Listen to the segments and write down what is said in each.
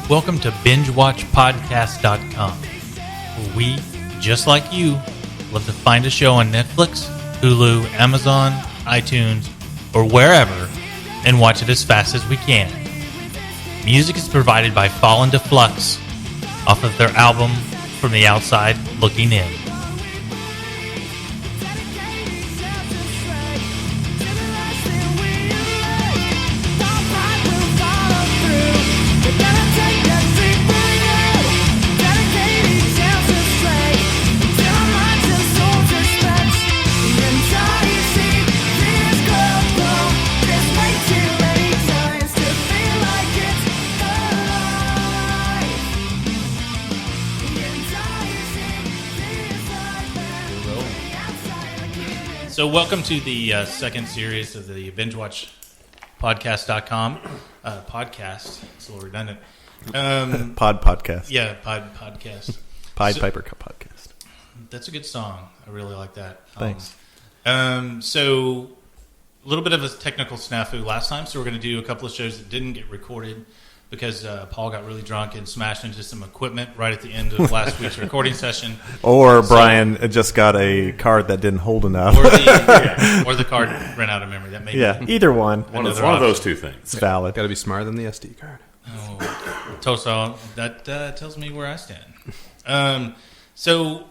Welcome to Bingewatchpodcast.com, where we, just like you, love to find a show on Netflix, Hulu, Amazon, iTunes, or wherever, and watch it as fast as we can. Music is provided by Fall into Flux, off of their album From the Outside Looking In. So welcome to the second series of the Bingewatchpodcast.com podcast. It's a little redundant. Podcast. Yeah, podcast. Pied Piper podcast. That's a good song. I really like that. Thanks. So a little bit of a technical snafu last time, so we're going to do a couple of shows that didn't get recorded because Paul got really drunk and smashed into some equipment right at the end of last week's recording session. Or Brian just got a card that didn't hold enough. Or the card ran out of memory. That may be either one. One of those two things. It's valid. Got to be smarter than the SD card. Oh, so that tells me where I stand. So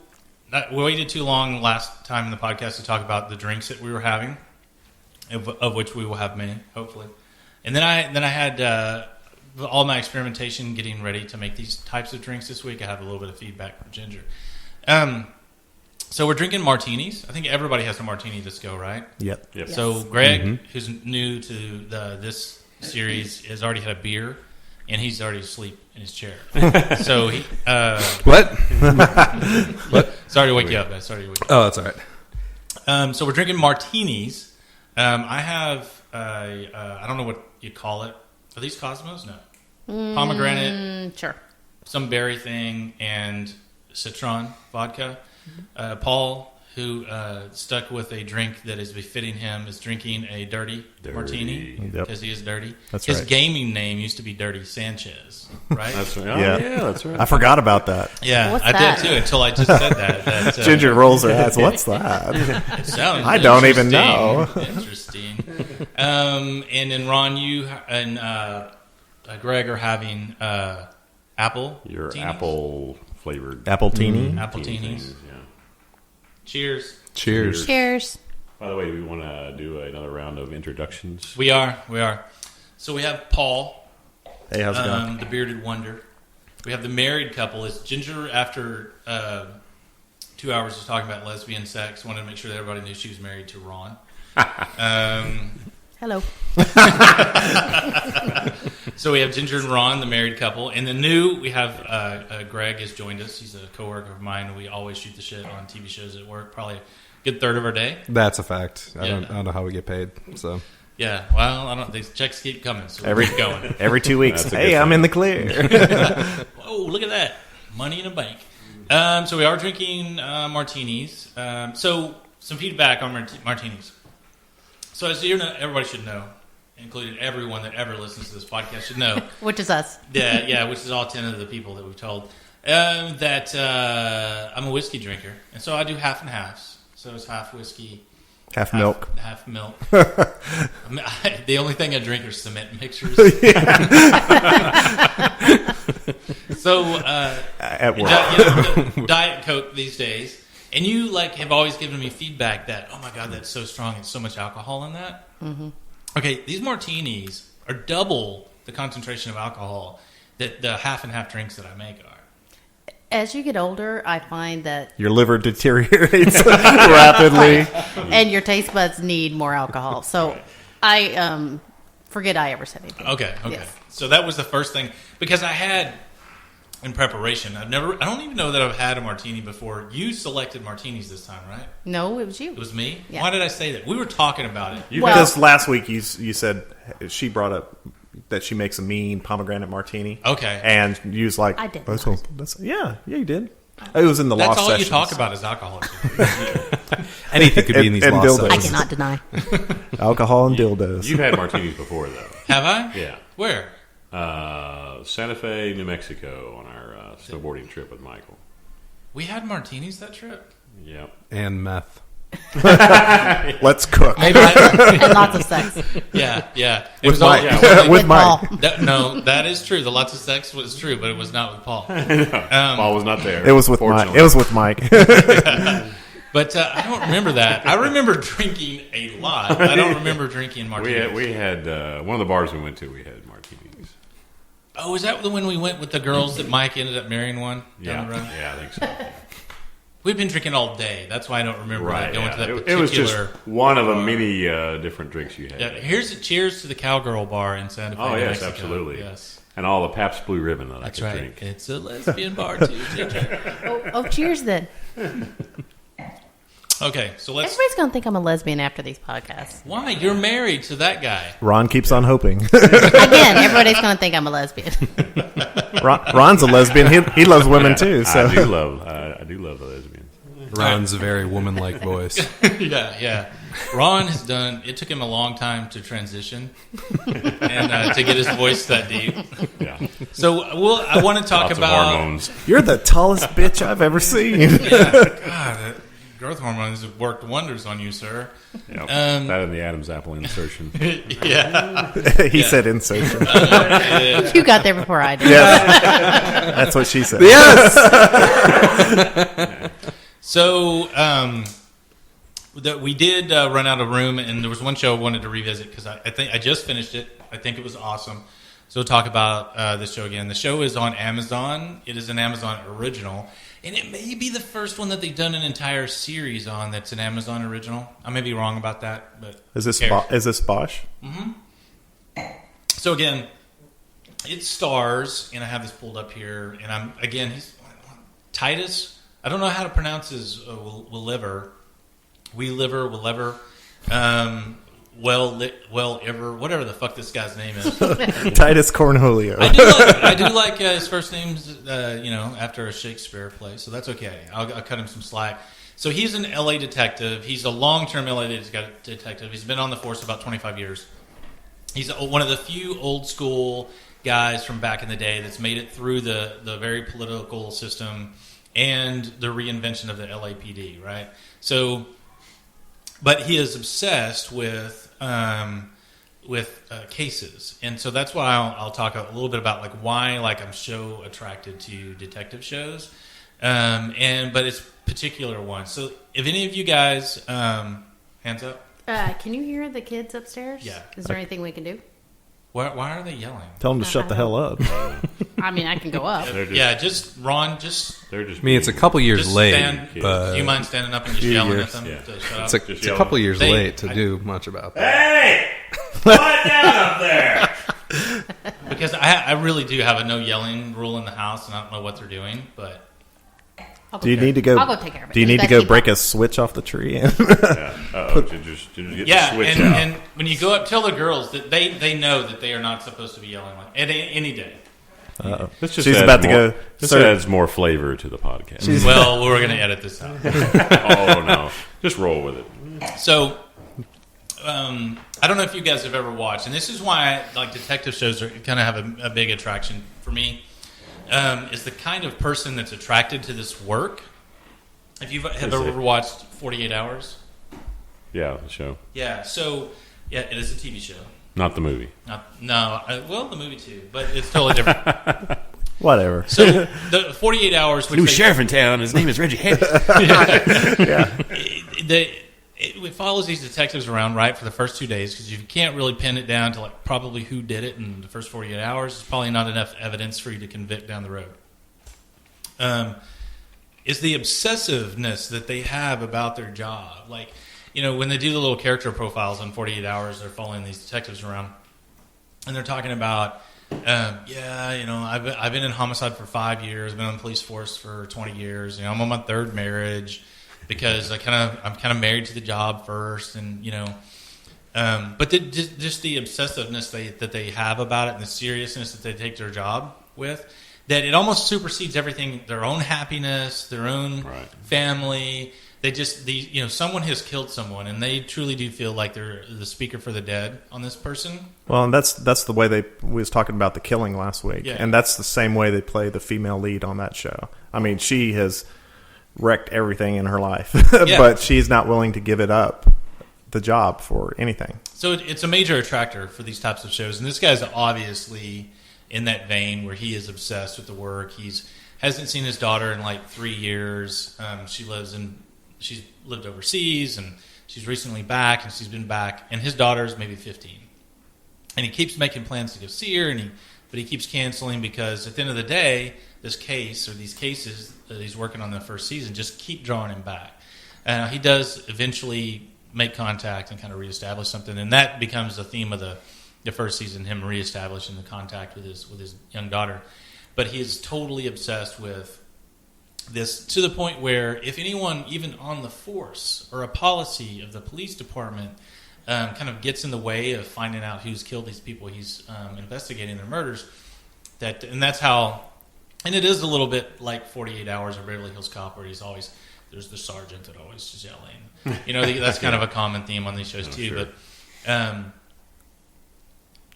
we waited too long last time in the podcast to talk about the drinks that we were having, of which we will have many, hopefully. And then I had all my experimentation getting ready to make these types of drinks this week. I have a little bit of feedback from Ginger. So we're drinking martinis. I think everybody has a martini this go, right? Yep. Yes. So Greg, who's new to this series, has already had a beer, and he's already asleep in his chair. So he What? what? Sorry to wake you up, guys. Sorry to wake you up. Oh, that's all right. So we're drinking martinis. I have I don't know what you call it. Are these Cosmos? No. Pomegranate. Sure. Some berry thing and citron vodka. Paul, who stuck with a drink that is befitting him, is drinking a dirty martini because he is dirty. That's His right. gaming name used to be Dirty Sanchez, right? That's right. Oh, Yeah. that's right. I forgot about that. Yeah, What's I that? did too until I just said that. Ginger rolls her eyes. What's that? It sounds I don't even know. Interesting. And then Ron, you and Greg are having apple. Your teenies? apple flavored Apple teeny. Apple teenies. Yeah. Cheers. Cheers. Cheers. By the way, we want to do another round of introductions. We are. So we have Paul, Hey, how's it going? the bearded wonder. We have the married couple. Is Ginger, after 2 hours of talking about lesbian sex, wanted to make sure that everybody knew she was married to Ron. Hello. So we have Ginger and Ron, the married couple. And the new, we have Greg has joined us. He's a coworker of mine. We always shoot the shit on TV shows at work. Probably a good third of our day. That's a fact. I Yeah. don't know how we get paid. So Yeah, well, these checks keep coming, so we'll keep going. Every 2 weeks. That's a Hey, good I'm thing. in the clear. Oh, look at that. Money in a bank. So we are drinking martinis. So some feedback on martinis. So as you know, everybody should know, including everyone that ever listens to this podcast should know, Which is us. that, which is all 10 of the people that we've told, that I'm a whiskey drinker. And so I do half and halves. So it's half whiskey, Half milk. half milk. The only thing I drink are cement mixtures. So At work. Diet Coke these days, and you have always given me feedback that, oh my god, that's so strong, it's so much alcohol in that. Mm-hmm. Okay, these martinis are double the concentration of alcohol that the half and half drinks that I make are. As you get older, I find that Your liver deteriorates rapidly. and your taste buds need more alcohol. So I forget I ever said anything. Okay. Yes. So that was the first thing, because I had in preparation. I don't even know that I've had a martini before. You selected martinis this time, right? No, it was you. It was me. Yeah. Why did I say that? We were talking about it. Because last week you said she brought up that she makes a mean pomegranate martini. Okay. And you was like, I did. Yeah, you did. It was in the That's lost all sessions. you talk about is alcohol. anything could be in these And lost dildos. I sessions. cannot deny. Alcohol and dildos. You've had martinis before, though. Have I? Yeah. Where? Santa Fe, New Mexico on our snowboarding trip with Michael. We had martinis that trip. Yep. And meth. Let's cook. And lots of sex. Yeah. It With was all, Mike. yeah, With Mike. Paul. that is true. The lots of sex was true, but it was not with Paul. Paul was not there. It was with Mike. fortunately. It was with Mike. But I don't remember that. I remember drinking a lot. I don't remember drinking martinis. We had one of the bars we went to. We had martinis. Oh, is that when we went with the girls that Mike ended up marrying one down the road? Yeah, I think so. We've been drinking all day. That's why I don't remember going to that particular. It was just one of the many different drinks you had. Yeah, here's a cheers to the Cowgirl Bar in Santa Fe. Oh, New yes, Mexico. absolutely. Yes. And all the Pabst Blue Ribbon that That's I could right. drink. It's a lesbian bar too. JJ. Oh, cheers then. Okay, so let's. Everybody's going to think I'm a lesbian after these podcasts. Why? You're married to that guy. Ron keeps on hoping. Again, everybody's going to think I'm a lesbian. Ron's a lesbian. He loves women too. So I do love the lesbians. Ron's a very woman-like voice. Yeah. Ron has done. It took him a long time to transition and to get his voice that deep. Yeah. So I want to talk Lots about. of hormones. you're the tallest bitch I've ever seen. Yeah, God, that growth hormones have worked wonders on you, sir. Yep. That and the Adam's apple insertion. Yeah. He said insertion. You got there before I did. Yes. That's what she said. Yes! So we did run out of room, and there was one show I wanted to revisit because I think I just finished it. I think it was awesome. So we'll talk about this show again. The show is on Amazon. It is an Amazon original, and it may be the first one that they've done an entire series on that's an Amazon original. I may be wrong about that, but Is this who cares? Is this Bosch? So again, it stars, and I have this pulled up here, and he's Titus. I don't know how to pronounce his Welliver, whatever the fuck this guy's name is. Titus Cornholio. I do like his first name's after a Shakespeare play, so that's okay. I'll cut him some slack. So he's an LA detective. He's a long-term LA detective. He's been on the force about 25 years. He's one of the few old-school guys from back in the day that's made it through the very political system and the reinvention of the LAPD, right? So, but he is obsessed with cases, and so that's why I'll talk a little bit about like why I'm so attracted to detective shows, but it's particular ones. So, if any of you guys, hands up. Can you hear the kids upstairs? Yeah. Is there anything we can do? Why are they yelling? Tell him to shut the hell up. I mean, I can go up. They're just, Yeah, Ron, they're just. I mean, it's a couple years just late, stand. but Do you mind standing up and just yelling at them to shut up? it's a couple years They- late to do much about that. Hey, quiet down up there. Because I really do have a no yelling rule in the house, and I don't know what they're doing, but Do you need to go? I'll go take care of it. Do you You need to guys go keep break up. a switch off the tree? Did you just get the switch out? and when you go up, tell the girls that they know that they are not supposed to be yelling like any day. This just She's adds about to more, go This serve- adds more flavor to the podcast. Well, we're going to edit this out. Oh no, just roll with it. So, I don't know if you guys have ever watched, and this is why detective shows are kind of have a big attraction for me. Is the kind of person that's attracted to this work. If you have ever watched 48 Hours, Yeah, the show, yeah. So, yeah, it is a TV show. not the movie. Well, the movie too, but it's totally different. Whatever. So, the 48 Hours, which New sheriff in town. His name is Reggie Harris. it follows these detectives around, right, for the first 2 days, because you can't really pin it down to probably who did it in the first 48 hours. It's probably not enough evidence for you to convict down the road. Is the obsessiveness that they have about their job. When they do the little character profiles on 48 Hours, they're following these detectives around, and they're talking about, I've been in homicide for 5 years, I've been on the police force for 20 years, I'm on my third marriage, because I'm kind of married to the job first, and but just the obsessiveness that they have about it, and the seriousness that they take their job with, that it almost supersedes everything, their own happiness, their own family, someone has killed someone, and they truly do feel like they're the speaker for the dead on this person. Well, and that's the way we was talking about The Killing last week, Yeah. and that's the same way they play the female lead on that show. I mean, she has wrecked everything in her life, Yeah. but she's not willing to give it up, the job, for anything. So it's a major attractor for these types of shows, and this guy's obviously in that vein where he is obsessed with the work. Hasn't seen his daughter in like 3 years. She's lived overseas, and she's recently back, and she's been back, and his daughter's maybe 15. And he keeps making plans to go see her, but he keeps canceling because at the end of the day, this case or these cases that he's working on the first season just keep drawing him back. He does eventually make contact and kind of reestablish something, and that becomes the theme of the first season, him reestablishing the contact with his young daughter. But he is totally obsessed with this, to the point where if anyone, even on the force or a policy of the police department, kind of gets in the way of finding out who's killed these people he's investigating their murders, and that's how, and it is a little bit like 48 Hours or Beverly Hills Cop, where there's the sergeant that always is yelling. That's kind of a common theme on these shows too. Sure. But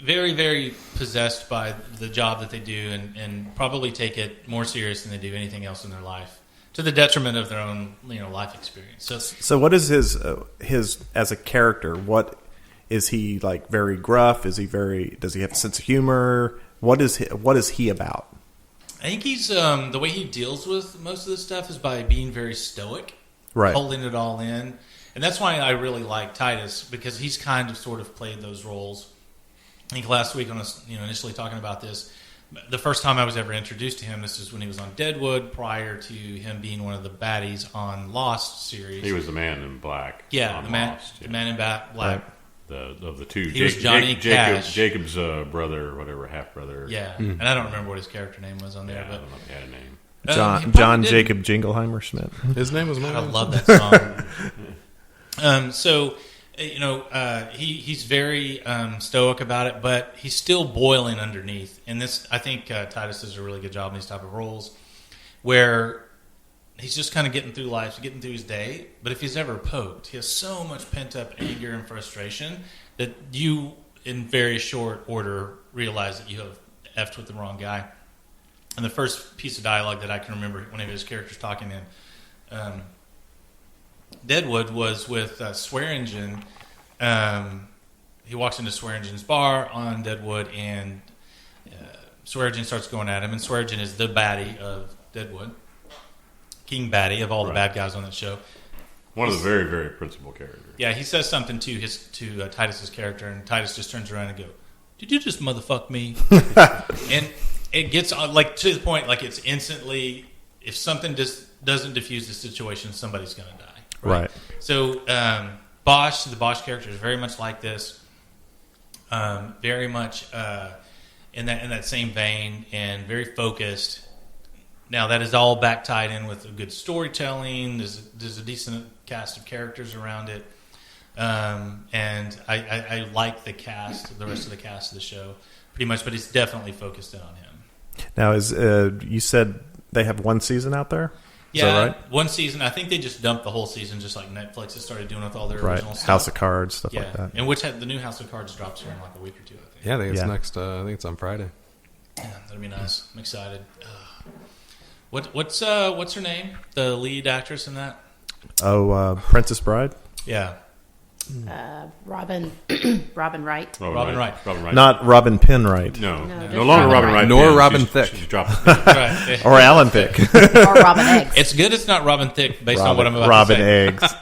very, very possessed by the job that they do, and probably take it more serious than they do anything else in their life, to the detriment of their own life experience. So what is his as a character? What is he like? Very gruff? Does he have a sense of humor? What is he about? I think he's the way he deals with most of this stuff is by being very stoic, Right. holding it all in, and that's why I really like Titus, because he's kind of sort of played those roles. I think last week on us, initially talking about this, the first time I was ever introduced to him, this is when he was on Deadwood, prior to him being one of the baddies on Lost series. He was the man in black. Yeah, on the man Lost, in black. Right. Of the two. He was Johnny Cash. Jacob's brother, whatever, half brother. Yeah, and I don't remember what his character name was on there, Yeah, I but don't know if he had a name. he John probably did. Jacob Jingleheimer Schmidt. His name was I Morgan. love that song. So, he's very stoic about it, but he's still boiling underneath. And this, I think, Titus does a really good job in these type of roles, where he's just kind of getting through life, getting through his day. But if he's ever poked, he has so much pent up anger and frustration that you, in very short order, realize that you have effed with the wrong guy. And the first piece of dialogue that I can remember one of his characters talking in Deadwood was with Swearingen. He walks into Swearingen's bar on Deadwood, and Swearingen starts going at him. And Swearingen is the baddie of Deadwood, King Baddie of all the bad guys on that show. One of the very, very principal characters. Yeah, he says something to Titus's character, and Titus just turns around and goes, "Did you just motherfuck me?" And it gets like to the point, like it's instantly, if something just doesn't diffuse the situation, somebody's going to die. Right. So Bosch, the Bosch character, is very much like this, very much in that same vein, and very focused. Now that is all back tied in with a good storytelling. There's a decent cast of characters around it, and I like the rest of the cast of the show pretty much, but it's definitely focused in on him. Now, you said they have one season out there? Is Yeah, that right? one season. I think they just dumped the whole season, just like Netflix has started doing with all their Right. original stuff. House of Cards, stuff Yeah, like that. and the new House of Cards drops here in like a week or two, I think. Yeah, I think it's Yeah. next. I think it's on Friday. Yeah, that'd be nice. I'm excited. What's her name? The lead actress in that? Princess Bride? Yeah, Robin Wright. Robin Wright. Robin Wright. Not Robin Penwright. No, No, no just longer Robin Robin Wright. Wright. Nor Penn. Robin She's- Thicke. She's dropped. Right. Or Alan Thicke. Or Robin Eggs. It's good. It's not Robin Thicke, based on what I'm about Robin to say. Eggs.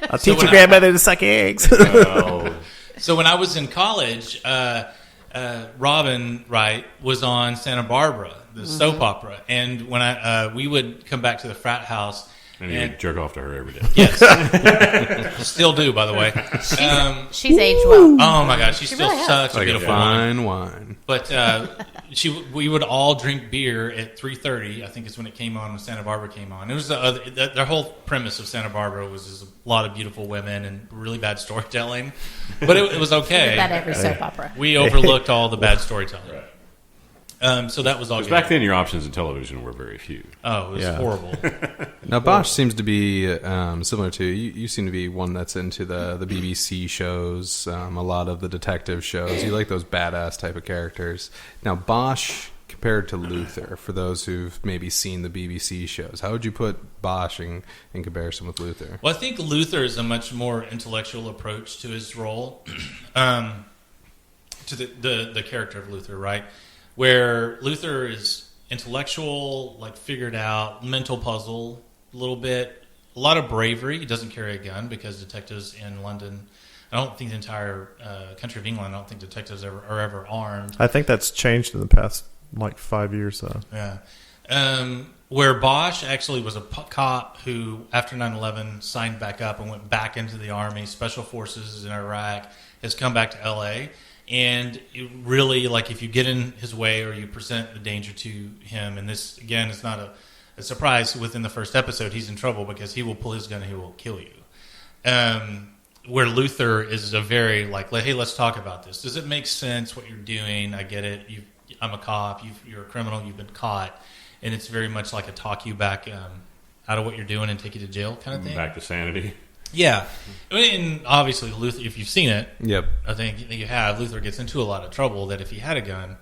I'll So teach your when grandmother to suck eggs. Oh, So when I was in college, Robin Wright was on Santa Barbara, the soap opera, and when we would come back to the frat house. and you would jerk off to her every day. Yes, still do, by the way. She's aged well. Oh my God, she's still really has. such a Like a beautiful woman. fine wine. But we would all drink beer at 3:30. I think is when it came on. When Santa Barbara came on. It was their whole premise of Santa Barbara was just a lot of beautiful women and really bad storytelling, but it was okay. That every soap opera. We overlooked all the bad storytelling. So that was all Because good. back then, your options in television were very few. Oh, it was Yeah. horrible. Now, Bosch seems to be similar to you. You seem to be one that's into the BBC shows, a lot of the detective shows. You like those badass type of characters. Now, Bosch compared to Luther, for those who've maybe seen the BBC shows, how would you put Bosch in comparison with Luther? Well, I think Luther is a much more intellectual approach to his role, to the character of Luther, right? Where Luther is intellectual, like figured out, mental puzzle a little bit, a lot of bravery. He doesn't carry a gun because detectives in London, I don't think the entire country of England, I don't think detectives are ever armed. I think that's changed in the past like 5 years. So Yeah. Where Bosch actually was a cop who, after 9/11, signed back up and went back into the Army, Special Forces in Iraq, has come back to L.A., and it really, like, if you get in his way or you present a danger to him, and this, again, is not a surprise, within the first episode, he's in trouble because he will pull his gun and he will kill you. Where Luther is a very, like, hey, let's talk about this. Does it make sense what you're doing? I get it. I'm a cop. You're a criminal. You've been caught. And it's very much like a talk you back out of what you're doing and take you to jail kind of thing. Back to sanity. Yeah. And obviously, Luther, if you've seen it, Yep. I think you have, Luther gets into a lot of trouble that if he had a gun,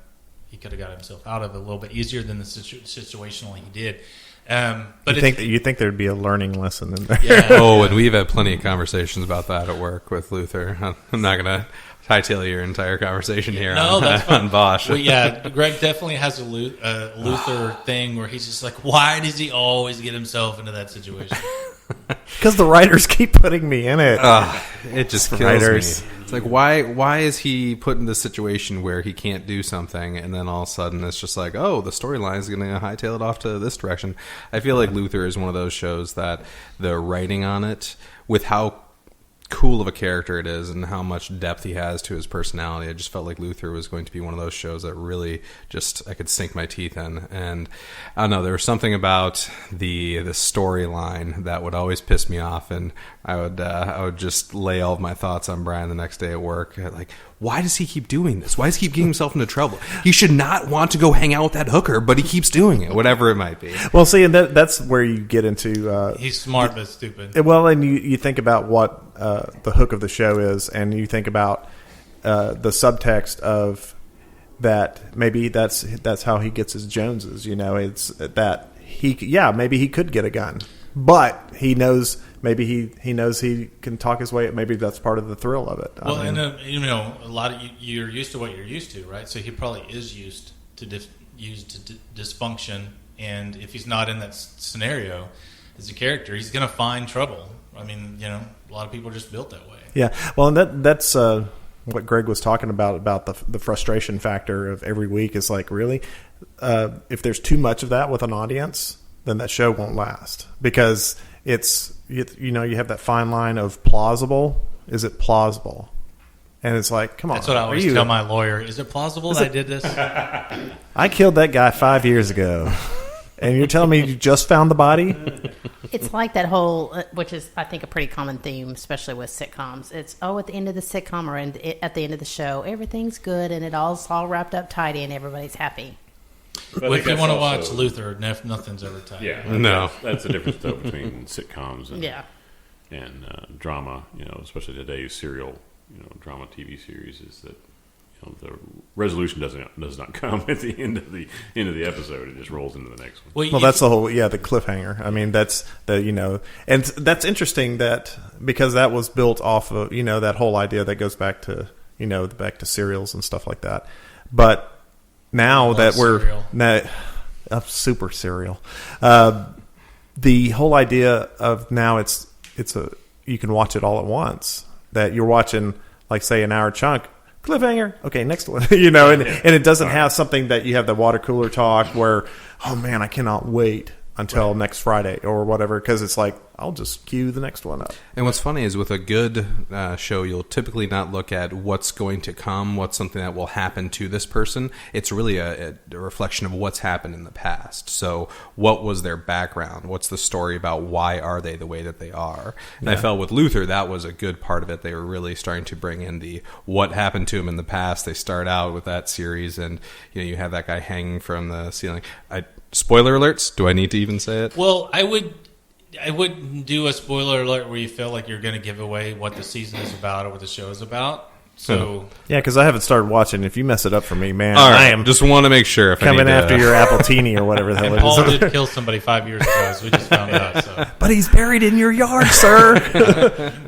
he could have got himself out of it a little bit easier than the situationally he did. But you think there'd be a learning lesson in there? yeah, Oh, and we've had plenty of conversations about that at work with Luther. I'm not going to hightail your entire conversation here No, on, that's fine. on Bosch. Well, yeah, Greg definitely has a Luther thing where he's just like, why does he always get himself into that situation? Because the writers keep putting me in it. It just The kills writers. me. It's like, why is he put in this situation where he can't do something, and then all of a sudden it's just like, oh, the storyline is going to hightail it off to this direction. I feel like Luther is one of those shows that the writing on it, with how cool of a character it is and how much depth he has to his personality, I just felt like Luther was going to be one of those shows that really just I could sink my teeth in. And I don't know, there was something about the storyline that would always piss me off, and I would just lay all of my thoughts on Brian the next day at work, like, why does he keep doing this? Why does he keep getting himself into trouble? He should not want to go hang out with that hooker, but he keeps doing it, whatever it might be. Well, see, and that's where you get into He's smart but stupid. well, and you think about what the hook of the show is, and you think about the subtext of that. Maybe that's how he gets his Joneses. You know, it's that maybe he could get a gun, but he knows he knows he can talk his way. Maybe that's part of the thrill of it. Well, and a lot of you're used to what you're used to, right? So he probably is used to dysfunction, and if he's not in that scenario as a character, he's going to find trouble. I mean, a lot of people are just built that way. Yeah, well, and that's what Greg was talking about the frustration factor of every week is like, really, if there's too much of that with an audience, then that show won't last, because it's you have that fine line of plausible. Is it plausible? And it's like, come on. That's what I always tell my lawyer. Is it plausible that I did this? I killed that guy 5 years ago, and you're telling me you just found the body? It's like that whole, which is, I think, a pretty common theme, especially with sitcoms. It's, at the end of the sitcom or at the end of the show, everything's good and it's all wrapped up tidy and everybody's happy. Well, if you want to watch Luther, nothing's ever tight. Yeah, No. that's the difference though between sitcoms and Yeah. drama. Especially today's serial, drama TV series, is that the resolution does not come at the end of the episode. It just rolls into the next one. Well, that's the whole the cliffhanger. I mean, that's and that's interesting that because that was built off of that whole idea that goes back to back to serials and stuff like that. But now that we're super serial, the whole idea of now it's you can watch it all at once. That you're watching, like, say, an hour chunk. Cliffhanger. Okay, next one. And it doesn't have something that you have the water cooler talk where, oh man, I cannot wait until next Friday or whatever, because it's like I'll just queue the next one up. And what's funny is with a good show, you'll typically not look at what's going to come, what's something that will happen to this person. It's really a reflection of what's happened in the past. So what was their background? What's the story about? Why are they the way that they are? And I felt with Luther, that was a good part of it. They were really starting to bring in the what happened to him in the past. They start out with that series, and you have that guy hanging from the ceiling. Spoiler alerts? Do I need to even say it? Well, I wouldn't do a spoiler alert where you feel like you're going to give away what the season is about or what the show is about. So Yeah, because I haven't started watching. If you mess it up for me, man, All right, I am just want to make sure if coming I need after to, your Appletini or whatever the hell and Paul it is. did kill somebody 5 years ago, as we just found out. So But he's buried in your yard, sir.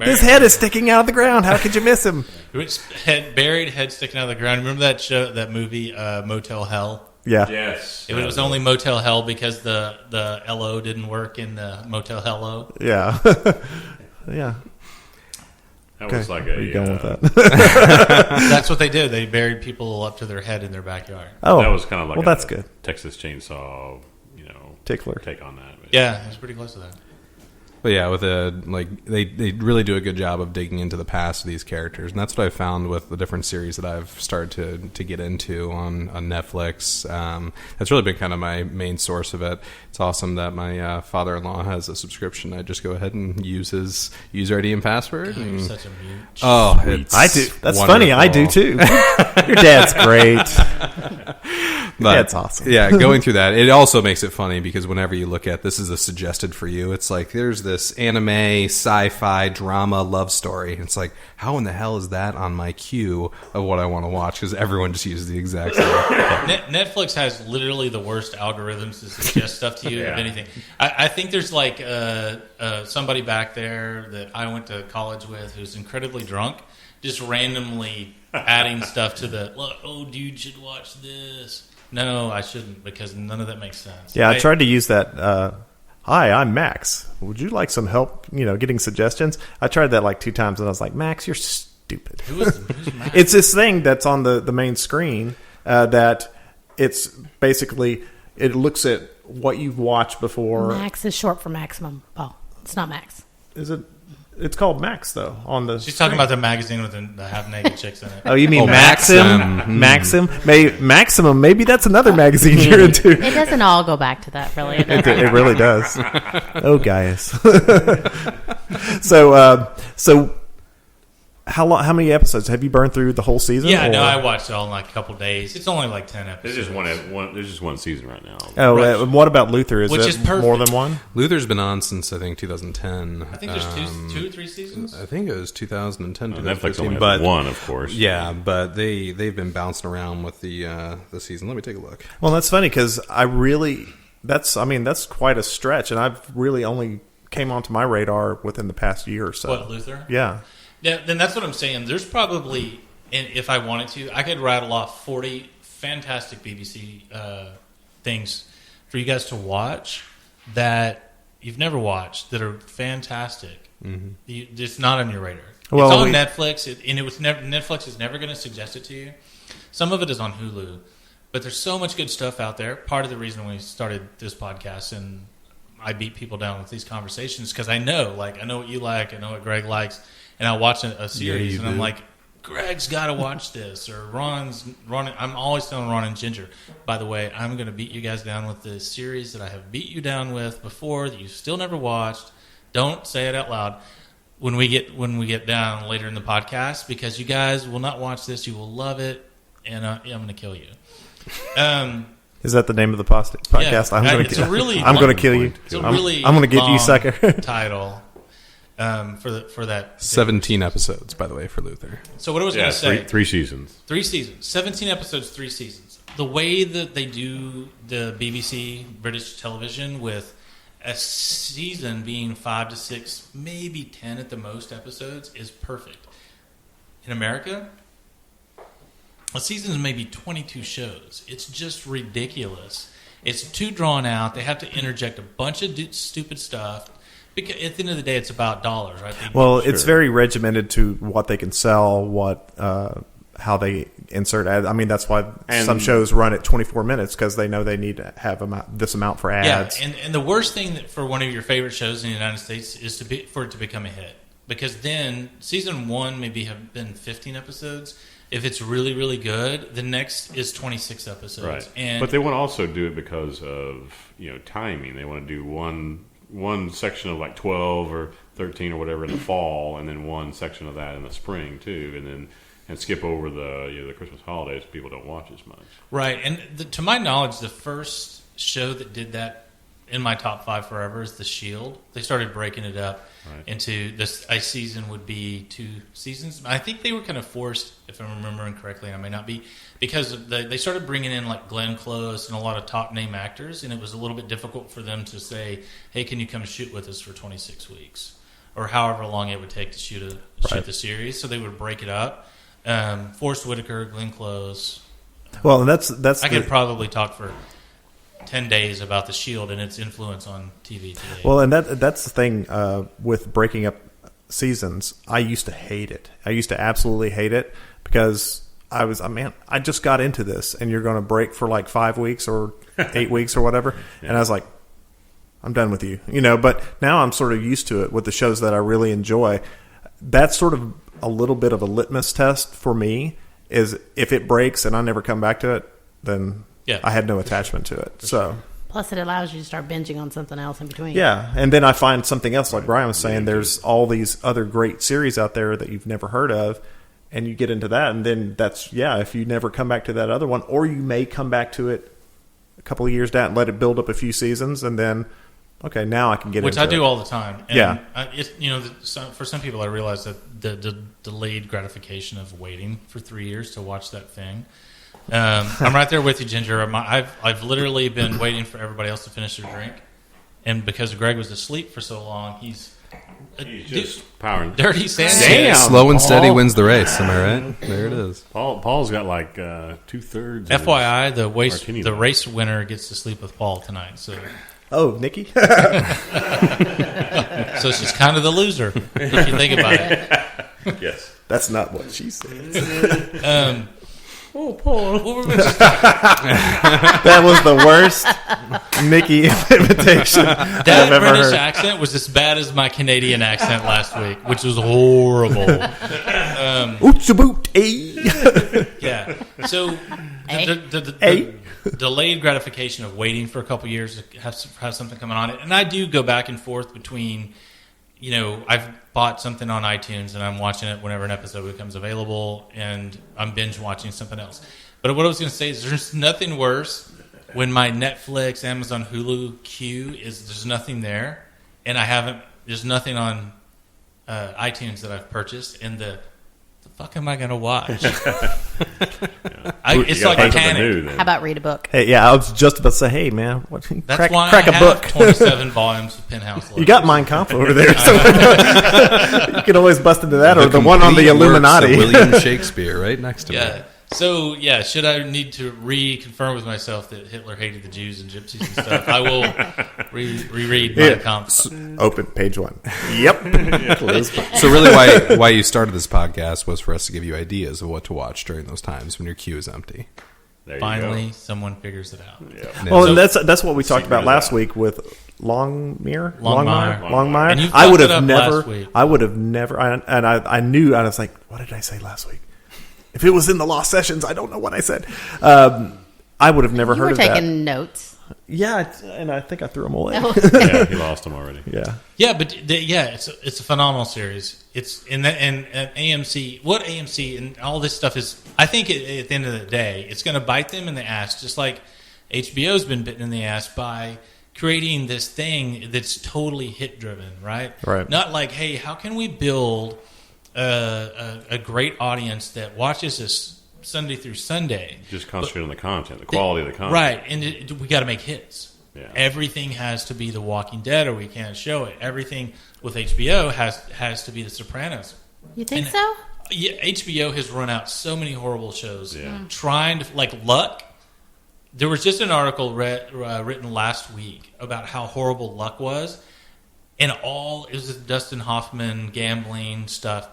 His head is sticking out of the ground. How could you miss him? buried, head sticking out of the ground. Remember that movie, Motel Hell? Yeah. Yes. It was only Motel Hell because the LO didn't work in the Motel Hello. Yeah. Yeah. That was like Where are you going with that? That's what they did. They buried people up to their head in their backyard. Oh, that was kind of like that's good. Texas Chainsaw, Tickler. take on that. But Yeah, it was pretty close to that. But yeah, with they really do a good job of digging into the past of these characters, and that's what I've found with the different series that I've started to get into on Netflix. That's really been kind of my main source of it. It's awesome that my father-in-law has a subscription. I just go ahead and use his user ID and password. God, you're And, such a mute. oh, it's I do. That's wonderful. funny. I do too. Your dad's great. But, That's awesome. Yeah, going through that, it also makes it funny because whenever you look at this is a suggested for you, it's like there's this anime, sci-fi, drama, love story. It's like, how in the hell is that on my queue of what I want to watch? Because everyone just uses the exact same. Netflix has literally the worst algorithms to suggest stuff to you, if anything. I think there's like somebody back there that I went to college with who's incredibly drunk, just randomly adding stuff to dude, you should watch this. No, I shouldn't, because none of that makes sense. Yeah, I tried to use that. Hi, I'm Max. Would you like some help, getting suggestions? I tried that like 2 times, and I was like, Max, you're stupid. Who's Max? It's this thing that's on the main screen that it's basically, it looks at what you've watched before. Max is short for maximum. Oh, it's not Max. Is it? It's called Max, though, on the She's talking about the magazine with the half-naked chicks in it. Oh, you mean Oh, Maxim? Maxim. Maximum. Maybe that's another magazine you're into. It doesn't all go back to that, really. It really does. Oh, guys. So how many episodes have you burned through the whole season? Yeah, or? no, I watched it all in like a couple days. It's only like 10 episodes. there's just one season right now. Oh, Right. what about Luther? Is Which it is perfect. more than one? Luther's been on since, I think, 2010. I think there's two or three seasons. I think it was 2010, Netflix 2015. only But has one, of course. yeah, but they've been bouncing around with the season. Let me take a look. Well, that's funny because that's quite a stretch, and I've really only came onto my radar within the past year or so. What, Luther? Yeah. Yeah, then that's what I'm saying. There's probably, and if I wanted to, I could rattle off 40 fantastic BBC things for you guys to watch that you've never watched that are fantastic. Mm-hmm. It's not on your radar. Well, it's on Netflix, Netflix is never going to suggest it to you. Some of it is on Hulu, but there's so much good stuff out there. Part of the reason we started this podcast and I beat people down with these conversations because I know what you like, I know what Greg likes. And I watch a series, you and I'm do. like, Greg's got to watch this, or Ron. I'm always telling Ron and Ginger, by the way, I'm going to beat you guys down with the series that I have beat you down with before that you still never watched. Don't say it out loud when we get down later in the podcast, because you guys will not watch this. You will love it, and I'm going to kill you. Is that the name of the podcast? Yeah, I'm going it's a really I'm going to kill you. It's a really I'm going to get you, long sucker. title. For that 17 episodes, by the way, for Luther. So what I was going to say, three seasons. 3 seasons, 17 episodes, 3 seasons. The way that they do the BBC British television with a season being 5 to 6, maybe 10 at the most episodes is perfect. In America, a season is maybe 22 shows. It's just ridiculous. It's too drawn out. They have to interject a bunch of stupid stuff. Because at the end of the day, it's about dollars, right? Well, it's very regimented to what they can sell, how they insert ads. I mean, that's why And- some shows run at 24 minutes because they know they need to have this amount for ads. Yeah, and the worst thing that for one of your favorite shows in the United States is for it to become a hit, because then season 1 maybe have been 15 episodes. If it's really, really good, the next is 26 episodes. Right. And But they want to also do it because of timing. They want to do one section of like 12 or 13 or whatever in the fall, and then one section of that in the spring too, and skip over the Christmas holidays. People don't watch as much. right, and to my knowledge, the first show that did that in my top 5 forever is The Shield. They started breaking it up into this. A season would be 2 seasons. I think they were kind of forced, if I'm remembering correctly, and I may not be, because they started bringing in like Glenn Close and a lot of top name actors, and it was a little bit difficult for them to say, "Hey, can you come shoot with us for 26 weeks?" or however long it would take to shoot the series. So they would break it up. Forrest Whitaker, Glenn Close. Well, and that's I could probably talk for 10 days about The Shield and its influence on TV today. Well, and that's the thing with breaking up seasons. I used to hate it. I used to absolutely hate it because I just got into this, and you're going to break for like 5 weeks or 8 weeks or whatever. Yeah. And I was like, I'm done with you, But now I'm sort of used to it with the shows that I really enjoy. That's sort of a little bit of a litmus test for me. Is if it breaks and I never come back to it, then I had no attachment to it. So plus, it allows you to start binging on something else in between. Yeah, and then I find something else, like Brian was saying. There's all these other great series out there that you've never heard of, and you get into that, and then that's if you never come back to that other one, or you may come back to it a couple of years down and let it build up a few seasons, and then now I can get which into I do it. all the time. And Yeah. for some people, I realize that the delayed gratification of waiting for 3 years to watch that thing. I'm right there with you, Ginger. I've literally been waiting for everybody else to finish their drink, and because Greg was asleep for so long, he's just powering. Dirty Sanchez. Damn. Slow and steady wins the race. Am I right? There it is. Paul's got like 2/3. FYI, the race winner gets to sleep with Paul tonight. So. Oh, Nikki. So she's kind of the loser if you think about it. Yes, that's not what she said. Oh, Paul. That was the worst Nikki imitation That I've ever British heard. accent was as bad as my Canadian accent last week, which was horrible. Oots a boot, Yeah. So the delayed gratification of waiting for a couple years to have something coming on it, and I do go back and forth between, I've bought something on iTunes and I'm watching it whenever an episode becomes available, and I'm binge watching something else. But what I was going to say is there's nothing worse when my Netflix, Amazon, Hulu queue there's nothing there, and there's nothing on iTunes that I've purchased, and the fuck am I going to watch? It's like a panic. How about read a book? Hey, I was just about to say, hey, man, That's why crack I a have book. 27 volumes of Penthouse. You got Mein Kampf over there, so you can always bust into that, or the one on the complete works Illuminati. of William Shakespeare, right next to me. Yeah. So, should I need to reconfirm with myself that Hitler hated the Jews and gypsies and stuff, I will reread Mein Kampf. Open page 1. Yep. Close. So really, why you started this podcast was for us to give you ideas of what to watch during those times when your queue is empty. there you Finally, go. someone figures it out. Yeah. Well, So- and that's what we talked about Secret last out. week with Longmire. Longmire. And you I would fucked it have up never. last week. I would have never. I knew. I was like, what did I say last week? If it was in the Lost Sessions, I don't know what I said. I would have never You heard were of that. taking notes. Yeah, and I think I threw them away. Yeah, he lost them already. Yeah. Yeah, but it's a phenomenal series. It's and AMC. What AMC and all this stuff is. I think at the end of the day, it's going to bite them in the ass, just like HBO's been bitten in the ass by creating this thing that's totally hit driven, right? Right. Not like, hey, how can we build a great audience that watches this Sunday through Sunday? Just concentrate on the content, the quality of the content. Right, and we got to make hits. Yeah. Everything has to be The Walking Dead, or we can't show it. Everything with HBO has to be The Sopranos. You think And- so? Yeah, HBO has run out so many horrible shows. Yeah. Trying to Luck. There was just an article written last week about how horrible Luck was, and it was Dustin Hoffman gambling stuff.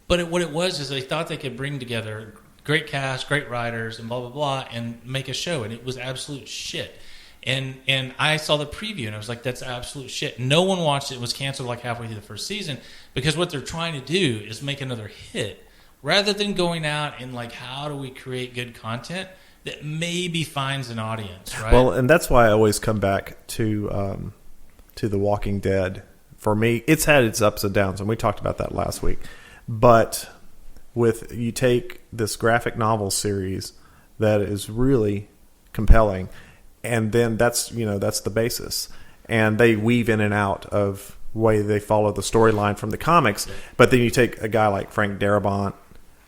But what it was is they thought they could bring together great cast, great writers, and blah blah blah, and make a show, and it was absolute shit. And I saw the preview, and I was like, that's absolute shit. No one watched it. It was canceled like halfway through the first season, because what they're trying to do is make another hit, rather than going out and like, how do we create good content that maybe finds an audience, right? Well, and that's why I always come back to The Walking Dead. For me, it's had its ups and downs, and we talked about that last week. But you take this graphic novel series that is really compelling, and then that's the basis, and they weave in and out of way they follow the storyline from the comics. But then you take a guy like Frank Darabont,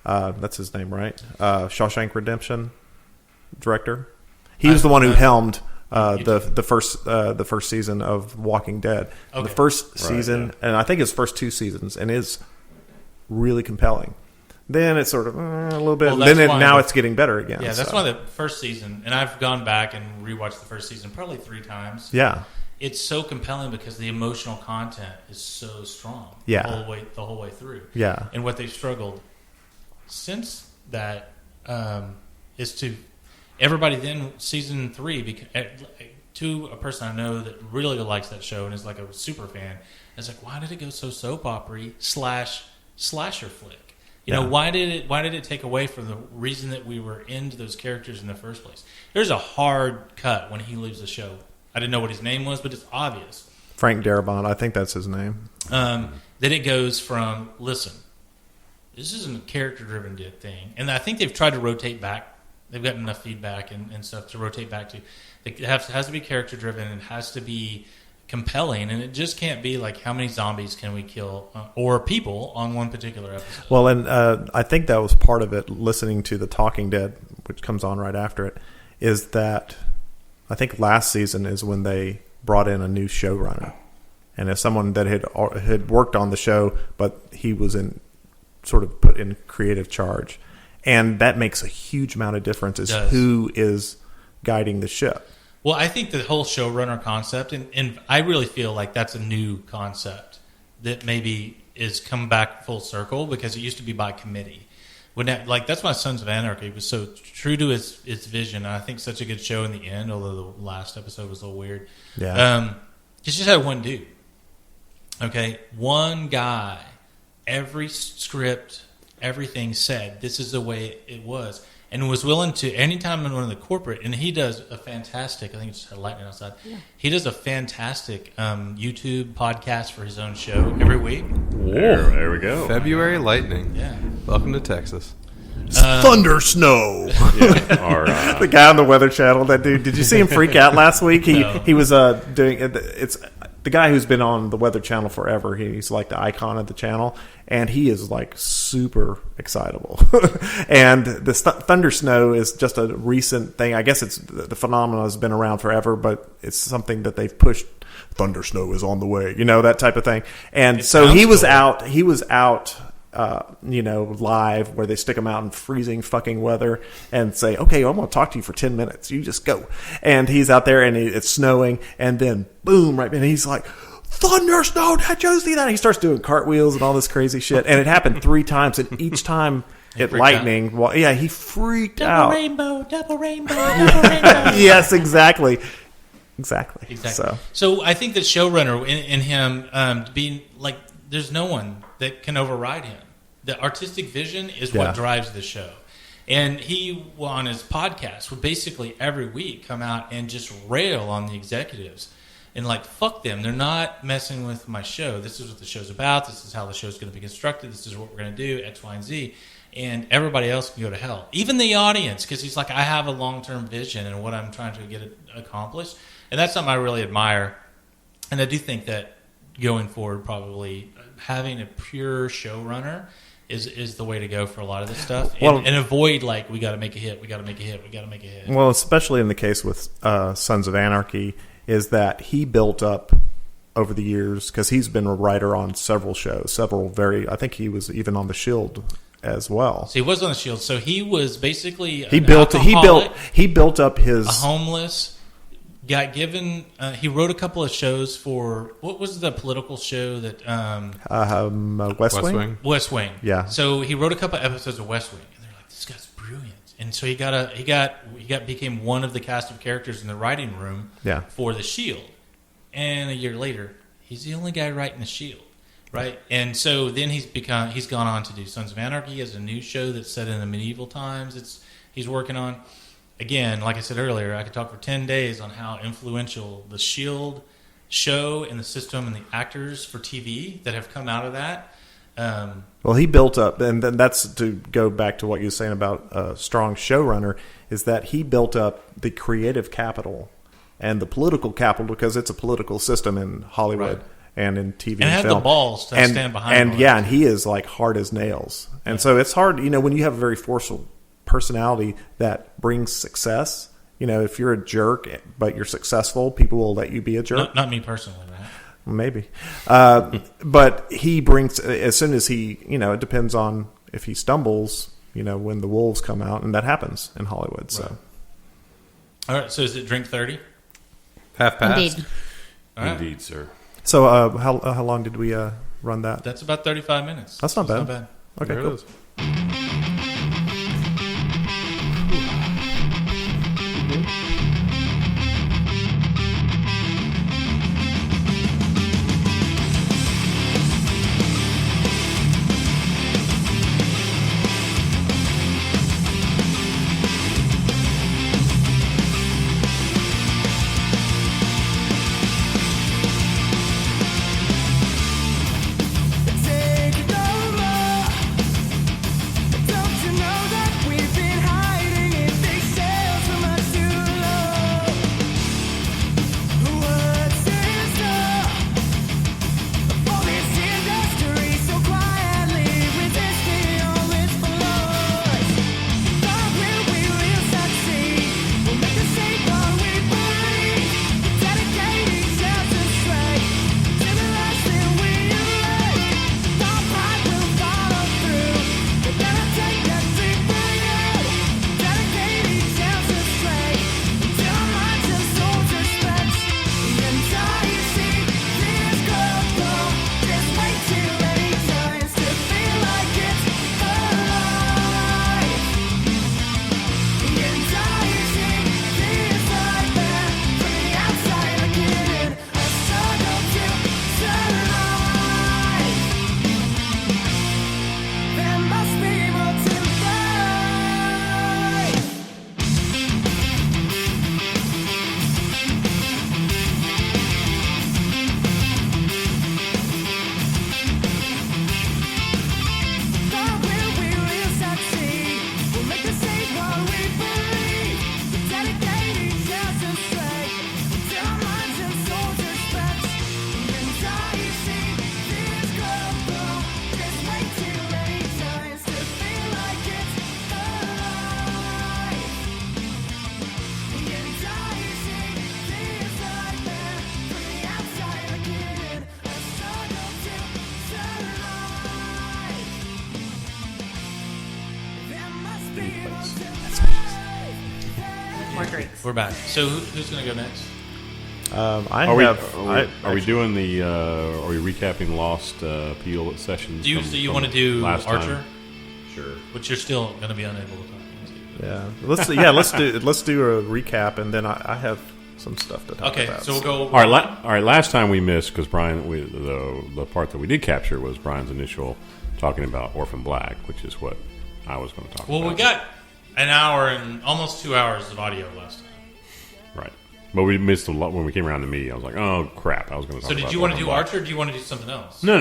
that's his name, right? Shawshank Redemption director. He was the one who helmed the first season of Walking Dead. Okay. The first season, and I think his first 2 seasons, and is really compelling. Then it's sort of a little bit. Well, now it's getting better again. Yeah, that's why the first season, and I've gone back and rewatched the first season probably 3 times. Yeah, it's so compelling because the emotional content is so strong. Yeah, the whole way through. Yeah, and what they've struggled since that is to everybody. Then season 3, to a person I know that really likes that show and is like a super fan, it's like, why did it go so soap opera / slasher flick? Why did it take away from the reason that we were into those characters in the first place? There's a hard cut when he leaves the show. I didn't know what his name was, but it's obvious. Frank Darabont, I think that's his name. Then it goes from, listen, this isn't a character-driven thing. And I think they've tried to rotate back. They've gotten enough feedback and stuff to rotate back to. It has to be character-driven, and it has to be compelling, and it just can't be like, how many zombies can we kill or people on one particular episode. Well, and I think that was part of it, listening to The Talking Dead, which comes on right after it, is that I think last season is when they brought in a new showrunner, and as someone that had worked on the show, but he was put in creative charge, and that makes a huge amount of difference as who is guiding the ship. Well, I think the whole showrunner concept, and I really feel like that's a new concept that maybe is come back full circle, because it used to be by committee. That's why Sons of Anarchy was so true to its vision. And I think such a good show in the end, although the last episode was a little weird. Yeah. It just had one dude. Okay, one guy. Every script, everything said this is the way it was. And was willing to, anytime in one of the corporate, and he does a fantastic, I think it's lightning outside. Yeah. He does a fantastic YouTube podcast for his own show every week. There we go. February lightning. Yeah. Welcome to Texas. Thundersnow. Yeah, the guy on the Weather Channel, that dude. Did you see him freak out last week? He was doing it's the guy who's been on the Weather Channel forever. He's like the icon of the channel, and he is like super excitable. And the Thundersnow is just a recent thing. I guess it's the phenomenon has been around forever, but it's something that they've pushed. Thundersnow is on the way, that type of thing. And so he was out. He was out. Live, where they stick them out in freezing fucking weather and say, okay, I'm going to talk to you for 10 minutes. You just go. And he's out there, and it's snowing, and then boom, right, and he's like, Thundersnow, did you see that? He starts doing cartwheels and all this crazy shit, and it happened 3 times, and each time it lightning. Well, yeah, he freaked out. Double rainbow, double rainbow, double rainbow. Yes, exactly. So I think the showrunner in him being like, there's no one that can override him. The artistic vision is what drives the show. And he, on his podcast, would basically every week come out and just rail on the executives. And like, fuck them. They're not messing with my show. This is what the show's about. This is how the show's going to be constructed. This is what we're going to do, X, Y, and Z. And everybody else can go to hell. Even the audience, because he's like, I have a long-term vision and what I'm trying to get accomplished. And that's something I really admire. And I do think that going forward, probably having a pure showrunner is the way to go for a lot of this stuff, and avoid like, we got to make a hit, we got to make a hit, we got to make a hit. Well, especially in the case with Sons of Anarchy, is that he built up over the years, because he's been a writer on several shows, I think he was even on The Shield as well. So he was on The Shield. So he was basically he built up his a homeless. Got given. He wrote a couple of shows for, what was the political show that? West Wing. West Wing. Yeah. So he wrote a couple of episodes of West Wing, and they're like, "This guy's brilliant." and so he became one of the cast of characters in the writing room Yeah. for the Shield. And a year later, he's the only guy writing the Shield, right? And so then he's gone on to do Sons of Anarchy as a new show that's set in the medieval times. He's working on. Again, like I said earlier, I could talk for 10 days on how influential the Shield show and the system and the actors for TV that have come out of that. Well, he built up, and then that's to go back to what you were saying about a strong showrunner, is that he built up the creative capital and the political capital, because it's a political system in Hollywood and in TV and had film. the balls to stand behind and and he is like hard as nails. And so it's hard, when you have a very forceful personality that brings success. If you're a jerk but you're successful, people will let you be a jerk. Not me personally, right? Maybe. But he brings, as soon as he, it depends on if he stumbles, when the wolves come out, and that happens in Hollywood. So, right. All right. So is it drink 30? Half past. Indeed. All right. Indeed, sir. so how long did we run that? That's about 35 minutes. That's not bad. Okay, There it cool. is. Take over. Don't you know that we've been hiding in these shells for much too long? What's in store for this industry so quietly resisting all its flaws? Thought we will succeed. We'll make the same one we believe. Dedicating ourselves straight to the last thing we erase. Our pride will follow through. We better take that dream for you. Dedicating ourselves straight until our minds and souls respect. The entire scene is global. Just way too many times to feel like it's alive. The entire scene is like that. From the outside looking in, a struggle to survive. There must be more to life. Thought we will succeed. We'll make the same one we believe. Dedicating ourselves straight until our minds and souls respect. The entire scene is global. There's way too many times to feel like it's alive. The entire scene is like that. From the outside looking in, a struggle to survive. There must be more to life. More drinks. We're back. So who's going to go next? Are we doing the? Are we recapping lost Peel sessions? Do you want to do last Archer? time? Sure. Which you're still going to be unable to talk about. let's do a recap, and then I have some stuff to talk Okay, about. so we'll go. All right. Last time we missed because Brian, the part that we did capture was Brian's initial talking about Orphan Black, which is what I was going to talk about. Well, we got an hour and almost 2 hours of audio last time. Right. But we missed a lot when we came around to me. I was like, oh crap! I was going to talk. So about did you want to Orphan do Black. Archer, or do you want to do something else? No.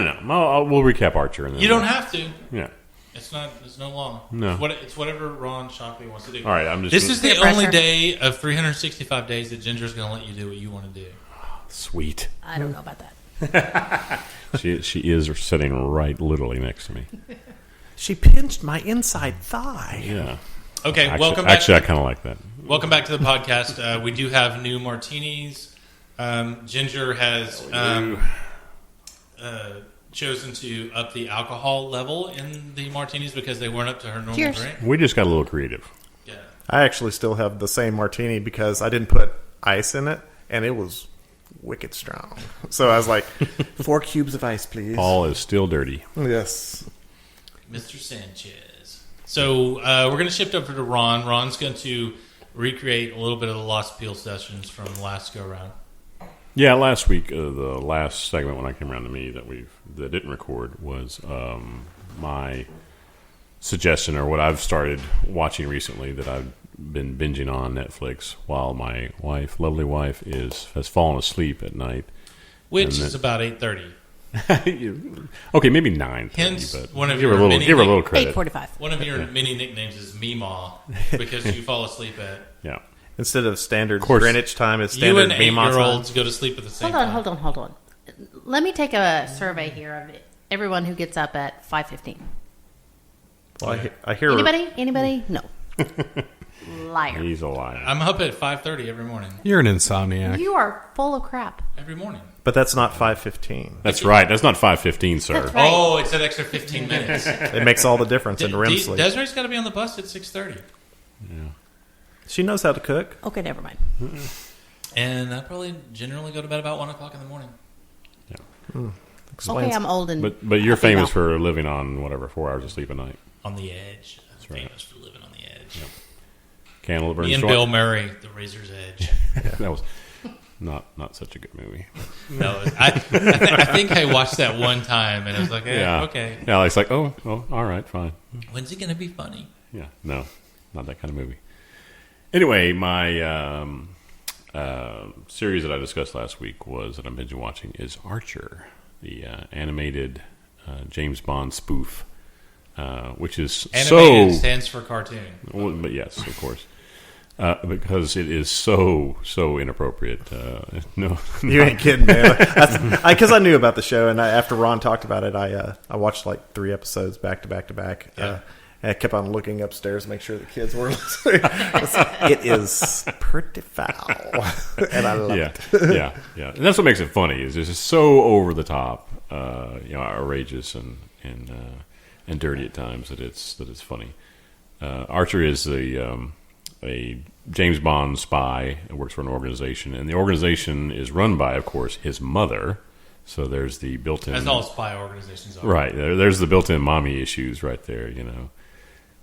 We'll recap Archer. And then You don't have to. Yeah. It's not. There's no law. No. It's whatever Ron Shockley wants to do. All right. I'm just. This is the Peer only pressure. day of 365 days that Ginger's going to let you do what you want to do. sweet. I don't know about that. She is sitting right, literally next to me. She pinched my inside thigh. Yeah. Okay, Actually, welcome back. Actually, I kind of like that. Welcome back to the podcast. We do have new martinis. Ginger has chosen to up the alcohol level in the martinis because they weren't up to her normal Cheers. drink. We just got a little creative. Yeah. I actually still have the same martini because I didn't put ice in it, and it was wicked strong. So I was like, 4 cubes of ice, please. Paul is still dirty. Yes. Mr. Sanchez. So we're going to shift over to Ron. Ron's going to recreate a little bit of the Lost Peel sessions from last go round. Yeah, last week, the last segment when I came around to me that didn't record was my suggestion, or what I've started watching recently that I've been binging on Netflix while my lovely wife, has fallen asleep at night. Which is about 8:30. Okay, maybe 9:30. Hence, but one of give her your a little credit. 8:45. One of your mini nicknames is Meemaw because you fall asleep at. Yeah. Instead of standard course. Greenwich time, it's You standard and Meemaw time. 8-year-olds go to sleep at the same time. Hold on. Let me take a survey here of everyone who gets up at 5:15. Well, I hear Anybody? No. Liar. He's a liar. I'm up at 5:30 every morning. You're an insomniac. You are full of crap. Every morning. but that's not 5:15. That's right. That's not 5:15, sir. That's right. Oh, it's an extra 15 minutes. It makes all the difference in REM sleep. Desiree's got to be on the bus at 6:30. She knows how to cook. Okay, never mind. And I probably generally go to bed about 1 o'clock in the morning. Explains. Okay, I'm old and But you're happy famous now. for living on, 4 hours of sleep a night. On the edge. That's right. famous for living on the edge. Candle that burns Me and short. Bill Murray, The Razor's Edge. That was not such a good movie. No, I think I watched that one time and I was like, okay. Yeah, it's like, oh, all right, fine. When's it going to be funny? Yeah, no, not that kind of movie. Anyway, my series that I discussed last week that I'm binge watching is Archer, the animated James Bond spoof, which is Animated stands for cartoon. Well, but yes, of course. Because it is so inappropriate. No, You ain't kidding, man. Because I knew about the show, and after Ron talked about it, I watched like 3 episodes back to back to back. Yeah. And I kept on looking upstairs to make sure the kids were listening. It is pretty foul, and I love it. yeah. And that's what makes it funny. Is it's just so over the top, outrageous and dirty at times that it's funny. Archer is a James Bond spy who works for an organization, and the organization is run by, of course, his mother. So there's the built-in, As all spy organizations are. right? There's the built-in mommy issues right there,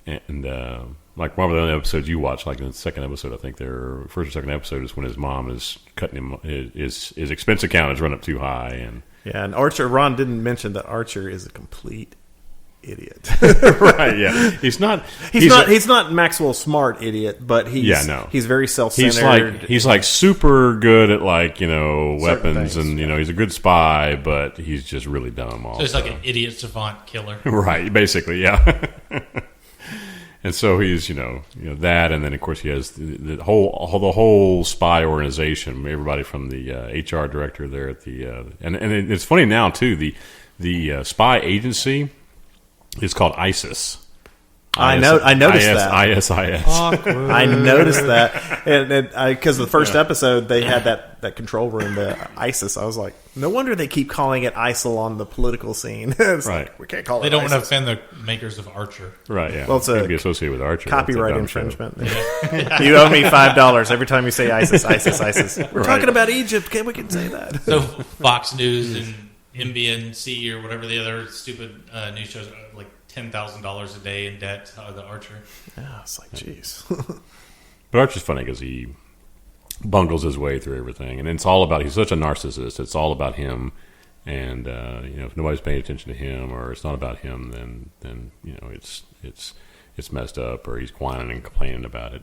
And like one of the episodes you watched, like in the second episode, I think first or second episode is when his mom is cutting him his expense account is run up too high, and Yeah, and Ron didn't mention that Archer is a complete idiot. right, yeah, he's not Maxwell Smart idiot, but he's very self-centered. He's like super good at weapons, things, and he's a good spy, but he's just really dumb. Also. So it's like an idiot savant killer. Right, basically, yeah. And so he's that, and then of course he has the whole spy organization. Everybody from the HR director there at the and it's funny now too. The spy agency is called ISIS. I noticed that. ISIS. I noticed that, and because the first episode they had that control room, the ISIS. I was like, no wonder they keep calling it ISIL on the political scene. It's Right. like, we can't call it. They don't want to ISIS. offend the makers of Archer. Right, yeah. Well, it's a Can't be associated with Archer. Copyright That's a dumb show. infringement. You owe me $5 every time you say ISIS, ISIS, ISIS. We're Right. talking about Egypt. We can say that. So Fox News and MBNC or whatever the other stupid news shows are like $10,000 a day in debt to the Archer. Yeah, it's like, jeez. But Archer's funny because he bungles his way through everything, and it's all about. He's such a narcissist. It's all about him, and if nobody's paying attention to him, or it's not about him, then it's messed up, or he's whining and complaining about it.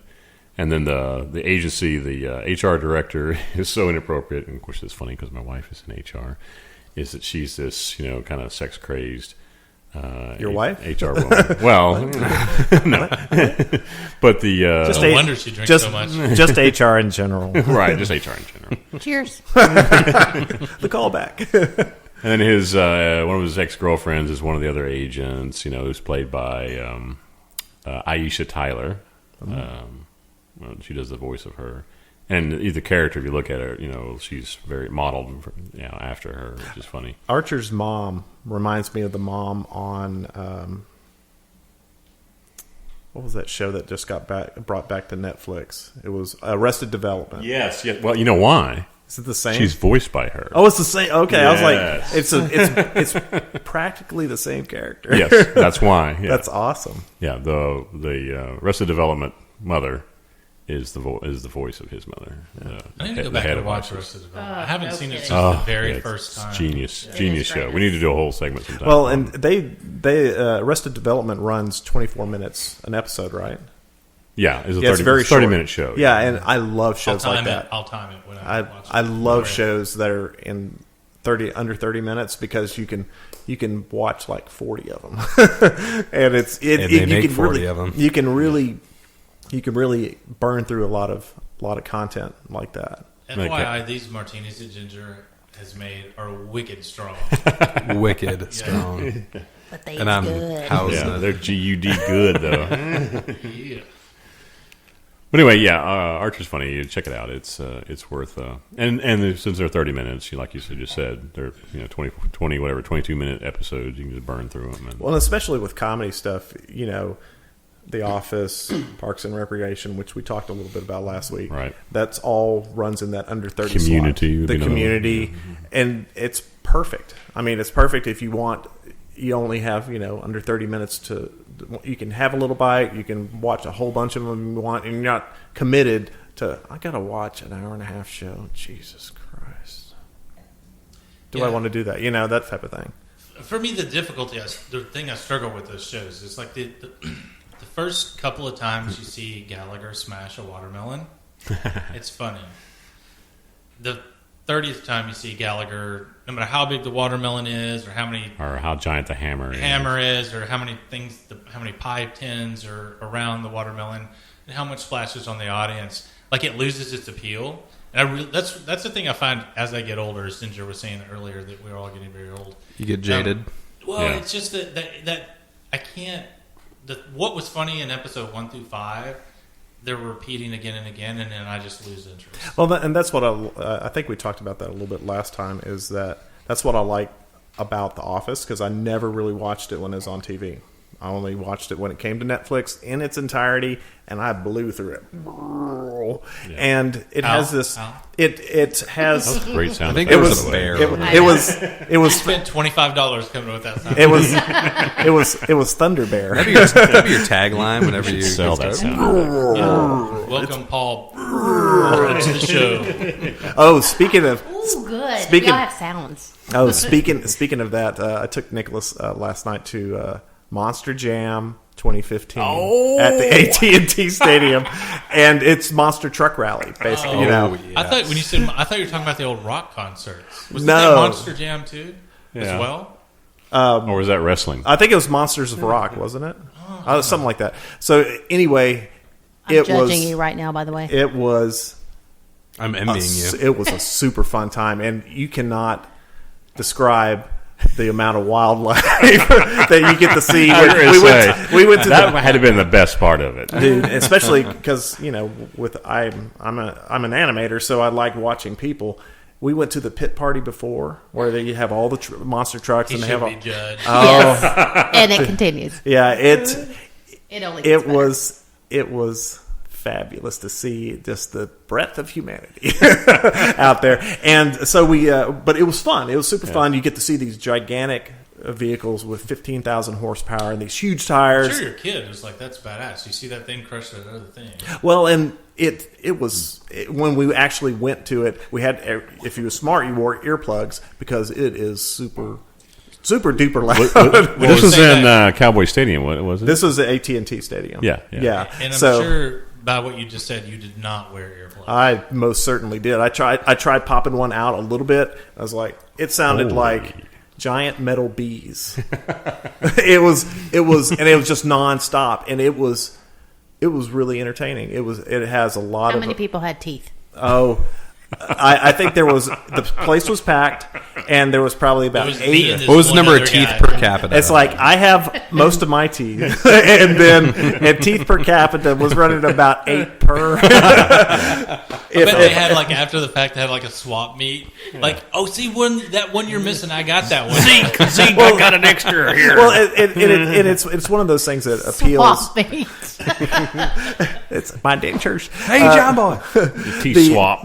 And then the agency, the HR director is so inappropriate, and of course it's funny because my wife is in HR. Is that she's this kind of sex crazed. Your wife? HR woman. Well, no. But No wonder she drinks so much. Just HR in general. right, just HR in general. Cheers. The callback. And then his one of his ex-girlfriends is one of the other agents, who's played by Aisha Tyler. She does the voice of her. And the character, if you look at her, she's very modeled after her, which is funny. Archer's mom reminds me of the mom on what was that show that just got brought back to Netflix? It was Arrested Development. Yes. Well, you know why? Is it the same? She's voiced by her. Oh, it's the same. Okay, I was Yes. like, it's practically the same character. Yes, that's why. Yeah. That's awesome. Yeah, the Arrested Development mother is the voice of his mother. I need to go the back head and of watch Office. Arrested Development. I haven't no seen it kidding. since the very Yeah, it's first time. Genius is show. great. We need to do a whole segment sometime. Well, and they Arrested Development runs 24 minutes an episode, right? yeah, it's a Yeah, it's very 30-minute show. Yeah, and I love I'll shows time like it. that. I'll time it when I watch it. I love Okay. shows that are in under 30 minutes because you can watch like 40 of them, and And they make 40 of 'em. You can really burn through a lot of content like that. FYI, these martinis that Ginger has made are wicked strong. Wicked strong. But they And I'm good. housing Yeah, it. they're GUD good though. Yeah. But anyway, yeah, Archer's funny. You check it out. It's worth and since they're 30 minutes, like you just said, they're 22-minute episodes. You can just burn through them. And, Well, especially with comedy stuff, The Office, Parks and Recreation, which we talked a little bit about last week. Right. That's all runs in that under 30 Community slot. would The be another one. community, and it's perfect. I mean, it's perfect if you want. You only have under 30 minutes to. You can have a little bite. You can watch a whole bunch of them if you want, and you're not committed to. I gotta watch an hour and a half show. Jesus Christ. Do I Yeah. want to do that? That type of thing. For me, the thing I struggle with those shows is like the first couple of times you see Gallagher smash a watermelon, it's funny. The 30th time you see Gallagher, no matter how big the watermelon is, or how giant the hammer is. or how many pie tins are around the watermelon, and how much splashes on the audience, like it loses its appeal. And that's the thing I find as I get older. As Ginger was saying earlier, that we're all getting very old. You get jaded. Well, Yeah. it's just that I can't. What was funny in episode 1 through 5, they're repeating again and again, and then I just lose interest. Well, and that's what I think we talked about that a little bit last time. Is that's what I like about The Office, because I never really watched it when it was on TV. I only watched it when it came to Netflix in its entirety, and I blew through it. Yeah. And it has this. Ow. It has. That's a great sound. I think effect, there by was the a way. bear. It was Spent $25 coming up with that sound. it was Thunder Bear. That'd be your tagline whenever you Sell that start. sound. Yeah. Welcome, Paul, to the show. Oh, speaking of Ooh, good. Speaking- Y'all have sounds. speaking of that, I took Nicholas last night to Monster Jam 2015 at the AT&T Stadium, and it's Monster Truck Rally, basically. I thought when you said, I thought you were talking about the old rock concerts. Was No. that Monster Jam too, Yeah. as well? Or was that wrestling? I think it was Monsters of Rock, wasn't it? Something like that. So anyway, I'm it judging was you right now, by the way. it was I'm a, envying you. it was a super fun time, and you cannot describe the amount of wildlife that you get to see. I was gonna say, We went to that had to have been the best part of it. dude, especially because with I'm an animator, so I like watching people. We went to the pit party before, where they have all the monster trucks, He and they should have be judged. And it continues. yeah, It only gets it better. was fabulous to see just the breadth of humanity out there. And so but it was fun. It was super fun. You get to see these gigantic vehicles with 15,000 horsepower and these huge I'm tires. sure your kid was like, "That's badass." You see that thing crush that other thing. Well, and when we actually went to it, we had, if you were smart, you wore earplugs because it is super duper loud. This was saying in Cowboy Stadium. What was it? This was at AT&T Stadium. Yeah. Yeah. And I'm so sure by what you just said, you did not wear earplugs. I most certainly did. I tried popping one out a little bit. I was like, it sounded Holy. like giant metal bees. it was just nonstop, and it was really entertaining. It has a lot How of many people had teeth? I think the place was packed, and there was probably about It was 8. me and this What was the one number of other teeth guy. per capita? It's like I have most of my teeth, and teeth per capita was running about 8 per. I bet they had like after the fact they had like a swap meet. Like, oh, see that one you're missing, I got that one. I got an extra here. Well, and it's one of those things that appeals. Swap meets. It's my dentures. Hey, John Boy. Teeth swap.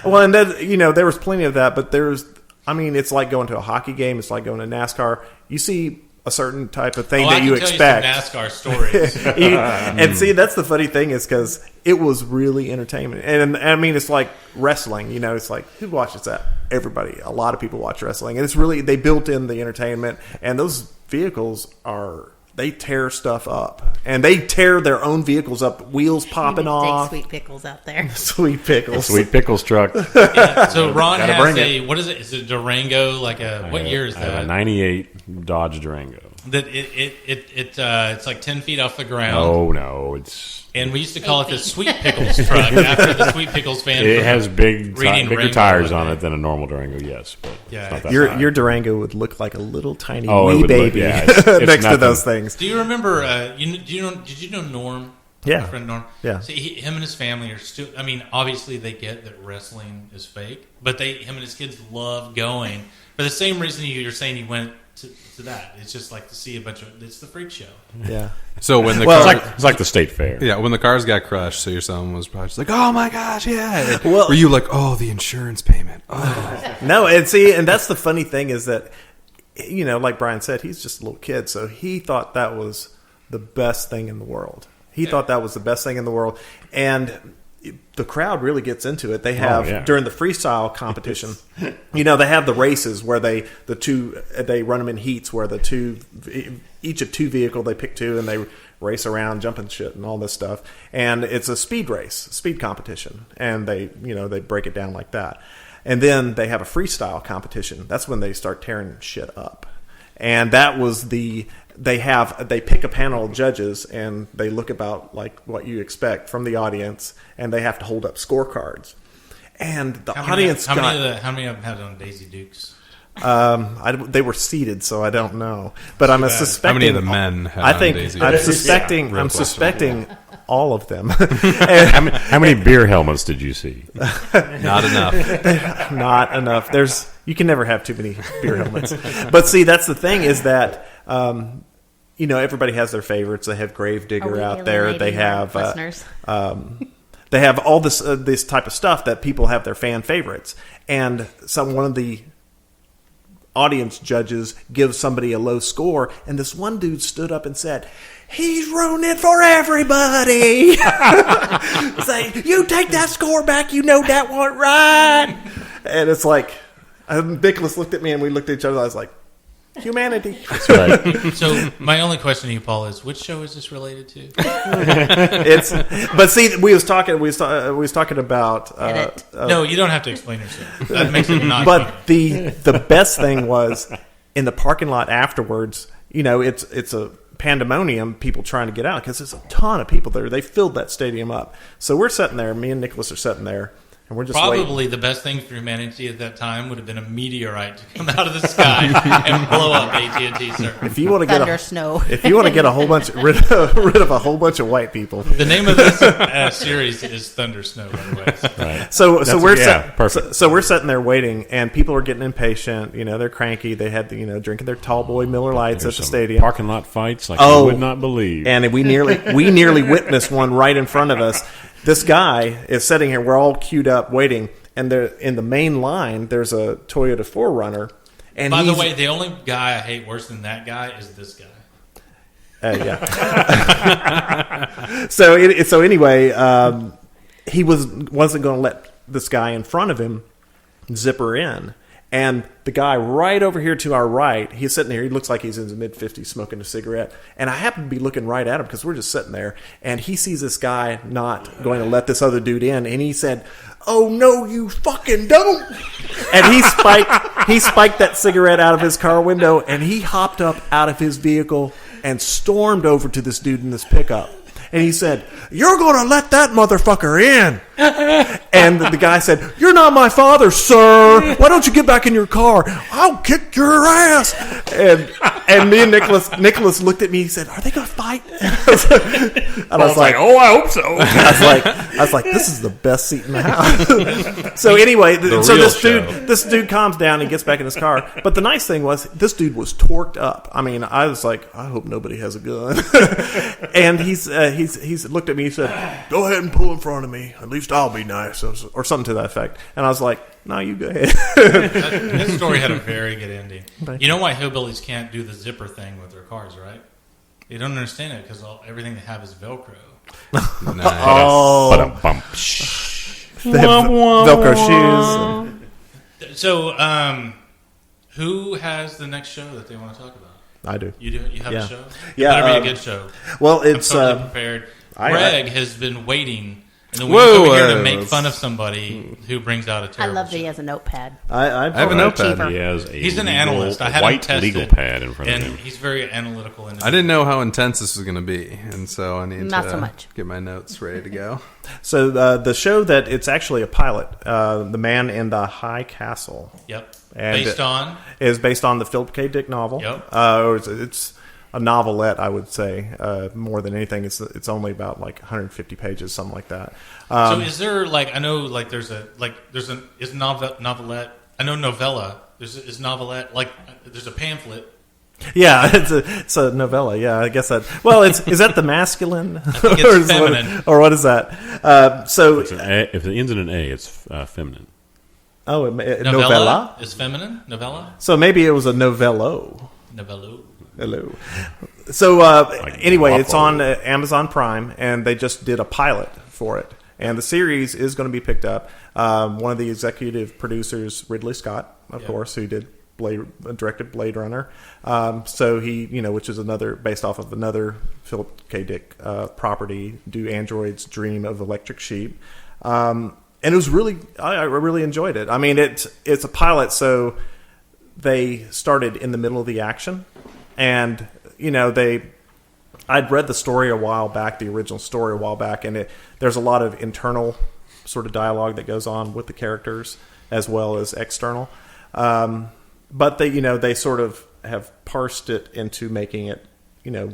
Well, and then, there was plenty of that, but it's like going to a hockey game. It's like going to NASCAR. You see a certain type of thing that you expect. You some NASCAR stories. And see, that's the funny thing is because it was really entertainment. And it's like wrestling. It's like, who watches that? Everybody. A lot of people watch wrestling. And it's really, they built in the entertainment. And those vehicles they tear stuff up. And they tear their own vehicles up, wheels popping off. Sweet pickles out there. Sweet pickles. Sweet pickles truck. Yeah, so Ron Gotta has bring what is it? Is it Durango? What year is I have that? a 98 Dodge Durango. That it's like 10 feet off the ground. Oh, no. And we used to call it the Sweet Pickles truck after the Sweet Pickles fan. It has bigger Rainbow tires with on it. it than a normal Durango, yes. But Yeah. it's not that Your high. Durango would look like a little tiny Oh, it wee would look- baby yeah, it's next to nothing. those things. Do you remember? Did you know Norm? Yeah. My friend Norm. Yeah. See, him and his family are still. I mean, obviously they get that wrestling is fake, but him and his kids love going for the same reason you're saying you went to that. It's just like to see a bunch of. It's the freak show. Yeah. So when the Well, car, It's like the state fair. yeah, when the cars got crushed, so your son was probably just like, "Oh my gosh, yeah." Well- were you like, "Oh, the insurance payment"? Oh. No, and that's the funny thing is that, like Brian said, he's just a little kid, so he thought that was the best thing in the world. He thought that was the best thing in the world, and the crowd really gets into it. They have during the freestyle competition, they have the races where they run them in heats where each of two vehicle they pick two and they race around, jumping shit and all this stuff, and it's a speed competition, and they break it down like that. And then they have a freestyle competition. That's when they start tearing shit up. And that was they pick a panel of judges and they look about like what you expect from the audience, and they have to hold up scorecards. And the audience How many of them had on Daisy Dukes? they were seated, so I don't know. But I'm suspecting How many of the men had I on think Daisy I'm Dukes? suspecting Real I'm question. suspecting all of them. How many beer helmets did you see? Not enough. Not enough. You can never have too many beer helmets. But see, that's the thing is that everybody has their favorites. They have Gravedigger out there. They have listeners. they have all this type of stuff that people have their fan favorites. And one of the audience judges gives somebody a low score, and this one dude stood up and said, "He's ruining it for everybody." Say, "You take that score back. You know that wasn't right." And it's like, Nicholas looked at me and we looked at each other. I was like, humanity. That's right. So my only question to you, Paul, is which show is this related to? But see, we was talking about. Edit. No, you don't have to explain yourself. That makes it not. But the best thing was in the parking lot afterwards. It's a pandemonium. People trying to get out because there's a ton of people there. They filled that stadium up. So we're sitting there. Me and Nicholas are sitting there. And we're just Probably waiting. the best thing for humanity at that time would have been a meteorite to come out of the sky and blow up AT&T Circle. If you want to get Thundersnow. a whole bunch rid of a whole bunch of white people. The name of this series is Thundersnow, by the way. Right. So perfect. So we're sitting there waiting, and people are getting impatient. They're cranky. They had drinking their tall boy Miller Lights There's at the some stadium. parking lot fights like Oh. you would not believe. And we nearly witnessed one right in front of us. This guy is sitting here. We're all queued up waiting, and there in the main line there's a Toyota 4Runner. And By the way, the only guy I hate worse than that guy is this guy. yeah. So anyway, he wasn't going to let this guy in front of him zipper in. And the guy right over here to our right, he's sitting here. He looks like he's in his mid-50s smoking a cigarette. And I happen to be looking right at him because we're just sitting there. And he sees this guy not going to let this other dude in. And he said, "Oh, no, you fucking don't." And he spiked that cigarette out of his car window. And he hopped up out of his vehicle and stormed over to this dude in this pickup. And he said, "You're going to let that motherfucker in." And the guy said, "You're not my father, sir. Why don't you get back in your car? I'll kick your ass." And me and Nicholas looked at me. He said, "Are they going to fight?" And I was like, "Oh, I hope so." I was like, "This is the best seat in the house." So anyway, so this dude calms down and gets back in his car. But the nice thing was, this dude was torqued up. I mean, I was like, I hope nobody has a gun. And he's looked at me. He said, "Go ahead and pull in front of me. At least I'll be nice," or something to that effect. And I was like, "No, you go ahead." This story had a very good ending. You know why hillbillies can't do the zipper thing with their cars, right? They don't understand it because everything they have is Velcro. Nice. Oh, Ba-dum-bum. they have Velcro shoes. So, who has the next show that they want to talk about? I do. You do? You have Yeah. a show? Yeah, It better be a good show. Well, I'm it's totally prepared. I- Greg has been waiting in the Whoa, wings over here to uh, make fun of somebody who brings out a I terrible love that show. he has a notepad. I have a notepad. Cheaper. He has a He's an legal- analyst. I had him white tested, legal pad in front of and him. he's very analytical. I didn't know how intense this was going to be, and so I need Not to so much. get my notes ready to go. So the show that it's actually a pilot, The Man in the High Castle, Yep. And Based on is based on the Philip K. Dick novel. Yep. It's a novelette, I would say, more than anything. It's only about like 150 pages, something like that. so is there like I know like there's novelette. I know novella. Is novelette like there's a pamphlet. Yeah, it's a novella. Yeah, I guess that. Well, is that the masculine? think it's Or is feminine. or what is that? So If it ends in an A, it's feminine. novella. Is feminine novella. So maybe it was a novello. Novello. Hello. So anyway, Waffle. it's on Amazon Prime, and they just did a pilot for it. And the series is going to be picked up. One of the executive producers, Ridley Scott, of course, who did directed Blade Runner. So he, which is based off of another Philip K. Dick property, Do Androids Dream of Electric Sheep? And it was really, I really enjoyed it. I mean, it's a pilot, so they started in the middle of the action. And, I'd read the story a while back, the original story a while back, and there's a lot of internal sort of dialogue that goes on with the characters as well as external. But they sort of have parsed it into making it,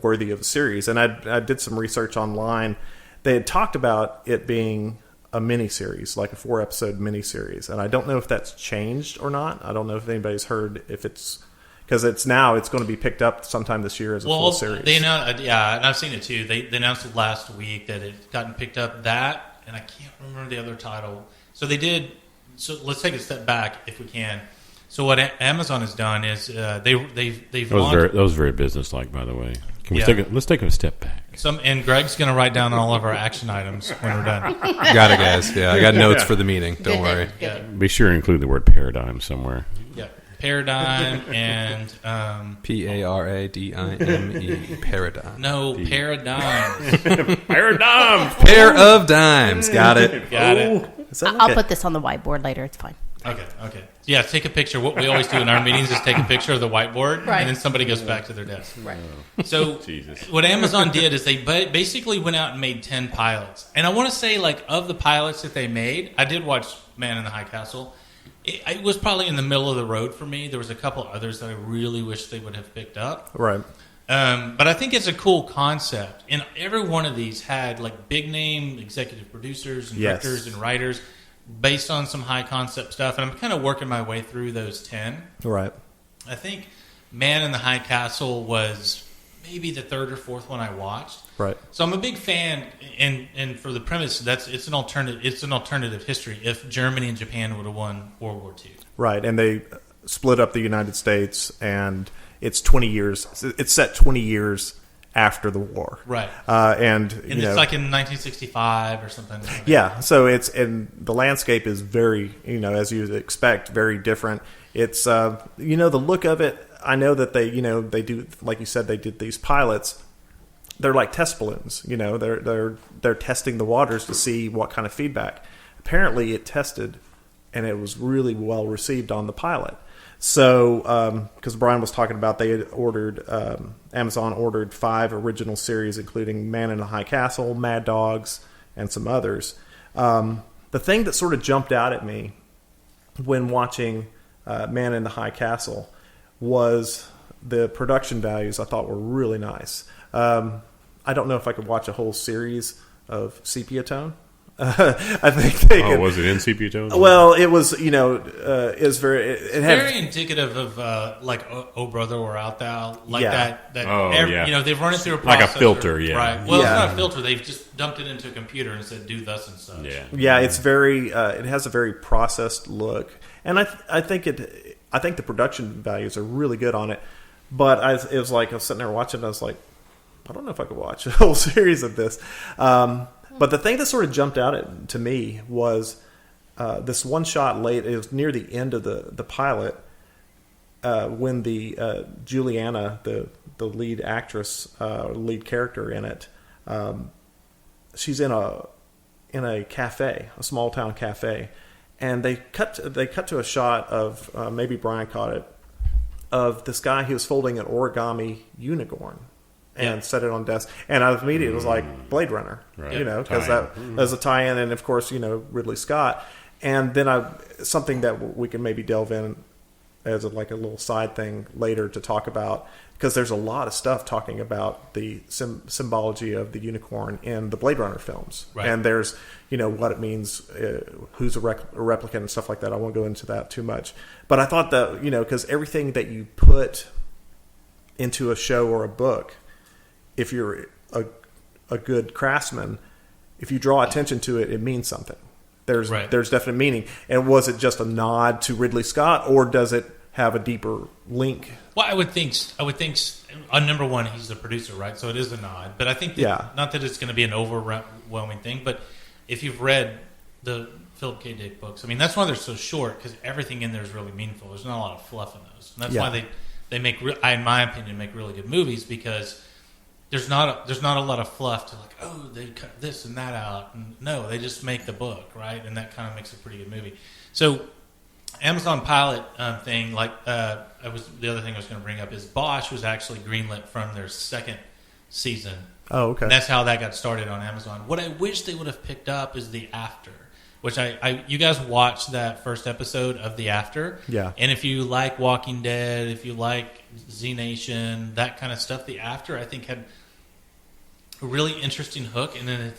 worthy of a series. And I did some research online. They had talked about it being a miniseries, like a 4-episode miniseries. And I don't know if that's changed or not. I don't know if anybody's heard if it's... Because it's going to be picked up sometime this year as a full series. They announced, yeah, and I've seen it too. They announced last week that it's gotten picked up. That, and I can't remember the other title. So they did. So let's take a step back if we can. So what Amazon has done is they've launched. That was very businesslike, by the way. Can we Yeah. let's take a step back. And Greg's going to write down all of our action items when we're done. Got it, guys. Yeah, I got notes for the meeting. Don't Good worry. thing. Good thing. Be sure to include the word paradigm somewhere. Yeah, Paradigm and Paradime. Paradigm. no Paradigm. Paradigm. Pair of dimes. Got it. Got it. Is that I'll like put this on the whiteboard later. It's fine. Okay. Yeah, take a picture. What we always do in our meetings is take a picture of the whiteboard, Right. and then somebody goes back to their desk. Right. So Jesus. what Amazon did is they basically went out and made 10 pilots. And I want to say, like, of the pilots that they made, I did watch Man in the High Castle. It was probably in the middle of the road for me. There was a couple others that I really wish they would have picked up. right? But I think it's a cool concept. And every one of these had, like, big-name executive producers and Yes. directors and writers based on some high-concept stuff. And I'm kind of working my way through those 10. Right. I think Man in the High Castle was maybe the third or fourth one I watched. Right. So I'm a big fan, and for the premise, it's an alternative history. If Germany and Japan would have won World War II, Right. And they split up the United States, and it's 20 years. It's set 20 years after the war. right? And And it's like in 1965 or something. yeah, so and the landscape is very, as you'd expect, very different. It's, the look of it. I know that they do, like you said, they did these pilots. They're like test balloons. They're testing the waters to see what kind of feedback. Apparently, it tested, and it was really well received on the pilot. So, because Brian was talking about, they had ordered, Amazon ordered 5 original series, including Man in the High Castle, Mad Dogs, and some others. the thing that sort of jumped out at me when watching Man in the High Castle was the production values. I thought were really nice. I don't know if I could watch a whole series of sepia tone. I think they could. Was it in sepia tone? Well, it was, is very. It had Very indicative of like Oh Brother We're Out Thou, like Yeah. that. Oh, yeah. They've run it through a processor, Like a filter, yeah. Right. Well, Yeah. it's not a filter. They've just dumped it into a computer and said do thus and such. Yeah. Yeah, it's very. It has a very processed look, and I think the production values are really good on it. But it was like I was sitting there watching, and I was like, I don't know if I could watch a whole series of this. But the thing that sort of jumped out to me was this one shot late. It was near the end of the pilot when the Juliana, the lead actress, lead character in it, she's in a cafe, a small town cafe, and they cut to a shot of maybe Brian caught it, of this guy who was folding an origami unicorn and set it on desk, and I immediately was like Blade Runner, Right. because that was a tie-in, and of course Ridley Scott, and then something that we can maybe delve in as a little side thing later to talk about, because there's a lot of stuff talking about the symbology of the unicorn in the Blade Runner films, Right. and there's what it means, who's a replicant and stuff like that. I won't go into that too much, but I thought that because everything that you put into a show or a book, if you're a good craftsman, if you draw attention to it, it means something. There's definite meaning. And was it just a nod to Ridley Scott, or does it have a deeper link? Well, I would think on number one, he's the producer, right? So it is a nod. But I think that, not that it's going to be an overwhelming thing, but if you've read the Philip K. Dick books, I mean, that's why they're so short, because everything in there is really meaningful. There's not a lot of fluff in those, and that's why they make, in my opinion, make really good movies, because there's not a lot of fluff to they cut this and that out. And no, they just make the book, right? And that kind of makes a pretty good movie. So Amazon pilot thing, the other thing I was going to bring up is Bosch was actually greenlit from their second season. Oh, okay. And that's how that got started on Amazon. What I wish they would have picked up is The After, which you guys watched that first episode of The After. Yeah. And if you like Walking Dead, if you like Z Nation, that kind of stuff, The After, I think, had a really interesting hook. And then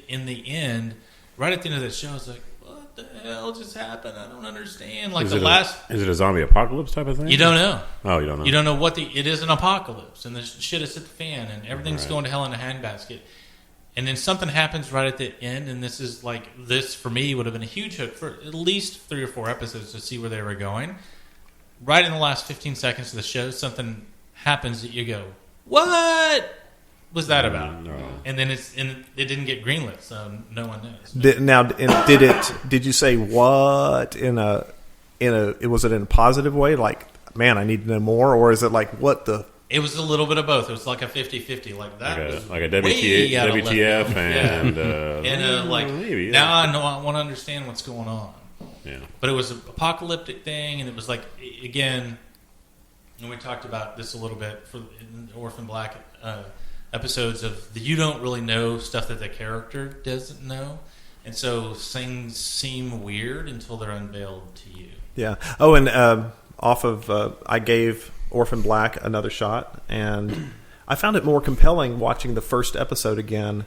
in the end, right at the end of the show, I was like, what the hell just happened? I don't understand. Is it a zombie apocalypse type of thing? You don't know. Oh, you don't know. You don't know it is an apocalypse, and the shit is hit the fan, and everything's going to hell in a handbasket. And then something happens right at the end, and this for me would have been a huge hook for at least 3 or 4 episodes to see where they were going. Right in the last 15 seconds of the show, something happens that you go, what was that about? No. And then it didn't get greenlit, so no one knows. Did you say what was it in a positive way? Like, man, I need to know more, or is it like what the? It was a little bit of both. It was like a 50-50. Like that was like a way out of left WTF field. and maybe now I want to understand what's going on. Yeah. But it was an apocalyptic thing, and it was like, again, and we talked about this a little bit for in Orphan Black episodes of you don't really know stuff that the character doesn't know, and so things seem weird until they're unveiled to you. Yeah. Oh, and I gave Orphan Black another shot, and I found it more compelling watching the first episode again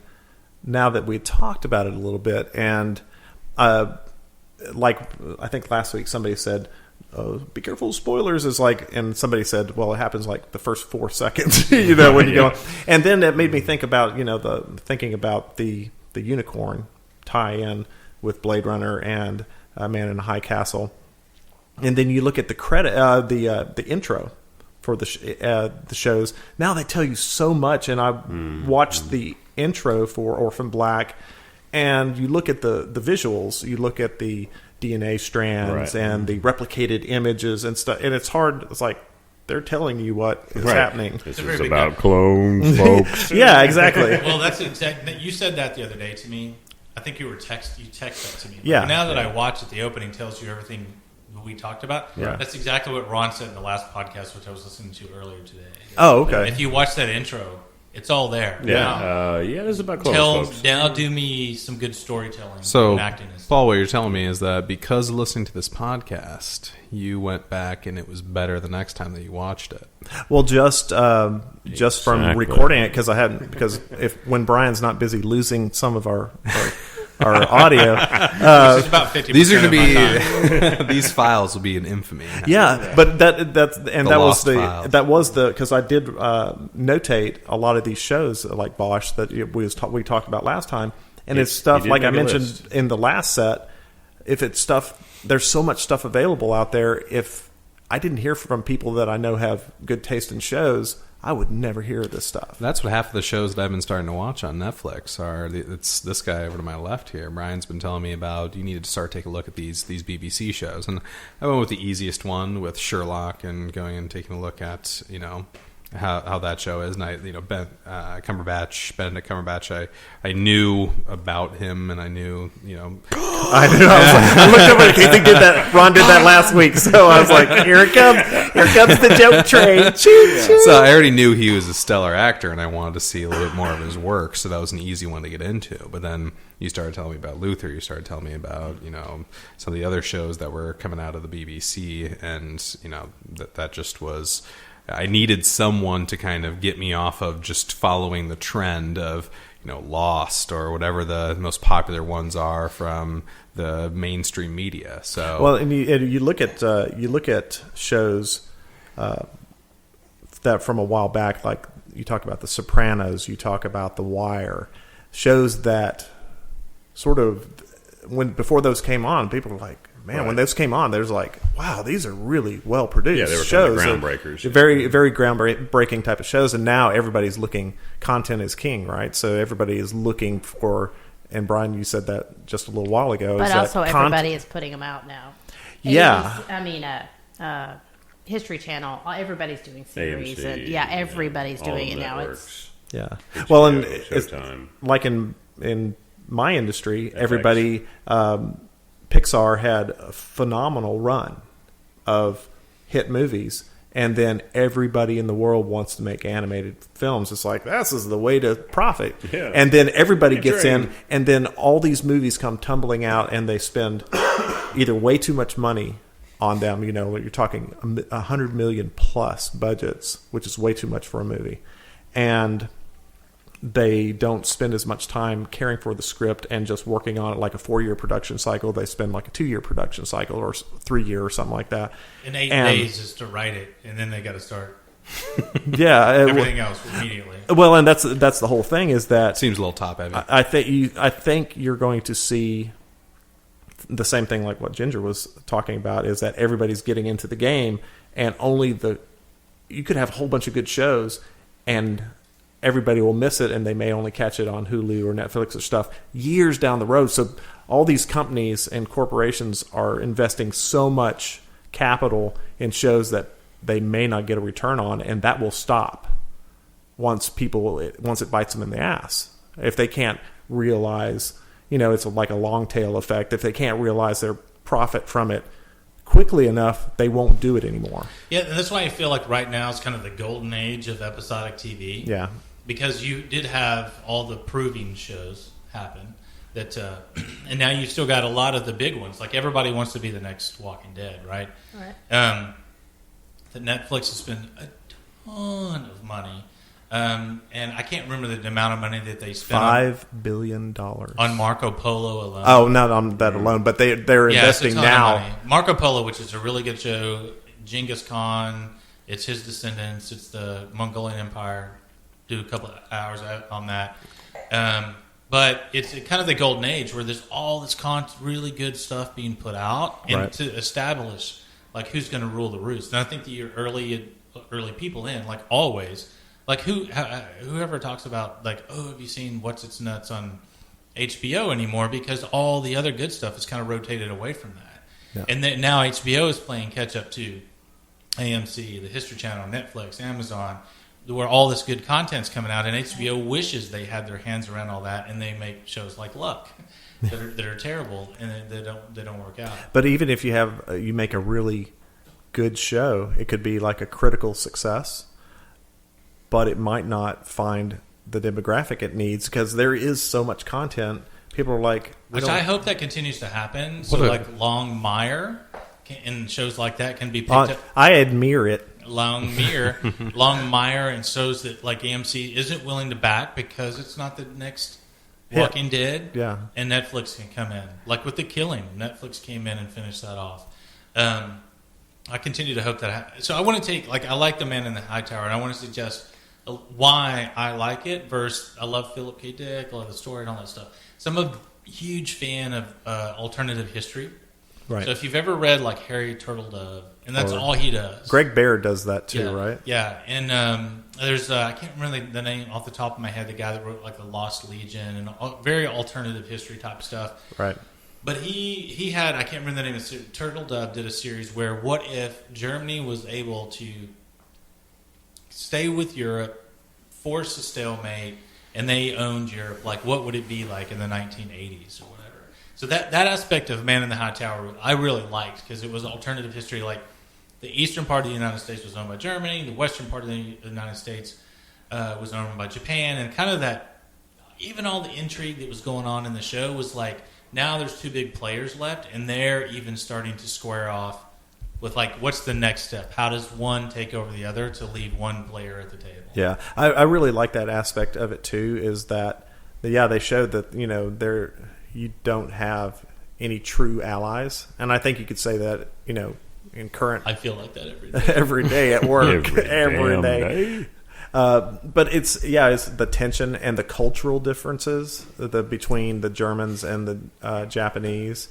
now that we talked about it a little bit. And like I think last week somebody said, be careful, spoilers, is like, and somebody said, well, it happens like the first 4 seconds, when you go. And then it made me think about, thinking about the unicorn tie-in with Blade Runner and Man in a High Castle. And then you look at the credit, the intro for the shows. Now they tell you so much, and I watched the intro for Orphan Black, and you look at the visuals, you look at the DNA strands and the replicated images and stuff, and it's hard. It's like they're telling you what is happening. This is about clones, folks. Yeah, exactly. Well, that's exactly. You said that the other day to me. I think you text that to me. Yeah. But now that I watch it, the opening tells you everything we talked about. Yeah. That's exactly what Ron said in the last podcast, which I was listening to earlier today. Oh, okay. If you watch that intro, It's all there. Yeah, that's about close, folks. Now do me some good storytelling. So, and acting and stuff. Paul, what you're telling me is that because of listening to this podcast, you went back and it was better the next time that you watched it. Well, just from Exactly. recording it, because when Brian's not busy losing some of our audio. Which is about 50% These are going to of my time. be these files will be in infamy. Yeah, but that lost files. because I did notate a lot of these shows like Bosch that we talked about last time, and it's stuff did like I make a mentioned list. in the last set. If it's stuff, there's so much stuff available out there. If I didn't hear from people that I know have good taste in shows, I would never hear this stuff. That's what half of the shows that I've been starting to watch on Netflix are. It's this guy over to my left here. Brian's been telling me about you needed to start taking a look at these BBC shows, and I went with the easiest one with Sherlock and going and taking a look at how that show is. And Benedict Cumberbatch. I knew about him, and I knew I know. I looked over in case he did that. Ron did that last week, so I was like, "Here it comes! Here comes the joke train!" Choo, choo. So I already knew he was a stellar actor, and I wanted to see a little bit more of his work. So that was an easy one to get into. But then you started telling me about Luther. You started telling me about some of the other shows that were coming out of the BBC, and that just was. I needed someone to kind of get me off of just following the trend of Lost or whatever the most popular ones are from the mainstream media. So Well, and you look at shows that from a while back, like you talk about The Sopranos, you talk about The Wire, shows that sort of before those came on, people were like, man, when those came on, there's like, wow, these are really well produced. Yeah, they were shows, kind of groundbreakers. Very, very groundbreaking type of shows. And now everybody's looking. Content is king, right? So everybody is looking for. And Brian, you said that just a little while ago. But is also, that everybody is putting them out now. Yeah. History Channel. Everybody's doing series, AMC, and everybody's all doing the it now. networks. Yeah. HBO, Well, and Showtime. like in my industry, everybody. Pixar had a phenomenal run of hit movies, and then everybody in the world wants to make animated films. It's like, this is the way to profit. Yeah. And then everybody Get gets in, trained. and then all these movies come tumbling out, and they spend either way too much money on them. You're talking 100 million plus budgets, which is way too much for a movie. And they don't spend as much time caring for the script and just working on it like a 4-year production cycle. They spend like a 2-year production cycle or 3-year or something like that. And 8 days is to write it, and then they got to start Yeah, everything else immediately. well, and that's the whole thing is that seems a little top heavy. I think you're going to see the same thing like what Ginger was talking about, is that everybody's getting into the game, and you could have a whole bunch of good shows, and everybody will miss it, and they may only catch it on Hulu or Netflix or stuff years down the road. So all these companies and corporations are investing so much capital in shows that they may not get a return on, and that will stop once it bites them in the ass. If they can't realize, it's like a long tail effect. If they can't realize their profit from it quickly enough, they won't do it anymore. Yeah, and that's why I feel like right now is kind of the golden age of episodic TV. Yeah. Because you did have all the proving shows happen, that, and now you've still got a lot of the big ones. Like everybody wants to be the next Walking Dead, right? Right. That Netflix has spent a ton of money, and I can't remember the amount of money that they spent $5 billion on Marco Polo alone. Oh, not on that alone, but they're it's a investing ton of now. money. Marco Polo, which is a really good show. Genghis Khan, it's his descendants. It's the Mongolian Empire. Do a couple of hours on that. But it's kind of the golden age where there's all this really good stuff being put out, and Right. to establish like who's going to rule the roost. And I think that your early people in, like always, like whoever talks about like, oh, have you seen What's Its Nuts on HBO anymore? Because all the other good stuff is kind of rotated away from that. Yeah. And then now HBO is playing catch up to AMC, the History Channel, Netflix, Amazon, where all this good content's coming out, and HBO wishes they had their hands around all that, and they make shows like Luck that are terrible, and they don't work out. But even if you make a really good show, it could be like a critical success, but it might not find the demographic it needs because there is so much content. People are like, Which I hope that continues to happen. So, like Longmire and shows like that can be picked up. I admire it. Longmire and shows that like AMC isn't willing to back because it's not the next Walking Dead. Yeah. And Netflix can come in. Like with The Killing, Netflix came in and finished that off. I continue to hope that. So I want to take, like, I like The Man in the High Tower, and I want to suggest why I like it versus I love Philip K. Dick, I love the story and all that stuff. So I'm a huge fan of alternative history. Right. So if you've ever read like Harry Turtledove, and that's all he does. Greg Bear does that too, Yeah, right? Yeah, and there's I can't remember the name off the top of my head. The guy that wrote like the Lost Legion and very alternative history type stuff. Right. But he had, I can't remember the name of it. Turtledove did a series where what if Germany was able to stay with Europe, force a stalemate, and they owned Europe? Like, what would it be like in the 1980s or whatever? So that aspect of Man in the High Tower I really liked because it was alternative history. Like, the eastern part of the United States was owned by Germany, the western part of the United States was owned by Japan, and kind of that, even all the intrigue that was going on in the show was like, now there's two big players left, and they're even starting to square off with, like, what's the next step? How does one take over the other to leave one player at the table? Yeah, I really like that aspect of it too. Is that they showed that you don't have any true allies, and I think you could say that in current. I feel like that every day. Every day at work, every damn day. But it's the tension and the cultural differences between the Germans and the Japanese.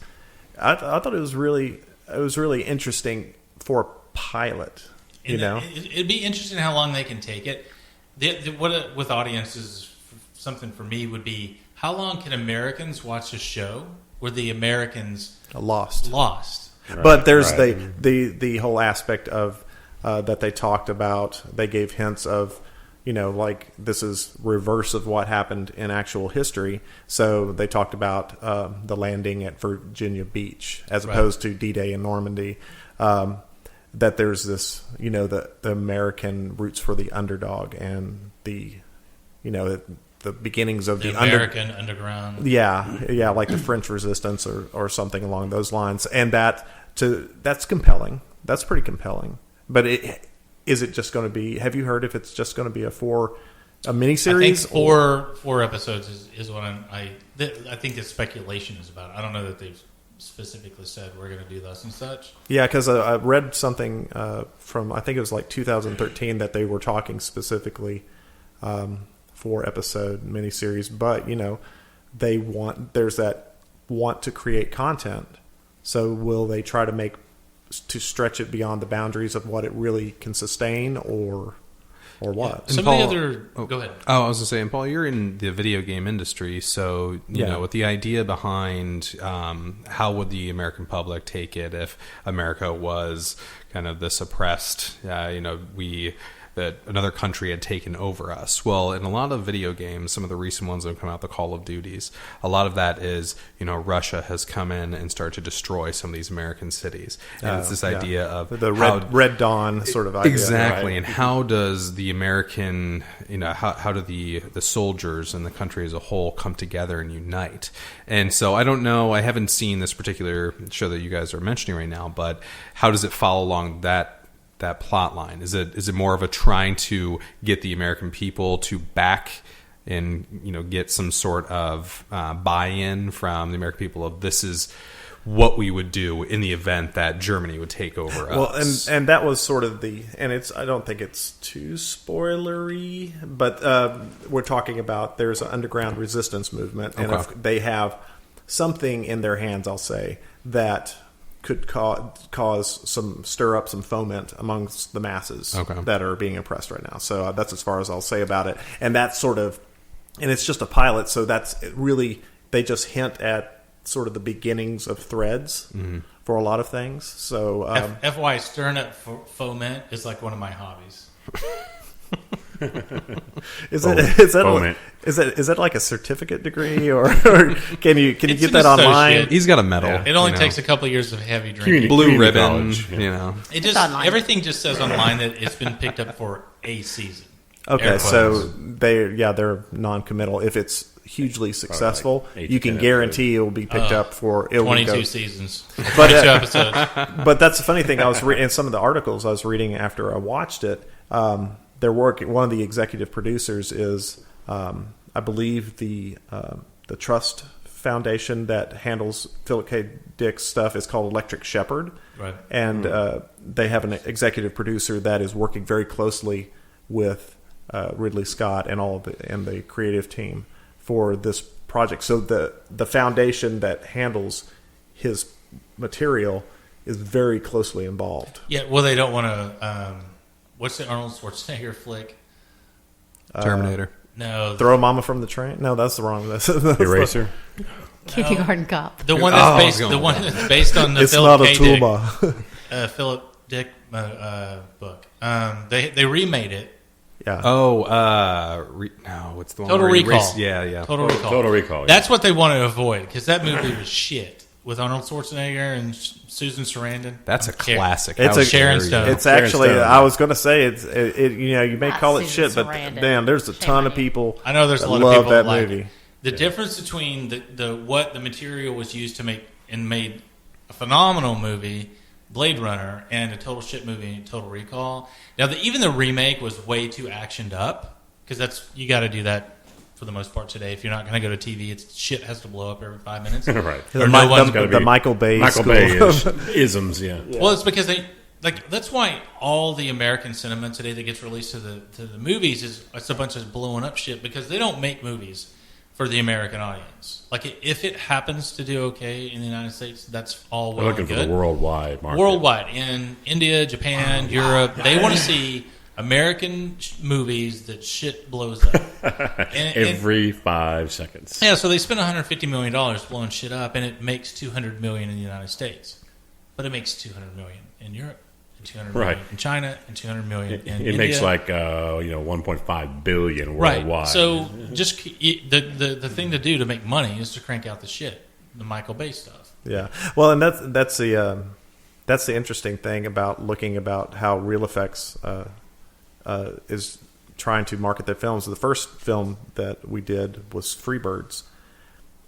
I thought it was really interesting for a pilot. It'd be interesting how long they can take it. With audiences, something for me would be, how long can Americans watch a show where the Americans lost? Right, But there's right. the whole aspect of that they talked about. They gave hints of, like this is reverse of what happened in actual history. So they talked about the landing at Virginia Beach as opposed to D-Day in Normandy. That there's this, the American roots for the underdog and the beginnings of the American underground. Yeah, like the French Resistance or something along those lines. And that's compelling. That's pretty compelling. But is it just going to be? Have you heard if it's just going to be a miniseries? I think four episodes is what I think the speculation is about. I don't know that they've specifically said we're going to do this and such. Yeah, because I read something from, I think it was like 2013, that they were talking specifically 4-episode miniseries, but there's that want to create content. So will they try to stretch it beyond the boundaries of what it really can sustain, or what? Yeah. Go ahead. Oh, I was going to say, and Paul, you're in the video game industry, so you know, with the idea behind how would the American public take it if America was kind of this oppressed, that another country had taken over us. Well, in a lot of video games, some of the recent ones that have come out, the Call of Duties, a lot of that is, Russia has come in and started to destroy some of these American cities. And it's this idea of the Red Dawn sort of idea. Exactly. Right? And how does the American, how do the soldiers and the country as a whole come together and unite? And so I don't know, I haven't seen this particular show that you guys are mentioning right now, but how does it follow along that plot line? Is it more of a trying to get the American people to back and get some sort of buy-in from the American people of this is what we would do in the event that Germany would take over us? Well, and that was sort of I don't think it's too spoilery, but we're talking about there's an underground resistance movement, and if they have something in their hands, I'll say, that could stir up some foment amongst the masses that are being oppressed right now. So that's as far as I'll say about it. And that's and it's just a pilot, so that's really, they just hint at sort of the beginnings of threads for a lot of things. So FY, stirring up foment is like one of my hobbies. Is that like a certificate degree, or can you get that online? He's got a medal. It only takes a couple of years of heavy drinking. Blue ribbon, It just everything just says online that it's been picked up for a season. Okay, Air so quotes. they're non-committal. If it's hugely successful, like 8 to you can 10 guarantee it will be picked up for it will 22 go. seasons, But, 22 episodes. But that's the funny thing. I was reading in some of the articles I was reading after I watched it. They're working. One of the executive producers is, I believe, the trust foundation that handles Philip K. Dick's stuff is called Electric Shepherd, Right. and they have an executive producer that is working very closely with Ridley Scott and and the creative team for this project. So the foundation that handles his material is very closely involved. Yeah, well, they don't want to. What's the Arnold Schwarzenegger flick? Terminator. No, Throw Mama from the Train? No, that's the wrong. That's Eraser. Kindergarten Cop. the one that's Oh, based. going The one that's based on the it's Philip not a K. Dick, tuba. Philip Dick book. They remade it. Yeah. Oh, no, what's the one? Total where he Recall. raced- yeah. Total Recall. Total Recall. Yeah. That's what they want to avoid because that movie was shit with Arnold Schwarzenegger and Susan Sarandon. That's a classic. It's How a- Sharon dare you. Stone. It's Sharon actually. Stone. I was going to say it. You know, you may Not call it Susan shit, but Sarandon. damn, there's a Shame ton on of you. people. I know there's a that lot love of people that like movie. it. The difference between the what the material was used to make and made a phenomenal movie, Blade Runner, and a total shit movie, Total Recall. Now, even the remake was way too actioned up because you got to do that for the most part today. If you're not going to go to TV, shit has to blow up every 5 minutes. Right. Or no one's gotta the be Michael Bay Michael school. Bay isms. Yeah. Well, it's because that's why all the American cinema today that gets released to the movies it's a bunch of blowing up shit because they don't make movies for the American audience. Like if it happens to do okay in the United States, that's all We're well looking and for good. the worldwide market. Worldwide in India, Japan, Europe, they want to see American movies that shit blows up. And- Every 5 seconds. yeah, so they spend $150 million blowing shit up, and it makes $200 million in the United States, but it makes $200 million in Europe, and $200 million Right. in China, and $200 million in India. It makes like 1.5 billion worldwide. right. So just the thing to do to make money is to crank out the shit, the Michael Bay stuff. Yeah. Well, and that's the interesting thing about looking about how Real Effects is trying to market their films. The first film that we did was Freebirds,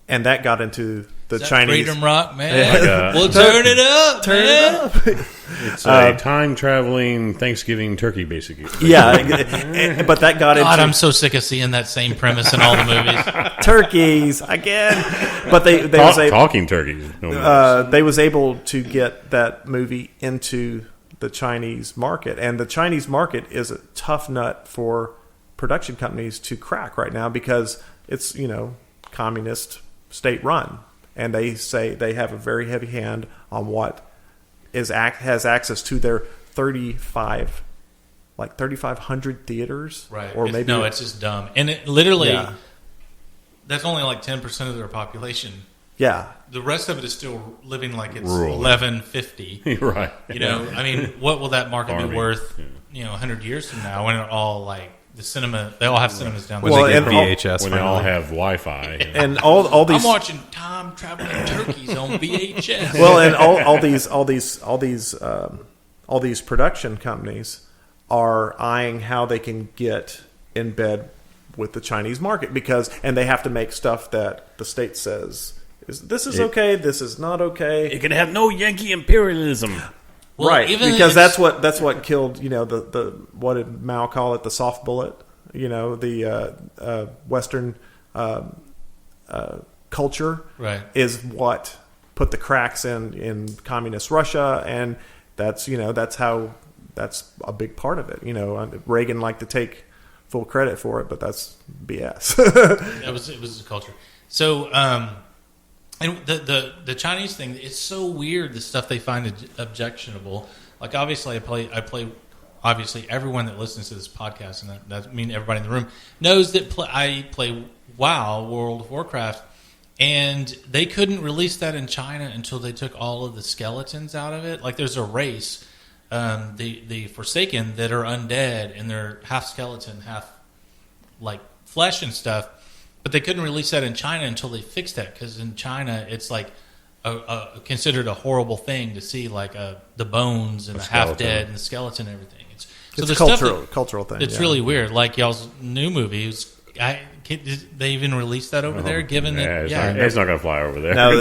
and that got into the Is that Chinese. Freedom Rock, man. Like, We'll turn it up, man. It's a time traveling Thanksgiving turkey, basically. Yeah, but that got God, into I'm so sick of seeing that same premise in all the movies. turkeys again. But they was able, talking turkeys. No they was able to get that movie into the Chinese market, and the Chinese market is a tough nut for production companies to crack right now because it's communist state run, and they say they have a very heavy hand on what has access to their 3,500 theaters, Right. Or maybe it's just dumb. And it literally, Yeah. that's only like 10% of their population. yeah. The rest of it is still living like it's Rural. 1150. right. I mean, what will that market Farming. be worth, 100 years from now when it all like the cinema, they all have cinemas down When there. Well, they get and all- VHS, When they all finally. have Wi-Fi. And all these I'm watching time traveling turkeys on VHS. well, and all these production companies are eyeing how they can get in bed with the Chinese market and they have to make stuff that the state says this is okay, this is not okay, You can have no Yankee imperialism. Well, right? even Because it's- that's what killed the what did Mao call it, the soft bullet, the Western culture, Right. is what put the cracks in communist Russia, and that's a big part of it. Reagan liked to take full credit for it, but that's BS. It was the culture. So, and the Chinese thing, it's so weird, the stuff they find objectionable. Like, obviously, I play. Obviously, everyone that listens to this podcast, and that mean everybody in the room, knows that I play WoW, World of Warcraft, and they couldn't release that in China until they took all of the skeletons out of it. Like, there's a race, the Forsaken, that are undead, and they're half skeleton, half like flesh and stuff. But they couldn't release that in China until they fixed that, because in China it's like considered a horrible thing to see, like the bones and the half skeleton. dead and the skeleton and everything. So It's the a stuff cultural thing. it's yeah. really weird. Like y'all's new movies, did they even release that over there? Given that, it's not going to fly over there. No,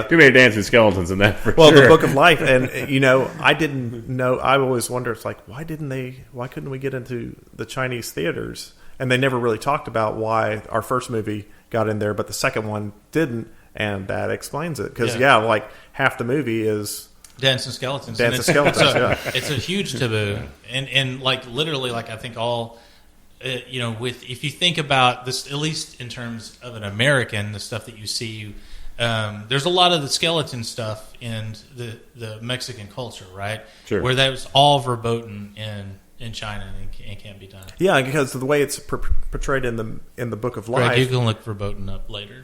too many dancing skeletons in that. For Well, sure. the Book of Life, and I didn't know. I always wonder. It's like, why couldn't we get into the Chinese theaters? And they never really talked about why our first movie got in there, but the second one didn't, and that explains it. Because like half the movie is dancing skeletons. Dancing skeletons. So it's a huge taboo, and like literally, like I think all. If you think about this, at least in terms of an American, the stuff that you see, there's a lot of the skeleton stuff in the Mexican culture, right? Sure. Where that was all verboten in China and can't be done. Yeah, because of the way it's portrayed in the Book of Life. Greg, you can look verboten up later.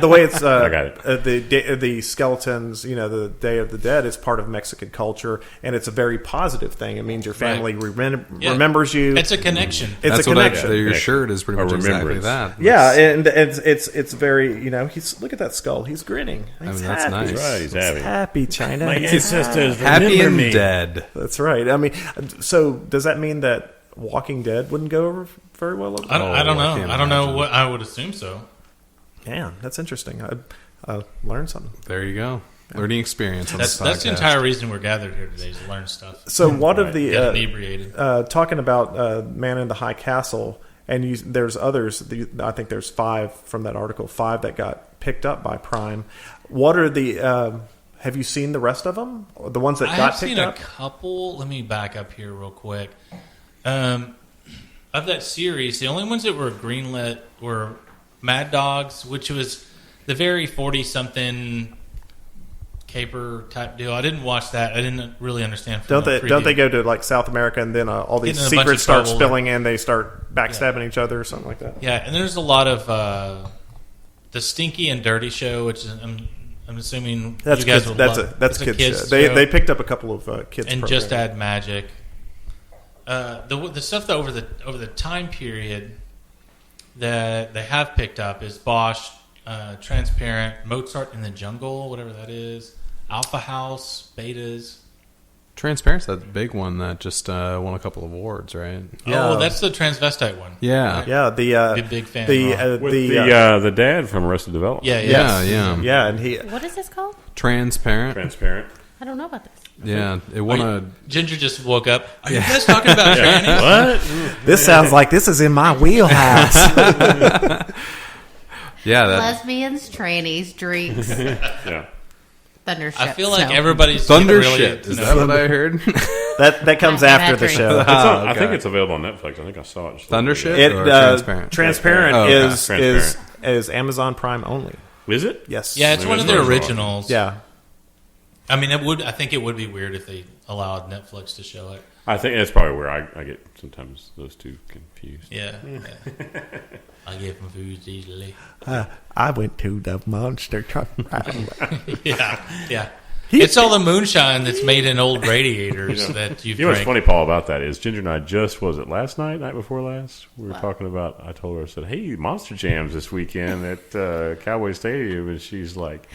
The way it's I got it. The skeletons, the Day of the Dead is part of Mexican culture, and it's a very positive thing. It means your family remembers you. It's a connection. It's a connection. Your shirt is pretty much exactly that. Yeah, and it's very look at that skull. He's grinning. He's that's happy. nice. Right, he's happy. Happy China. My ancestors Happy remember and me. dead. That's right. I mean, so does that mean that Walking Dead wouldn't go over very well? I don't know. can't I don't know imagine. what I would assume so. Man, that's interesting. I learned something. There you go. Learning experience on That's this podcast. the entire reason we're gathered here today is to learn stuff. So one of the Get inebriated. talking about Man in the High Castle, and there's others. I think there's 5 from that article. 5 that got picked up by Prime. What are the? Have you seen the rest of them? The ones that got I've picked seen up? a couple. Let me back up here real quick. Of that series, the only ones that were greenlit were Mad Dogs, which was the very 40-something caper type deal. I didn't watch that. I didn't really understand. Don't they go to like South America and then all these Getting in a bunch secrets of start trouble. spilling and they start backstabbing each other or something like that? Yeah, and there's a lot of the Stinky and Dirty Show, which is, I'm assuming That's you guys kids, would that's love. a that's It's a kids. kids They show. picked up a couple of kids and programs. Just Add Magic. The stuff that over the time period that they have picked up is Bosch, Transparent, Mozart in the Jungle, whatever that is, Alpha House, Betas. Transparent's that big one that just won a couple of awards, right? Yeah. Oh, that's the transvestite one. Yeah. Yeah, Big fan. With the dad from Arrested Development. Yeah, yeah, and he What is this called? Transparent. Transparent. I don't know about this. Yeah, it won a. Ginger just woke up. Are you guys talking about trannies? What? this sounds like this is in my wheelhouse. Yeah, that Lesbians, trannies, drinks, Yeah. thundership. I feel like snow. everybody's thunder really, shit. Is no. that what I heard? that comes after the show. It's on, I okay. think it's available on Netflix. I think I saw it. Just Thundership? It Or Transparent? Transparent Oh, okay. is Transparent. is Amazon Prime only. Is it? Yes. Yeah, it's Maybe one of that's their what I saw. originals. Yeah. I mean, I think it would be weird if they allowed Netflix to show it. I think that's probably where I get sometimes those two confused. Yeah. I get confused easily. I went to the monster truck. Yeah. It's all the moonshine that's made in old radiators that you've You know what's drank. funny, Paul, about that is Ginger and I was it last night before last? We were talking about, I told her, I said, hey, Monster Jams this weekend at Cowboy Stadium. And she's like,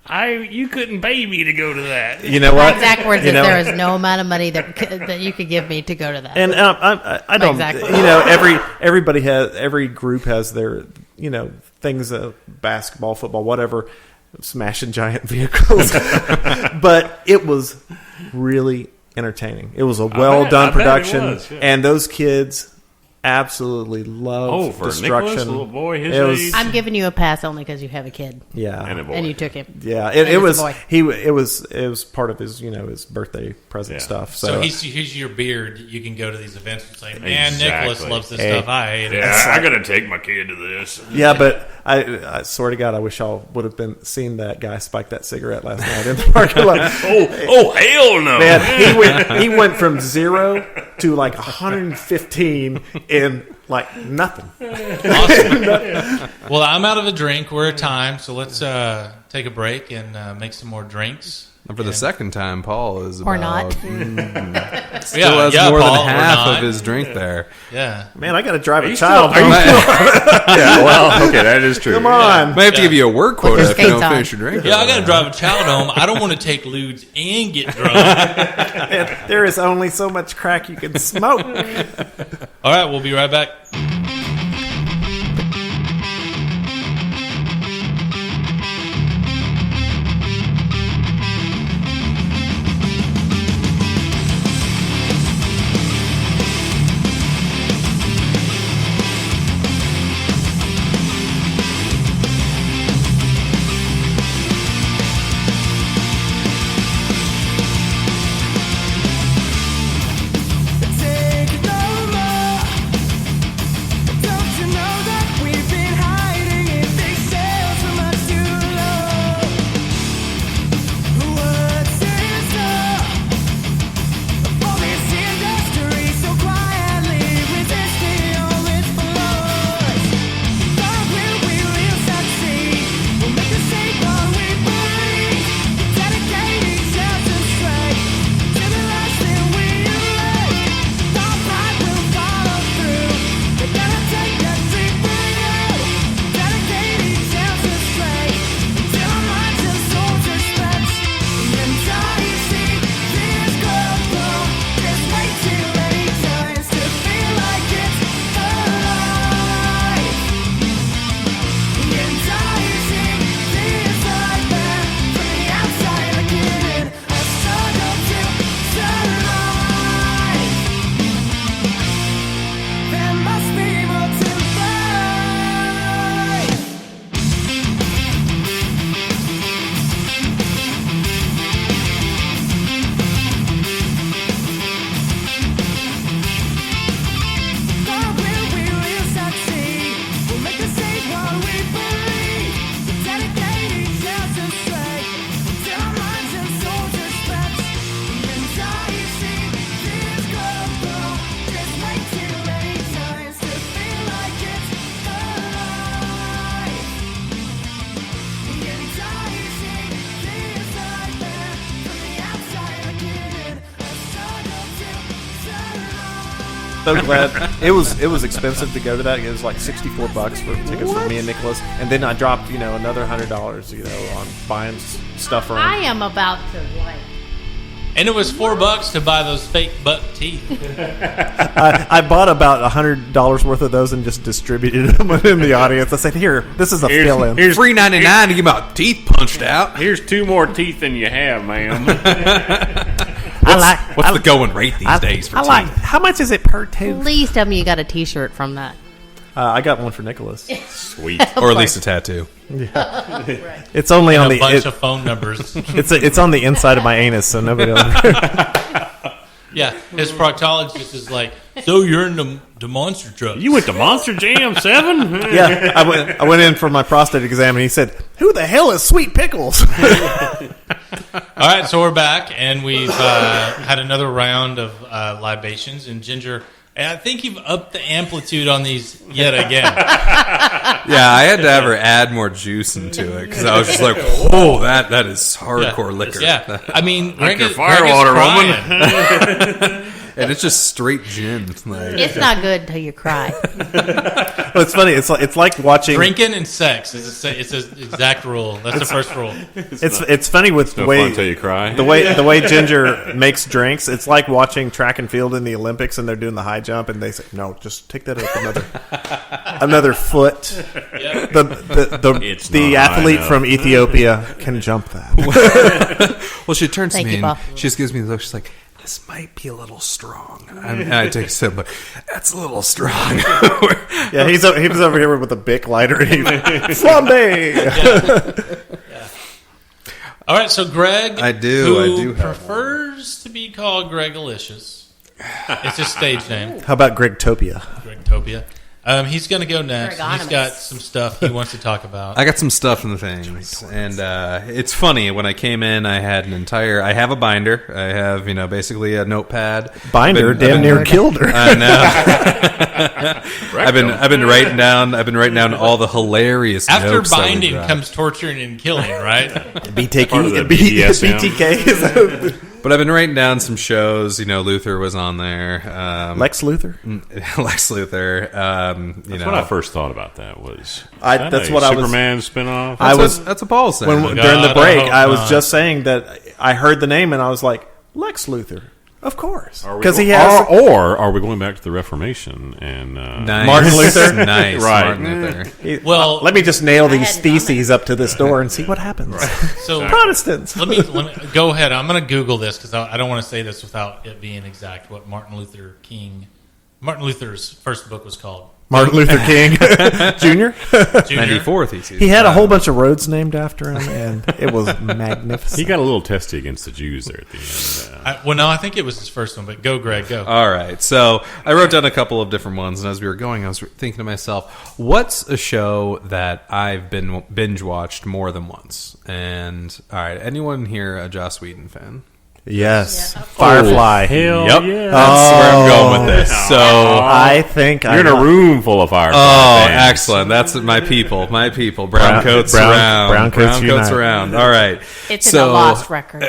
you couldn't pay me to go to that. You know My what? exact words You is know- there is no amount of money that you could give me to go to that. And I don't. Exactly. Every group has their things, basketball, football, whatever, smashing giant vehicles. But it was really entertaining. It was a well done I bet it production, was, yeah. and those kids absolutely loved Oh, for destruction. Nicholas, little boy, his It was- age. I'm giving you a pass only because you have a kid Yeah, And a boy. and you took him. yeah. And It it's was a boy. it was part of his his birthday present Yeah. stuff. So So, he's your beard. You can go to these events and say, man, Exactly. Nicholas loves this Hey. stuff. I hate it. Yeah, I got to take my kid to this. yeah, but I swear to God, I wish y'all would have seen that guy spike that cigarette last night in the parking lot. Oh, hell no. Man, he went from 0 to like 115 in like nothing. Awesome. Well, I'm out of a drink. We're at time, so let's take a break and make some more drinks. And for the second time, Paul is Or about, not. still Yeah, has yeah, more Paul, than or half not. of his drink there. Yeah. Man, I got to drive a you child. still- are you home. Yeah, well, okay, that is true. Come on. Might have to give you a work quota your if you don't skates on. finish your drink. Yeah, I got to drive a child home. I don't want to take lewds and get drunk. And there is only so much crack you can smoke. All right, we'll be right back. Take no more. Don't you know that we've been hiding in big shells for much too long? What's in store for this industry so quietly resisting all its flaws? Thought we will succeed. We'll make the same one we believe. Dedicating ourselves straight to the last thing we erase. Our pride will follow through. They gotta take that deep breath. Dedicating ourselves straight until our minds and souls respect. And until you see this girl grow, there's way too many times to feel like it's alive. And until you see this like that from the outside looking in, I struggle to survive. There must be more to life. Thought we will succeed. We'll make the same one we believe. Dedicating ourselves straight until our minds and souls respect. And until you see this girl grow, there's way too many times to feel like it's alive. And until you see this like that from the outside looking in, I struggle to survive. So glad it was expensive to go to that. It was like $64 for tickets for me and Nicholas, and then I dropped another $100 on buying stuff for him. I am about to like. And it was $4 to buy those fake buck teeth. I bought about $100 worth of those and just distributed them in the audience. I said, "Here, this is a fill-in." Here's $3.99 to get my teeth punched out. Here's 2 more teeth than you have, ma'am. What's the going rate these days for teeth? How much is it per tooth? Please tell me you got a T-shirt from that. I got one for Nicholas. Sweet. Or at least a tattoo. It's only on A the bunch of phone numbers. it's on the inside of my anus, so nobody will. Yeah, his proctologist is like, so you're in the monster truck. You went to Monster Jam 7? Yeah, I went in for my prostate exam, and he said, "Who the hell is Sweet Pickles?" All right, so we're back, and we've had another round of libations. And Ginger, and I think you've upped the amplitude on these yet again. Yeah, I had to have her add more juice into it because I was just like, "Oh, that is hardcore liquor." Yeah, I mean, Greg your is firewater, crying. And it's just straight gin. Like, It's not good until you cry. Well, it's funny. It's like watching. Drinking and sex is it's an exact rule. That's the first rule. It's funny with the No way fun until you cry. the way Ginger makes drinks. It's like watching track and field in the Olympics, and they're doing the high jump, and they say, "No, just take that up another foot." Yep. It's The not high athlete enough. from Ethiopia can jump that. well, she turns Thank to me you, and Bob. she just gives me the look. She's like, "This might be a little strong." And I take a sip, but that's a little strong. Yeah, he was over here with a Bic lighter, and he flambe. All right, so Greg, I do have prefers to be called Gregalicious. It's his stage name, How about Gregtopia? Gregtopia. He's going to go next. He's Gregonimus. got some stuff he wants to talk about. I got some stuff and things, and it's funny. When I came in, I had I have a binder. I have basically a notepad. Binder I've been- damn near killed her. I know. I've been writing down all the hilarious After notes that we binding dropped. comes torturing and killing, right? Part of the BTK. But I've been writing down some shows. Luther was on there. Lex Luthor. Lex Luthor. That's what I first thought about that was. That's what I was- Superman spinoff. That's what That's what Paul said. During the God, break, I hope I was not. just saying that I heard the name and I was like, Lex Luthor. Of course. Because he has... or are we going back to the Reformation and Nice. Martin Luther? Nice. Right. Martin Luther. Well, let me just nail I these hadn't done theses up to this door and see what happens. so Protestants. let me go ahead. I'm going to Google this because I don't want to say this without it being exact. What Martin Luther's first book was called. Martin Luther King Jr. Junior. 94 theses. He had a whole bunch of roads named after him, and it was magnificent. he got a little testy against the Jews there at the end. Well, no, I think it was his first one. But go, Greg, go. All right. So I wrote down a couple of different ones, and as we were going, I was thinking to myself, what's a show that I've been binge watched more than once? And all right, anyone here a Joss Whedon fan? Yes. Yeah, of course. Firefly. Hell Yep. yeah. That's where I'm going with this. So I think You're in a room full of Firefly oh, fans. excellent. That's my people. My people. Brown Brown- coats brown- around. brown coats unite. around. All right. It's So- in the Lost Record.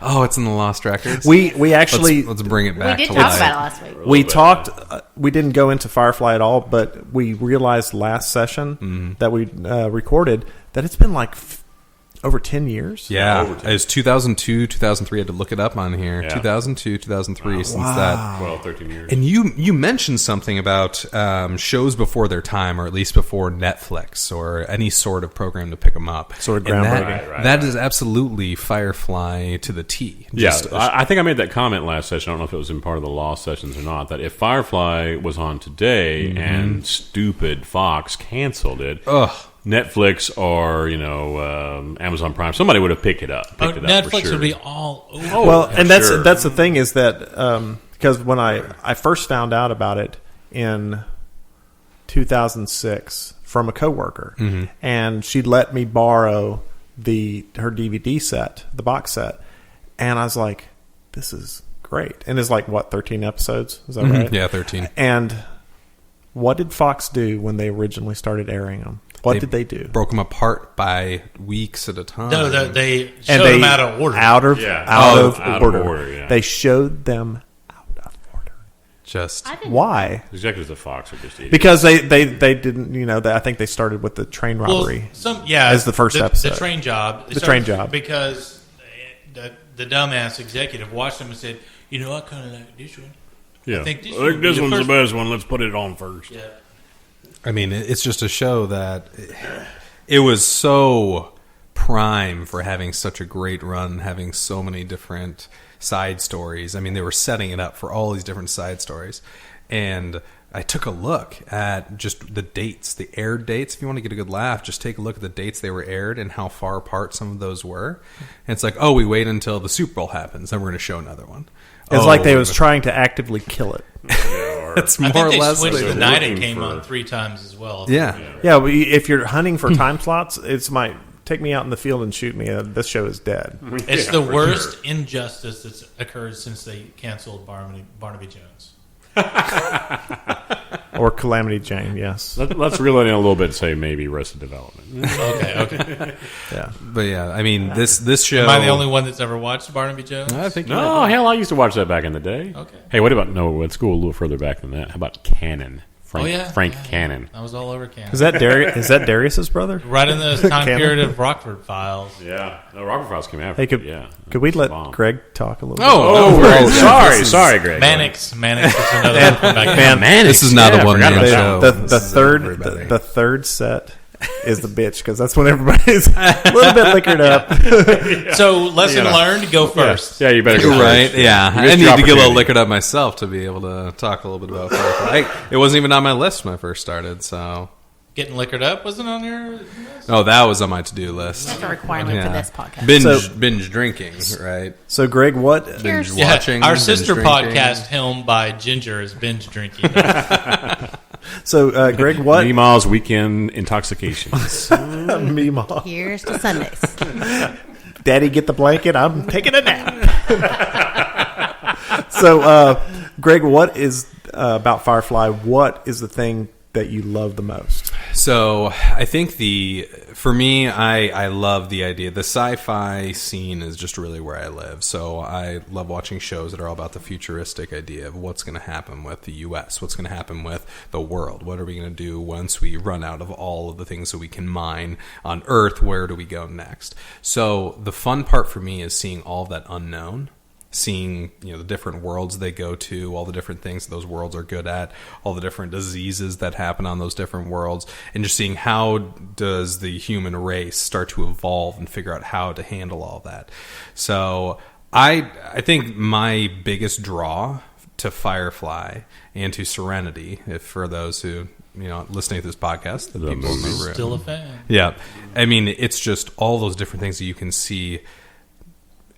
Oh, it's in the Lost Records. We actually let's bring it We back did to talk life. about it last week. we talked. We didn't go into Firefly at all, but we realized last session that we recorded that it's been like over 10 years. Yeah, it was 2002, 2003. I had to look it up on here. Yeah. 2002, 2003. Since that, 12, 13 years. and you mentioned something about shows before their time, or at least before Netflix or any sort of program to pick them up. Sort of And groundbreaking. that is absolutely Firefly to the T. Yeah, Just I think I made that comment last session. I don't know if it was in part of the Lost sessions or not. That if Firefly was on today and stupid Fox canceled it, ugh. Netflix or Amazon Prime, somebody would have picked it up. For Netflix sure. would be all over. Well, and that's sure. that's the thing is that because when I first found out about it in 2006 from a coworker, and she let me borrow her DVD set, the box set, and I was like, "This is great!" And it's like what 13 episodes? Is that right? Yeah, 13. And what did Fox do when they originally started airing them? What did they do? Broke them apart by weeks at a time. No, they And showed them out of order. Out of Out of order. order, yeah. They showed them out of order. Just I didn't Why? Executives of Fox are just idiots. Because they didn't, I think they started with the train robbery. As the first episode. The train job. The train job. Because the dumbass executive watched them and said, I kind of like this one. yeah. I think this, I think this one's first the best one. Let's put it on first. Yeah. I mean, it's just a show that it was so prime for having such a great run, having so many different side stories. I mean, they were setting it up for all these different side stories. And I took a look at just the dates, the aired dates. If you want to get a good laugh, just take a look at the dates they were aired and how far apart some of those were. And it's like, oh, we wait until the Super Bowl happens, then we're going to show another one. It's like they was trying to actively kill it. It's I more think or they less. switched like the they're night it looking came for- on 3 times as well. Yeah. Yeah, well, if you're hunting for time slots, it's take me out in the field and shoot me. This show is dead. It's the worst injustice that's occurred since they canceled Barnaby Jones. Or Calamity Jane, yes. Let's reel it in a little bit and say maybe Arrested Development. Okay. Yeah. But yeah, I mean, this show. Am I the only one that's ever watched Barnaby Jones? I think No, hell, I used to watch that back in the day. Okay. Hey, what about, let's go a little further back than that. How about Cannon? Frank Cannon. I was all over Cannon. Is that Darius's brother? Right in the time Cannon? period of Rockford Files. Yeah. No, Robert Files came after. Hey, could we let Bomb. Greg talk a little Sorry, Greg. Mannix is another one from back then. This is not a one-man bit? show. The This is third everybody. the third set is the bitch because that's when everybody's a little bit liquored up. So lesson learned, go first. Yeah, you better go Right, first. yeah. You I missed need your to get a little opportunity. liquored up myself to be able to talk a little bit about Firefly. It wasn't even on my list when I first started, so... Getting liquored up wasn't on your list? Oh, that was on my to-do list. That's a requirement for Yeah. this podcast. Binge drinking, right? So Greg, what? Binge Yeah, watching. Our binge sister drinking. podcast, helmed by Ginger, is binge drinking. So Greg, what? Meemaw's Weekend Intoxications. Meemaw. Here's to Sundays. Daddy, get the blanket. I'm taking a nap. So, Greg, what is about Firefly? What is the thing that you love the most? So I think for me, I love the idea. The sci-fi scene is just really where I live. So I love watching shows that are all about the futuristic idea of what's going to happen with the U.S., what's going to happen with the world. What are we going to do once we run out of all of the things that we can mine on Earth? Where do we go next? So the fun part for me is seeing all of that unknown seeing the different worlds they go to, all the different things those worlds are good at, all the different diseases that happen on those different worlds, and just seeing how does the human race start to evolve and figure out how to handle all that. So I think my biggest draw to Firefly and to Serenity, if for those who listening to this podcast, the people in the room, Still a fan. yeah, I mean, it's just all those different things that you can see.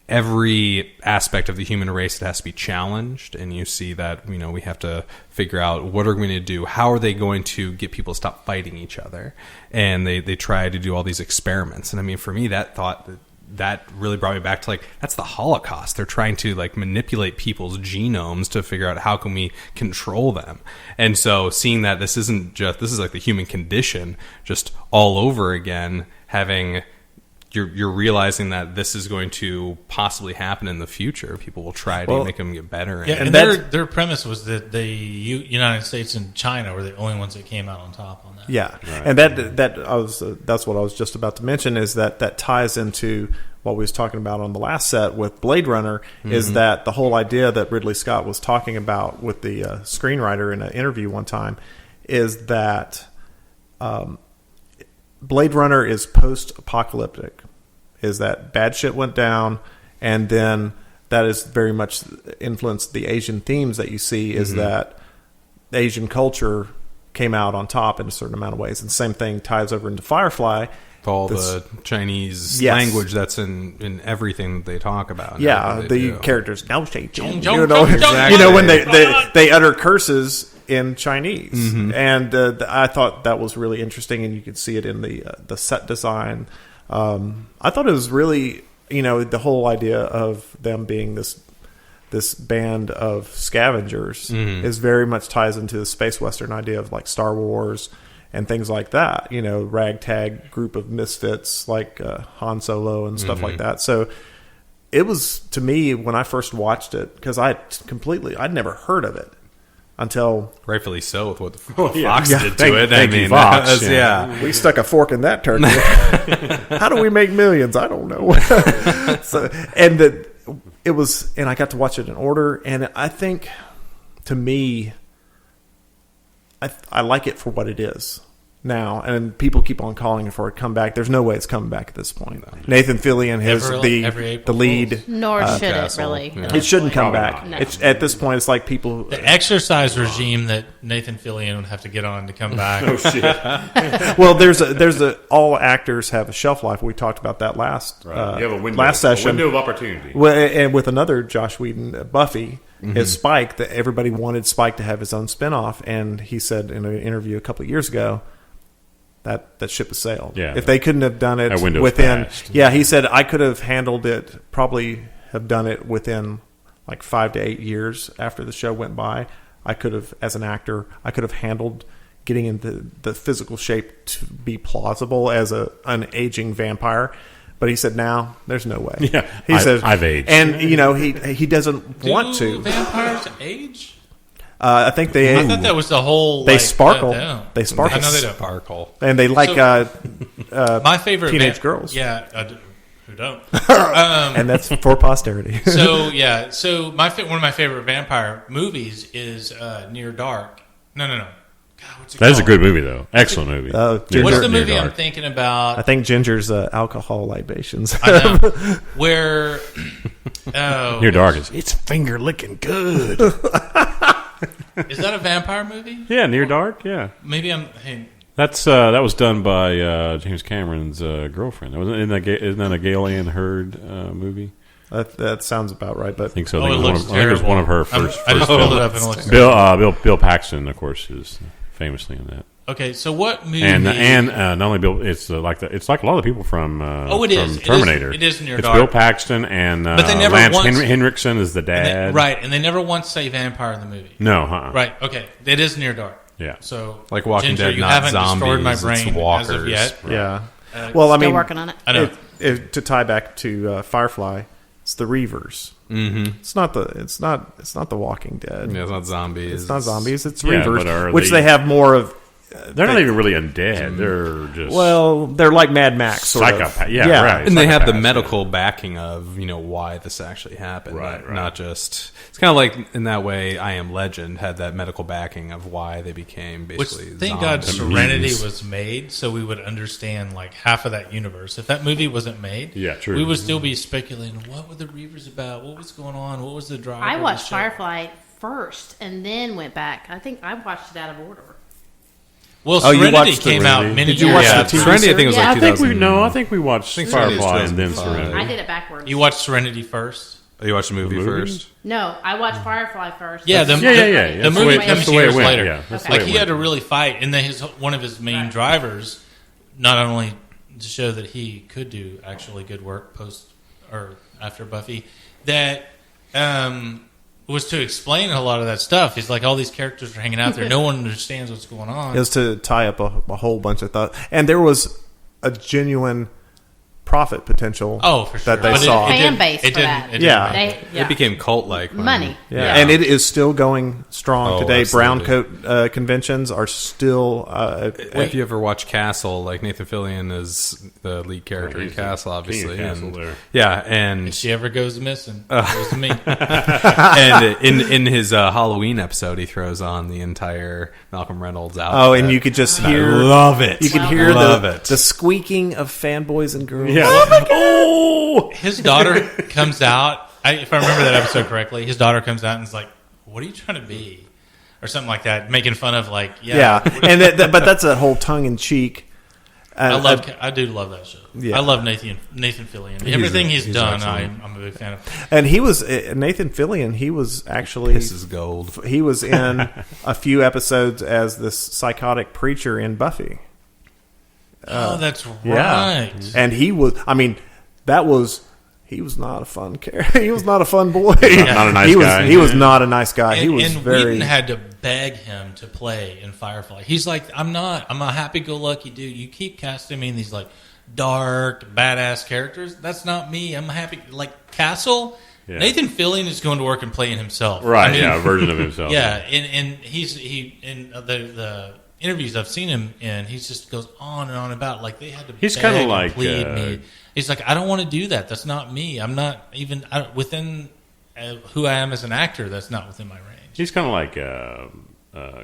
Every aspect of the human race that has to be challenged, and you see that we have to figure out what are we going to do, how are they going to get people to stop fighting each other, and they try to do all these experiments. And I mean, for me, that really brought me back to that's the Holocaust. They're trying to manipulate people's genomes to figure out how can we control them. And so seeing that this is like the human condition just all over again, having you're realizing that this is going to possibly happen in the future. People will try to make them get better. Yeah, and their premise was that the United States and China were the only ones that came out on top on that. Yeah, right. And that's what I was just about to mention, is that ties into what we was talking about on the last set with Blade Runner, is that the whole idea that Ridley Scott was talking about with the screenwriter in an interview one time is that Blade Runner is post-apocalyptic, is that bad shit went down, and then that is very much influenced the Asian themes that you see, is that Asian culture came out on top in a certain amount of ways. And the same thing ties over into Firefly. All the Chinese Yes. language that's in everything that they talk about. and Yeah, everything they the do. characters, Exactly. when they utter curses in Chinese, and I thought that was really interesting, and you could see it in the set design. I thought it was really, the whole idea of them being this band of scavengers is very much ties into the space western idea of Star Wars and things like that. Ragtag group of misfits like Han Solo and stuff like that. So it was, to me, when I first watched it, because I'd never heard of it until Rightfully so, with what the Fox Yeah. did to Thank- it. thank I you, mean, Fox. yeah. we stuck a fork in that turkey. How do we make millions? I don't know. And I got to watch it in order, and I think, to me, I like it for what it is now, and people keep on calling for it to come back. There's no way it's coming back at this point. Nathan Fillion is Every the April lead. Fools. Nor should it Castle. really. Yeah. at It this shouldn't point. come Probably back. not. It's at this point. It's like people. The exercise regime that Nathan Fillion would have to get on to come back. Well, there's all actors have a shelf life. We talked about that last You have a window, last session. a window of opportunity. Well, and with another Josh Whedon, Buffy, is Spike, that everybody wanted Spike to have his own spinoff, and he said in an interview a couple of years ago that ship has sailed. Yeah. If they couldn't have done it That window's within, passed. yeah, he said I could have handled it, probably have done it within 5 to 8 years after the show went by. I could have, as an actor, I could have handled getting into the physical shape to be plausible as an aging vampire. But he said, "Now there's no way." Yeah, he says, I've aged, and he doesn't want Do to. vampires age? I think they I thought that was the whole. they sparkle. don't. They sparkle. I know they don't. Sparkle. and they like My favorite teenage girls. Yeah, who don't? and that's for posterity. So yeah, so one of my favorite vampire movies is Near Dark. No. God, what's it That is a called? good movie, though. Excellent movie. Ginger- What's the Near movie I'm Dark. thinking about? I think Ginger's alcohol libations. I know. Where Near Dark is. It's finger licking good. is that a vampire movie? Yeah, Near Dark. Yeah, Maybe I'm. Hey, that was done by James Cameron's girlfriend. Isn't that a Gail Ann Hurd movie? That sounds about right. But I think so. Oh, it looks I think it was one of her terrible. first. I just first pulled it films. up and it looks. Bill Paxton, of course, is famously in that. Okay, so what movie? And not only Bill, it's like a lot of people from it is. from Terminator. It is Near It's Dark. Bill Paxton and But they never Lance once- Henriksen is the and dad. and they never once say vampire in the movie. No, huh? Right. Okay, it is Near Dark. Yeah. So Like Walking Ginger, Dead, you not haven't destroyed my zombies, it's brain as walkers. of yet. yeah, well, I Still mean, working on it. I know. to tie back to Firefly, it's the Reavers. Mm-hmm. It's not the Walking Dead. Yeah, it's not zombies. It's not zombies. It's Yeah, Reavers, but are which they- they have more of They're not even really undead. They're just they're like Mad Max, sort of. psychopath. Yeah, right. And they have the Psychopaths, medical backing of why this actually happened, Right. Not just. It's kind of like in that way. I Am Legend had that medical backing of why they became Which, basically. thank God, zombies. Serenity was made so we would understand like half of that universe. If that movie wasn't made, Yeah, true. we would still be speculating what were the Reavers about, what was going on, what was the driver. I of the watched show? Firefly first and then went back. I think I watched it out of order. Well, Oh, you Serenity watched came Serenity. out many Did you years watch after. the TV Serenity, I think it was Yeah, like I 2000. I think we watched think Serenity was Firefly and then 2005. Serenity. I did it backwards. You watched Serenity first? Oh, you watched the movie The movie? first. No, I watched Firefly first. Yeah, That's- the Yeah. The movie comes That's the way it years went. later. Yeah, that's the Okay. way Like it he had went. to really fight, and then one of his main Right. drivers, not only to show that he could do actually good work post or after Buffy, that was to explain a lot of that stuff. He's like, all these characters are hanging out there, no one understands what's going on. It was to tie up a whole bunch of thought, and there was a genuine profit potential. Oh, for sure. that they But saw. Fan didn't- base it for didn't- that. it didn't Yeah. make They, It became cult-like. when- money. Yeah. And it is still going strong Oh, today. Brown absolutely. coat conventions are still. If you ever watch Castle, like Nathan Fillion is the lead character in he's the Castle, king obviously. of Castle and, there. Yeah, and If she ever goes missing, it goes to me. and in his Halloween episode, he throws on the entire Malcolm Reynolds outfit. oh, and you could just I hear. love it. You could Wow. hear Love the it. squeaking of fanboys and girls. Yeah. Oh, His daughter comes out. If I remember that episode correctly, his daughter comes out and is like, "What are you trying to be?" Or something like that, making fun of like, yeah. And but that's a whole tongue in cheek. I do love that show. Yeah. I love Nathan Fillion. Everything he's done, I'm a big fan of. And he was Nathan Fillion. He was actually This is gold. he was in a few episodes as this psychotic preacher in Buffy. Oh, that's Yeah, right. and he was. I mean, he was not a fun character. He was not a fun boy. Not a nice guy. He was not a nice guy. And, he was and very. Whedon had to beg him to play in Firefly. He's like, I'm a happy-go-lucky dude. You keep casting me in these like dark, badass characters. That's not me. I'm happy. Like Castle, Yeah. Nathan Fillion is going to work and playing himself. Right, I mean, a version of himself. Yeah, and he in the interviews I've seen him in, he just goes on and on about like they had to. He's beg kinda and like, plead me. He's like, I don't want to do that. That's not me. I'm not even within who I am as an actor. That's not within my range. He's kind of like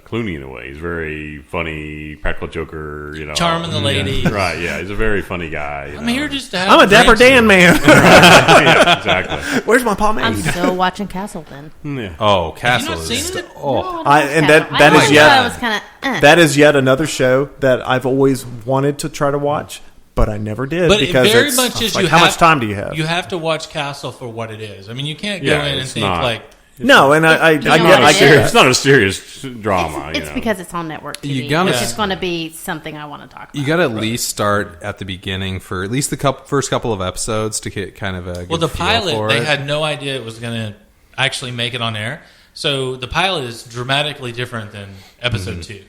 Clooney in a way. He's very funny, practical joker. Charming the ladies. Right? Yeah, he's a very funny guy. I'm here just to have I'm a Dapper drinks Dan man. yeah, exactly. Where's my pomade? I'm still watching Castle then. Yeah. Oh, Castle not is. seen it? Oh, No, and Castle. that is I yet- thought it was kind of. That is yet another show that I've always wanted to try to watch, but I never did But it because very it's much is like, you how have, much time do you have? You have to watch Castle for what it is. I mean, you can't go Yeah, in and it's think not. like, No, and I know get what I it get is? it. It's not a serious drama. It's because it's on network TV. You gotta- It's just going to be something I want to talk about. you got to at least start at the beginning for at least the first couple of episodes to get kind of a good well, the feel pilot, for they it. had no idea it was going to actually make it on air. So the pilot is dramatically different than episode 2.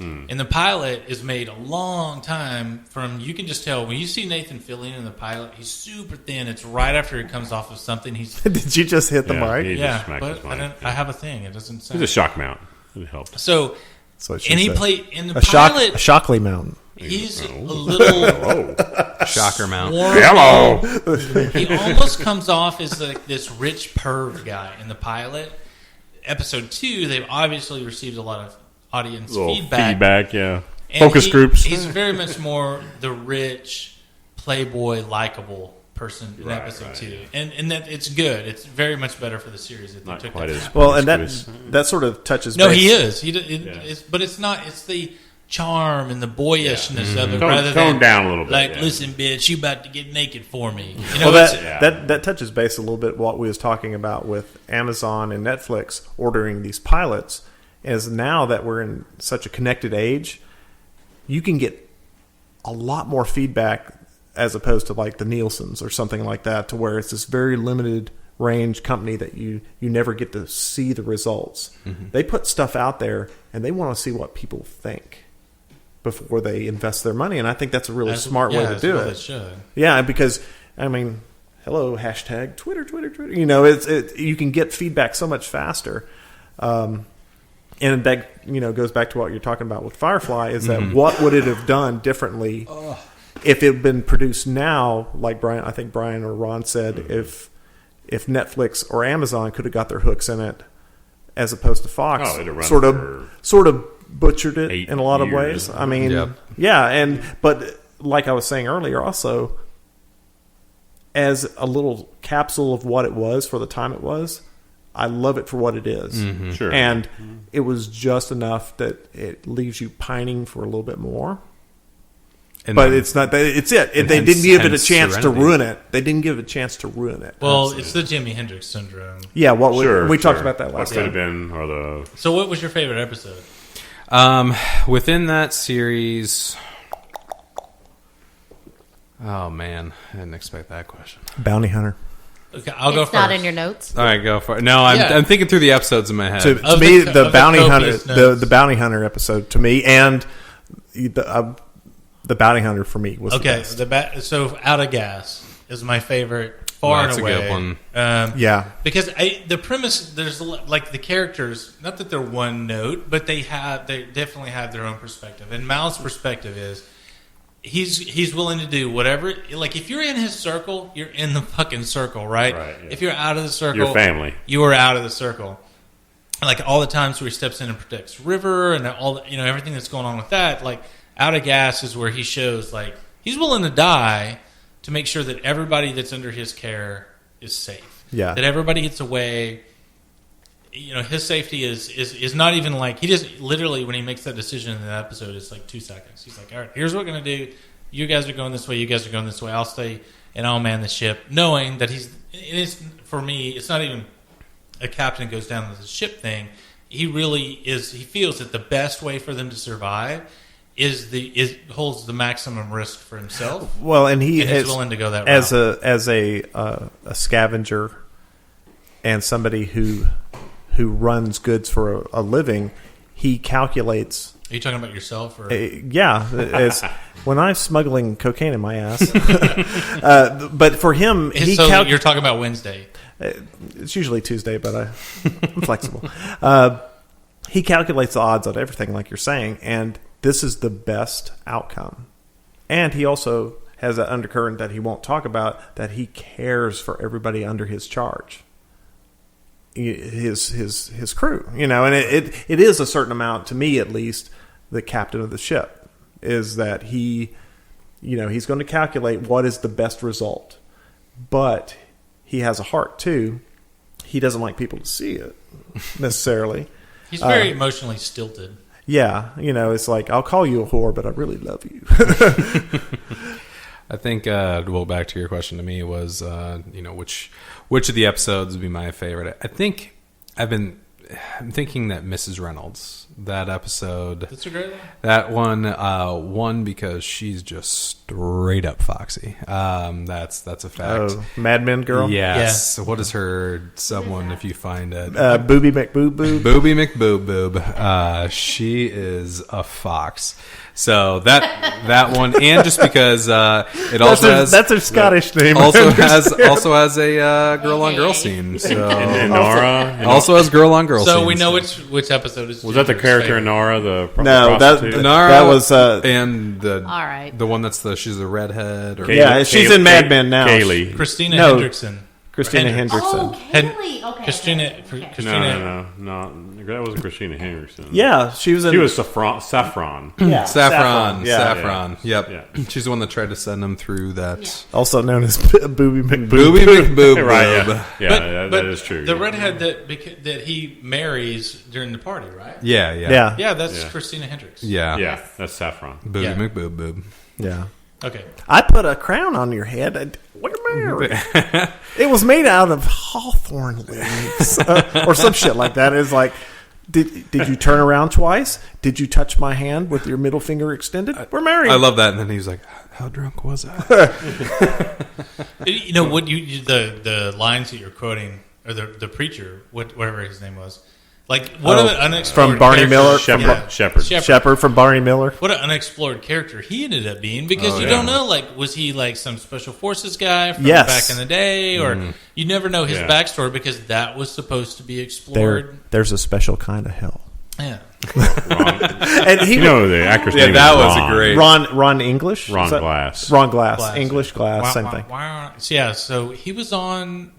And the pilot is made a long time from, you can just tell, when you see Nathan Fillion in the pilot, he's super thin. It's right after he comes off of something. He's, Did you just hit the mic? He yeah, just smacked his but mic. I have a thing. It doesn't sound. He's a shock mount. It helped. So, That's what she and he said. played, in the a pilot, Shockley Mountain. he's a little Shocker mount. swarmy. Hello. He almost comes off as like this rich perv guy in the pilot. Episode 2, they've obviously received a lot of audience Little feedback. yeah. And Focus groups. He's very much more the rich, playboy, likable person in Right, episode right, 2, yeah. and that it's good. It's very much better for the series that they Not took quite that. as Well, and promiscuous. that sort of touches. No, base. he is. Yeah. But it's not. It's the charm and the boyishness of it, Tone- rather tone than down a little bit, Like, yeah. listen, bitch, you about to get naked for me. You know, Well, it's- that touches base a little bit what we was talking about with Amazon and Netflix ordering these pilots. Is now that we're in such a connected age, you can get a lot more feedback as opposed to like the Nielsen's or something like that, to where it's this very limited range company that you never get to see the results. They put stuff out there and they want to see what people think before they invest their money, and I think that's a really smart way to as do well it. It should. Yeah, because I mean, hello, hashtag Twitter. You know, you can get feedback so much faster. and that goes back to what you're talking about with Firefly, is that what would it have done differently if it had been produced now, like I think Brian or Ron said, if Netflix or Amazon could have got their hooks in it, as opposed to Fox, it'd have run sort of butchered it 8 in a lot of years. ways. I mean, Yep. yeah, but like I was saying earlier, also as a little capsule of what it was for the time it was, I love it for what it is. Sure. And it was just enough that it leaves you pining for a little bit more. And But then- it's not. It's it. They hence- didn't give it a hence chance to Serenity. ruin it. They didn't give it a chance to ruin it. Well, it's the Jimi Hendrix syndrome. Yeah. What Sure, we talked sure. about that What last could have time. been, or the So, what was your favorite episode? Within that series, oh man, I didn't expect that question. Bounty Hunter. Okay, I'll go It's first. not in your notes. All right, go for it. No, I'm, Yeah. I'm thinking through the episodes in my head. To Of me, the- the of Bounty the Hunter, copious notes. the Bounty Hunter episode to me, and the Bounty Hunter for me was Okay, the best. so Out of Gas is my favorite, far That's and a away. good one. Yeah. Because the premise, there's like the characters, not that they're one note, but they definitely have their own perspective. And Mal's perspective is he's willing to do whatever. Like if you're in his circle, you're in the fucking circle, right? Right, yeah. If you're out of the circle, Your family. you are out of the circle. Like all the times where he steps in and protects River and all everything that's going on with that. Like Out of Gas is where he shows like he's willing to die to make sure that everybody that's under his care is safe. Yeah. That everybody gets away. His safety is not even like he just literally when he makes that decision in the episode, it's like 2 seconds. He's like, all right, here's what we're gonna do. You guys are going this way. You guys are going this way. I'll stay and I'll man the ship, knowing that it's for me. It's not even a captain goes down with the ship thing. He really is. He feels that the best way for them to survive holds the maximum risk for himself. Well, and he's willing to go that as route. as a scavenger and somebody who runs goods for a living. He calculates. Are you talking about yourself or? It's when I'm smuggling cocaine in my ass. But for him, So you're talking about Wednesday. it's usually Tuesday, but I'm flexible. He calculates the odds on everything, like you're saying, and this is the best outcome. And he also has an undercurrent that he won't talk about, that he cares for everybody under his charge, his crew. And it is a certain amount, to me at least, the captain of the ship is that he's going to calculate what is the best result, but he has a heart too. He doesn't like people to see it necessarily. He's very emotionally stilted. Yeah, it's like, I'll call you a whore, but I really love you. I think, back to your question to me was, which of the episodes would be my favorite? I think I'm thinking that Mrs. Reynolds, that episode, That's a great one. that one, because she's just straight up foxy. That's a fact. Oh, Mad Men girl? Yes. So what is her? Someone, if you find it, Booby McBoob Boob. Booby McBoob Boob. She is a fox. So that one, and just because it also has That's her Scottish name. also I has understand. a girl on girl scene. So and Nara. also has girl on girl. So scenes. we know which episode is. Was that the Ginger's character favorite. in Nara? The No, prostitute? Nara, that was and the All right. the one that's she's a redhead. Or, Kaylee- Yeah, she's in Mad Men now. Kaylee. Christina No. Hendrickson. Christina Hendricks. Hendrickson. Oh, Hen- Kaylee. Okay. Christina. okay, okay. Christina. No. That wasn't Christina Henderson. Yeah, she was in. She was Saffron. yeah, Saffron. Yeah. Saffron. Yep. Yeah. She's the one that tried to send him through that. Also known as Booby McBoob. Booby McBoob. Right, Boob. yeah. That is true. The redhead that he marries during the party, right? Yeah. Yeah. Yeah, that's Yeah. Christina Hendricks. Yeah. Yeah, that's Saffron. Booby Yeah. McBoob Boob. Yeah. Okay. I put a crown on your head. We're married. It was made out of hawthorn leaves or some shit like that. It's like, did you turn around twice? Did you touch my hand with your middle finger extended? We're married. I love that. And then he was like, "How drunk was I?" What the lines that you're quoting, or the preacher, whatever his name was, like what an unexplored from Barney character- Miller? Shepherd. Shepard from Barney Miller. What an unexplored character he ended up being, because you yeah. don't know, like, was he like some special forces guy from Yes. back in the day, or you never know his Yeah. backstory, because that was supposed to be explored. There's a special kind of hell. Yeah. And he the actor's name that is was Ron. a great. Ron English, Ron Is that- Glass. Ron Glass, Glass, English Glass, Wow, same wow, thing. wow. So, yeah, so he was on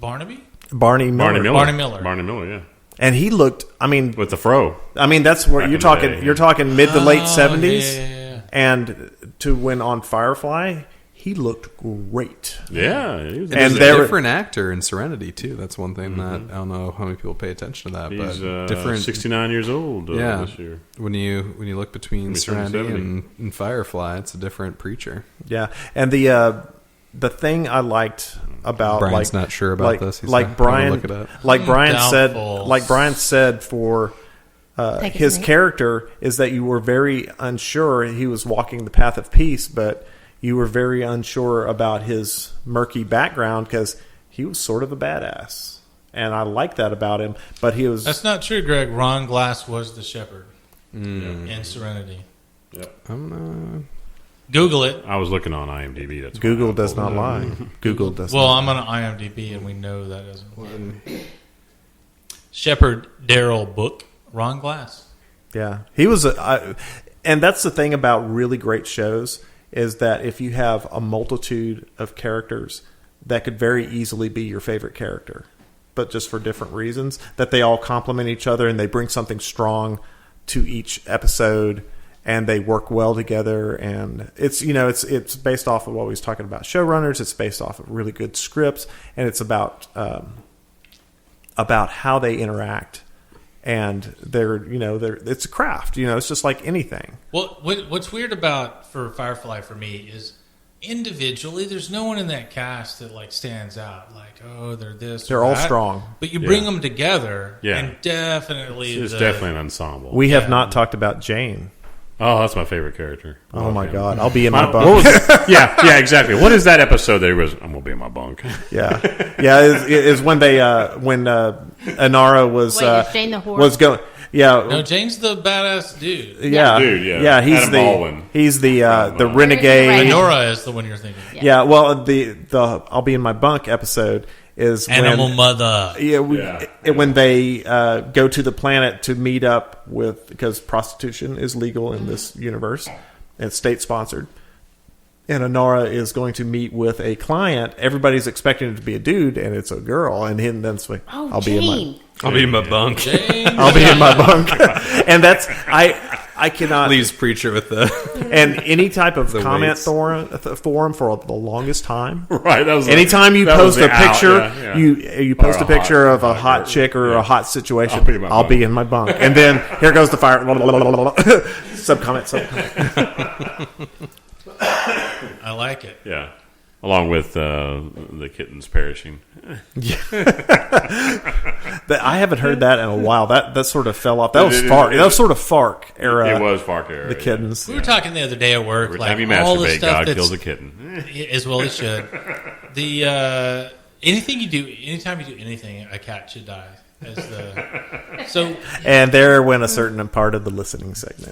Barnaby? Barney Miller. Barney Miller, yeah. And he looked. I mean, With the fro. that's where Back you're in the talking. day. You're talking mid to late Oh, '70s, yeah. and to when on Firefly, he looked great. Yeah. He was And He's a there- different actor in Serenity too. That's one thing that I don't know how many people pay attention to that. He's but different. 69 years old Yeah. this year. When you look between He's turning Serenity 70. and Firefly, it's a different preacher. Yeah, and the thing I liked about Brian's like not sure about like, this. He's like not gonna Brian, look it up. like Brian said, Doubtful. like Brian said for Take it his from me. character is that you were very unsure. He was walking the path of peace, but you were very unsure about his murky background because he was sort of a badass, and I like that about him. But he was That's not true, Greg. Ron Glass was the shepherd in Serenity. Google it. I was looking on IMDb. That's Google why I does pulled not it up. lie. Google does. Well, not. I'm on IMDb, and we know that doesn't work. Shepherd Daryl Book, Ron Glass. Yeah, he was, and that's the thing about really great shows is that if you have a multitude of characters, that could very easily be your favorite character, but just for different reasons. That they all complement each other and they bring something strong to each episode, and they work well together. And it's it's based off of what we was talking about showrunners. It's based off of really good scripts, and it's about how they interact. And it's a craft. It's just like anything. Well, what's weird about for Firefly for me is individually, there's no one in that cast that like stands out. Like, oh, they're this. They're or all that. strong. But you bring them together, Yeah. and definitely, It's definitely an ensemble. We have not talked about Jane. Oh, that's my favorite character. Oh my him. God, I'll be in my What bunk. was it? Yeah, exactly. What is that episode that he was? I'm gonna be in my bunk. Yeah. Is when they when Inara was Wait, is Jane the horse? was going. Yeah, No, Jane's the badass dude. yeah, Dude, yeah. yeah. He's Adam the Baldwin. he's the Right. renegade. Nora is the one you're thinking. Yeah. Well, the I'll be in my bunk episode is Animal when, Mother. Yeah, Yeah. when they go to the planet to meet up with, because prostitution is legal in this universe, it's state sponsored, and Inara is going to meet with a client. Everybody's expecting it to be a dude, and it's a girl, and then it's like, Oh, I'll be in my Jane. I'll be in my bunk. Jane. I'll be in my bunk, and that's I cannot Leaves preacher with the. and any type of The comment weights. forum for the longest time. Right. That was Anytime you that was post a the out, picture, yeah. you post Or a picture hot- of a hot chick or yeah. a hot situation. I'll be in my bunk. bunk, and then here goes the fire. Sub comment. I like it. Yeah. Along with the kittens perishing. I haven't heard that in a while. That sort of fell off. That was Fark. That was sort of Fark era. It was Fark era. the kittens. We were talking the other day at work, Every like time you all the masturbate, stuff God that's kills a kitten. as well he should. The anything you do, anytime you do anything, a cat should die. As the so And there went a certain part of the listening segment.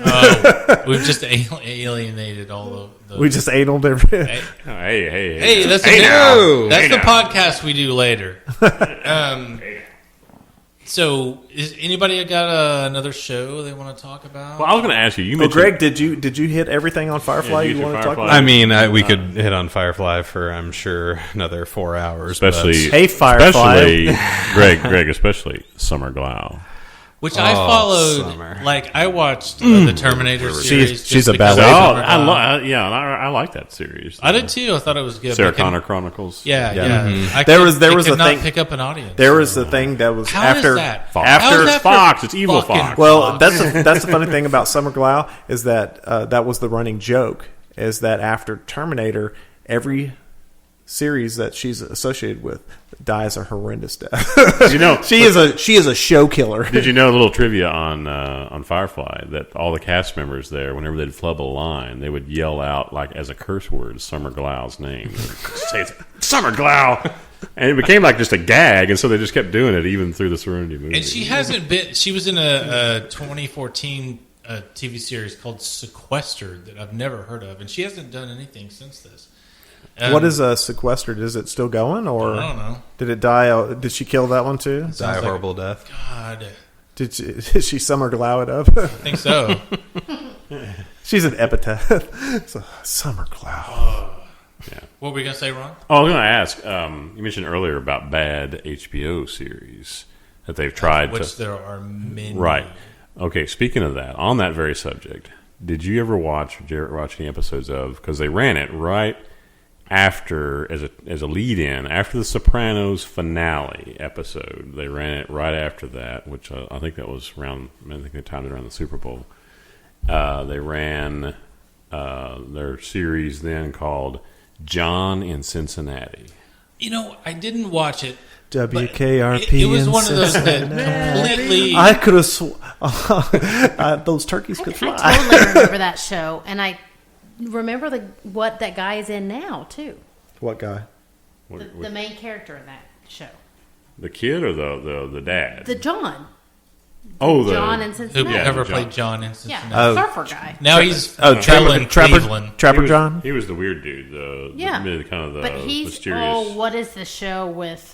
we've just alienated all the We just anal every. Hey, Hey, that's hey the now. that's Hey the now. podcast we do later. So, is anybody got another show they want to talk about? Well, I was going to ask you. You Well, mentioned Greg, did you hit everything on Firefly Yeah, you you hit want to talk Firefly. about? I mean, we could hit on Firefly for, I'm sure, another 4 hours. but especially Hey, Firefly. especially Greg, especially Summer Glau. Which I Oh, followed. summer. Like I watched the Terminator series. She's just a because ballet of Oh, Summer I Glau. I like that series. I did too. I thought it was good. Sarah but can- Connor Chronicles. Yeah, Yeah. yeah. I There could- was- there it was could a not thing- pick up an audience. There was the thing that was How after is that? Fox. How is After that for Fox, it's evil fucking Fox. Well, Fox? that's the funny thing about Summer Glau is that that was the running joke is that after Terminator, every series that she's associated with dies a horrendous death. You know, she is a show killer. Did you know a little trivia on Firefly that all the cast members there, whenever they'd flub a line, they would yell out like as a curse word Summer Glau's name. Say it, Summer Glau, and it became like just a gag, and so they just kept doing it even through the Serenity movie. And she hasn't been. She was in a 2014 TV series called Sequestered that I've never heard of, and she hasn't done anything since this. What is sequestered? Is it still going, or I don't know. did it die? Did she kill that one too? Die a horrible death. God, Did she Summer Glau it up? I think so. She's an epitaph. So, Summer Glau. What were we gonna say, Ron? Oh, I was going to ask. You mentioned earlier about bad HBO series that they've tried Which to. there are many. Right. Okay. Speaking of that, on that very subject, did you ever watch any episodes of? Because they ran it right after as a lead-in after the Sopranos finale episode. They ran it right after that, which I think that was around. I think they timed it around the Super Bowl. They ran their series then called John in Cincinnati. You know, I didn't watch it. WKRP. It was in one of those that Cincinnati. completely. I could have those turkeys could fly. I totally remember that show, and I remember what that guy is in now too. What guy? The main character in that show, The kid or the dad? the John. Oh, John in Who Cincinnati. Yeah, ever John. played John in Yeah, Cincinnati? the surfer guy. Now he's Trapper He John. He was the weird dude. Yeah, the kind of the but he's mysterious. what is the show with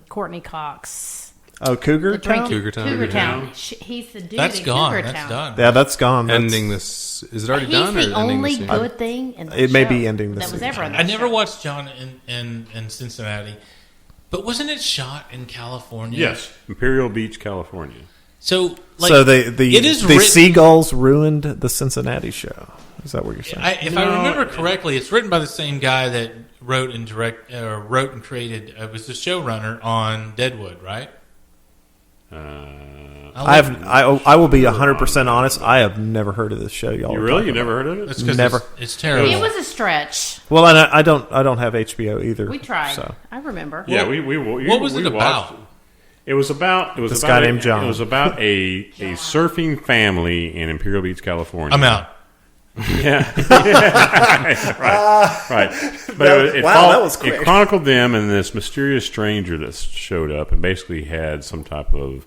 Courtney Cox? Oh, Cougar The Town? drinking Cougar Town. He's the dude. That's in gone. Cougar That's Town. done. Yeah, that's gone. That's, Ending this. Is it already He's done? the or ending only this good thing in the It may show be ending this that was season. ever in I that never show. watched John in Cincinnati, but wasn't it shot in California? Yes, Imperial Beach, California. So, like, so it is the written, seagulls ruined the Cincinnati show. Is that what you're saying? If I remember correctly, it's written by the same guy that wrote and created. Was the showrunner on Deadwood, right? I will be 100% honest. I have never heard of this show. Y'all You are really? talking You never about. heard of it? That's 'cause Never. It's terrible. It was a stretch. Well, I don't have HBO either. We tried. So. I remember. Yeah, what was it about? watched- It was about This guy named John. It was about a surfing family in Imperial Beach, California. I'm out. Yeah, right. But That was quick. It chronicled them and this mysterious stranger that showed up and basically had some type of,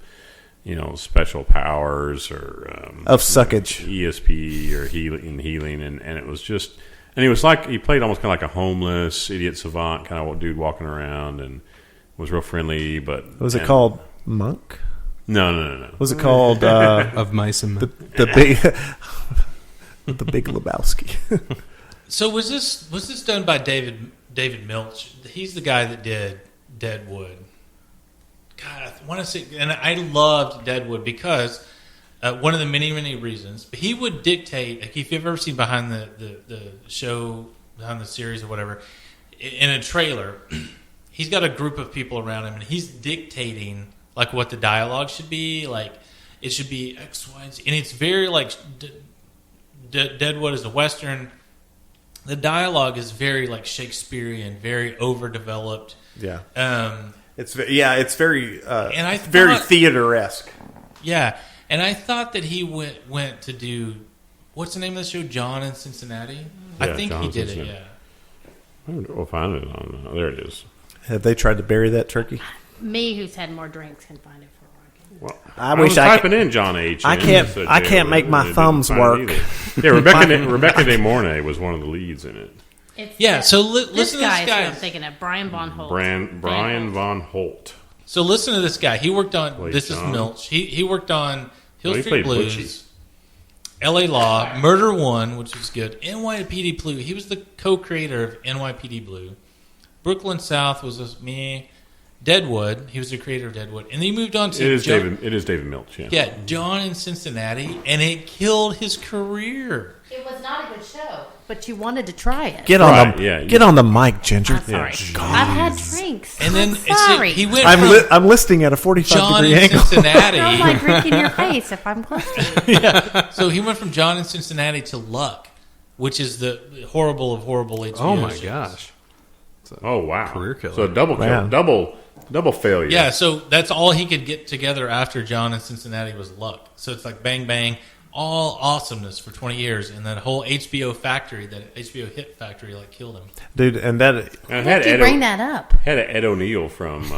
special powers or Of suckage. ESP or healing, and it was just, and he was he played almost kind of like a homeless idiot savant kind of dude walking around and was real friendly. But Was it called Monk? No. Was it called Of mice and men. the big the Big Lebowski? So was this done by David Milch? He's the guy that did Deadwood. God, I want to say, and I loved Deadwood because one of the many reasons. But he would dictate. Like if you've ever seen behind the show, behind the series or whatever, in a trailer, he's got a group of people around him, and he's dictating like what the dialogue should be. Like it should be X, Y, and Z, and it's very like Deadwood is a Western. The dialogue is very like Shakespearean, very overdeveloped. Yeah. It's very and I very thought- theater-esque. Yeah, and I thought that he went to do what's the name of the show? John in Cincinnati. I Yeah, think John he in did Cincinnati. it. Yeah. We'll find it on. There it is. Have they tried to bury that turkey? Me, who's had more drinks, can find it for Rocky. Well, I was wish I typing in John H. I and can't- it said I can't make my it didn't thumbs find it work. either. Yeah, Rebecca De Mornay was one of the leads in it. It's Yeah, so this listen to guy this is who I'm guy. thinking of. Brian Von Holt. Brian Von Holt. So listen to this guy. He worked on Played This John. Is Milch. He worked on Hill Oh, he Street played Blues, Butchie. L.A. Law, Murder One, which was good, NYPD Blue. He was the co-creator of NYPD Blue. Brooklyn South was me. Deadwood. He was the creator of Deadwood, and then he moved on to It is David Milch. Yeah. Yeah, John in Cincinnati, and it killed his career. It was not a good show, but you wanted to try it. Get on Right, the yeah. get on the mic, Ginger. I'm sorry. Yeah. I've had drinks. And then I'm sorry. he went I'm from I'm listening at a 45 John degree in angle. Cincinnati. Smells like drink in your face if I'm close to you. Yeah. So he went from John in Cincinnati to Luck, which is the horrible of horrible HBO Oh my shows. gosh. Oh wow. Career killer. So double kill, Man. double failure. Yeah, so that's all he could get together after John in Cincinnati was Luck. So it's like bang, bang, all awesomeness for 20 years. And that whole HBO factory, that HBO hit factory, like killed him. Dude, and that And Why did you bring that up? had Ed O'Neill from.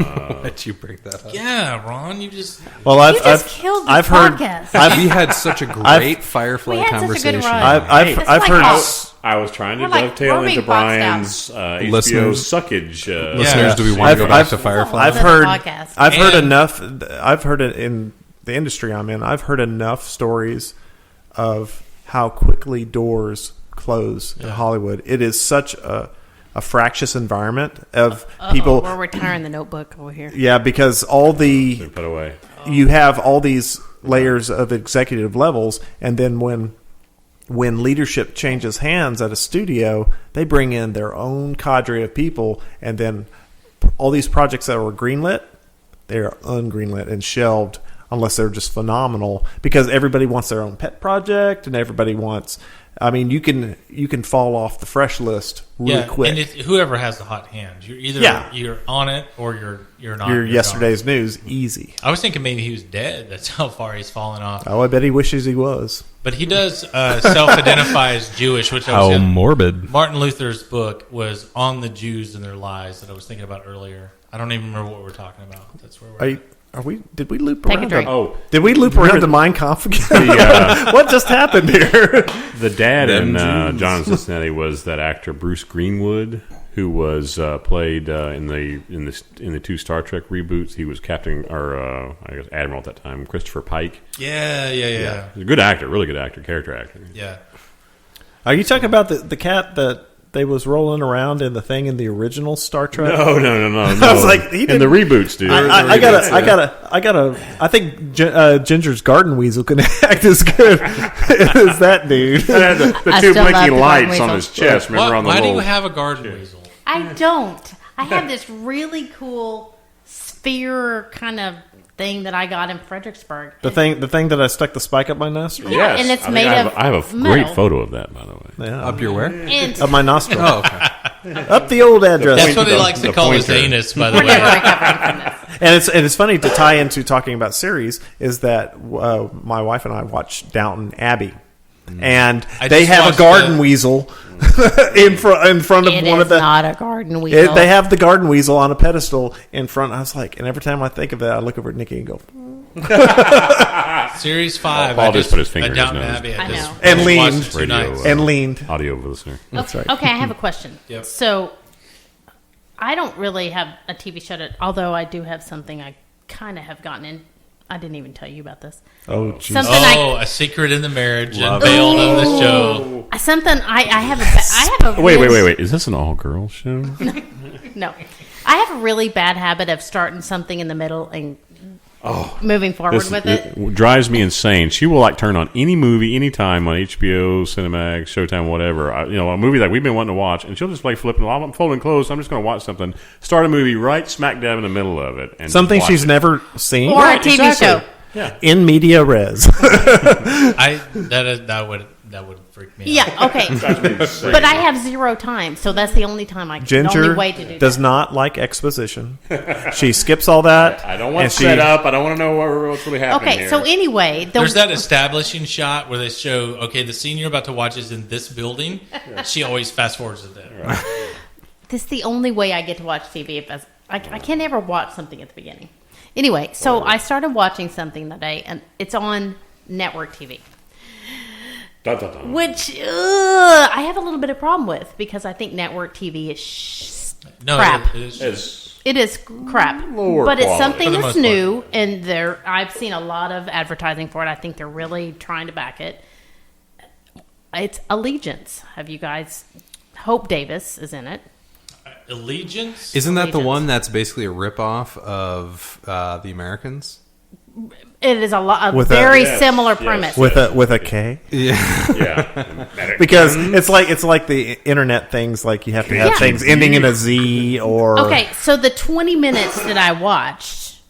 Let you break that up. Yeah, Ron, you just... well, You just killed the I've heard podcast. We had such a great Firefly We had such a good conversation. run. I've It's I've like heard us. I was trying to We're like- dovetail we're being into boxed Brian's HBO Listeners- suckage. Listeners, do we want to go back to Firefly? I've Another heard podcast. I've heard And- enough. I've heard it in the industry I'm in, I've heard enough stories of how quickly doors close in Hollywood. It is such a fractious environment of people. We're retiring the Notebook over here. Yeah, because all the Put away. you have all these layers of executive levels, and then when leadership changes hands at a studio, they bring in their own cadre of people, and then all these projects that were greenlit, they are ungreenlit and shelved unless they're just phenomenal, because everybody wants their own pet project, and everybody wants. I mean, you can fall off the fresh list really quick. And whoever has the hot hand, you're either you're on it or you're not. You're You're yesterday's gone. news, easy. I was thinking maybe he was dead. That's how far he's fallen off. Oh, I bet he wishes he was. But he does self-identify as Jewish, which I was How in. morbid. Martin Luther's book was on the Jews and their lies that I was thinking about earlier. I don't even remember what we're talking about. That's where we're at. Are we? Did we loop Take a around? drink. Oh, Did we loop around to Mein Kampf again? What just happened here? the dad in Them Jews. John Cincinnati was that actor Bruce Greenwood, who was played in the two Star Trek reboots. He was Captain, or I guess Admiral at that time, Christopher Pike. Yeah. He's a good actor, really good actor, character actor. Yeah. Are you talking about the cat that they was rolling around in the thing in the original Star Trek? No. I was like, he in the reboots, dude. I think Ginger's garden weasel can act as good as that dude. the I two still love blinking the lights garden on weasel. his chest. Remember on the Why do little. you have a garden weasel? I don't. I have this really cool sphere kind of thing that I got in Fredericksburg. The thing that I stuck the spike up my nostril. Yeah, and it's I think made I have, of I have a metal. great photo of that, by the way. Yeah, Up your where? And up my nostril. Oh, okay. Up the old address. That's what he the- likes to the call his pointer. anus, by the we're never way. recovering from this. And it's funny to tie into talking about series is that my wife and I watched Downton Abbey, and I they just have a watched garden the- weasel in front of It one is of the. not a garden weasel. They have the garden weasel on a pedestal in front. I was like, and every time I think of that, I look over at Nikki and go, Series 5. Paul just put his finger in his Downton nose. Abbey. I know. And watched leaned. it 2 Radio, nights. and leaned. Audio listener. That's right. Okay, I have a question. Yep. So, I don't really have a TV show that, although I do have something I kind of have gotten in. I didn't even tell you about this. Oh, jeez. Something A secret in the marriage unveiled on this show. Something I have a Wait. really- Is this an all-girls show? No, I have a really bad habit of starting something in the middle and moving forward This with it. drives me insane. She will turn on any movie anytime on HBO, Cinemax, Showtime, whatever. A movie that we've been wanting to watch, and she'll just flipping. While I'm folding clothes, I'm just going to watch something. Start a movie right smack dab in the middle of it, and Something watch she's it. never seen Or a TV show. Yeah. in media res. That would freak me out. Yeah, okay. But I have zero time, so that's the only time the only Ginger way to do does that. not like exposition. She skips all that. I don't want and to set up. I don't want to know what's really happening Okay, here. so anyway, There's that establishing shot where they show, okay, the scene you're about to watch is in this building. She always fast forwards it there. this is the only way I get to watch TV. I can't ever watch something at the beginning. Anyway, so I started watching something that day, and it's on network TV. Dun, dun, dun. Which I have a little bit of problem with because I think network TV is No, crap. it is. It's It is crap, Lower but it's quality. something For the that's most new, and I've seen a lot of advertising for it. I think they're really trying to back it. It's Allegiance. Have you guys? Hope Davis is in it. Allegiance? Isn't that the Allegiance. one that's basically a ripoff of The Americans? It is a With very yes, similar yes. premise. with a K, yeah. because it's like the internet things. Like you have to have Yeah. things ending in a Z or Okay, so the 20 minutes that I watched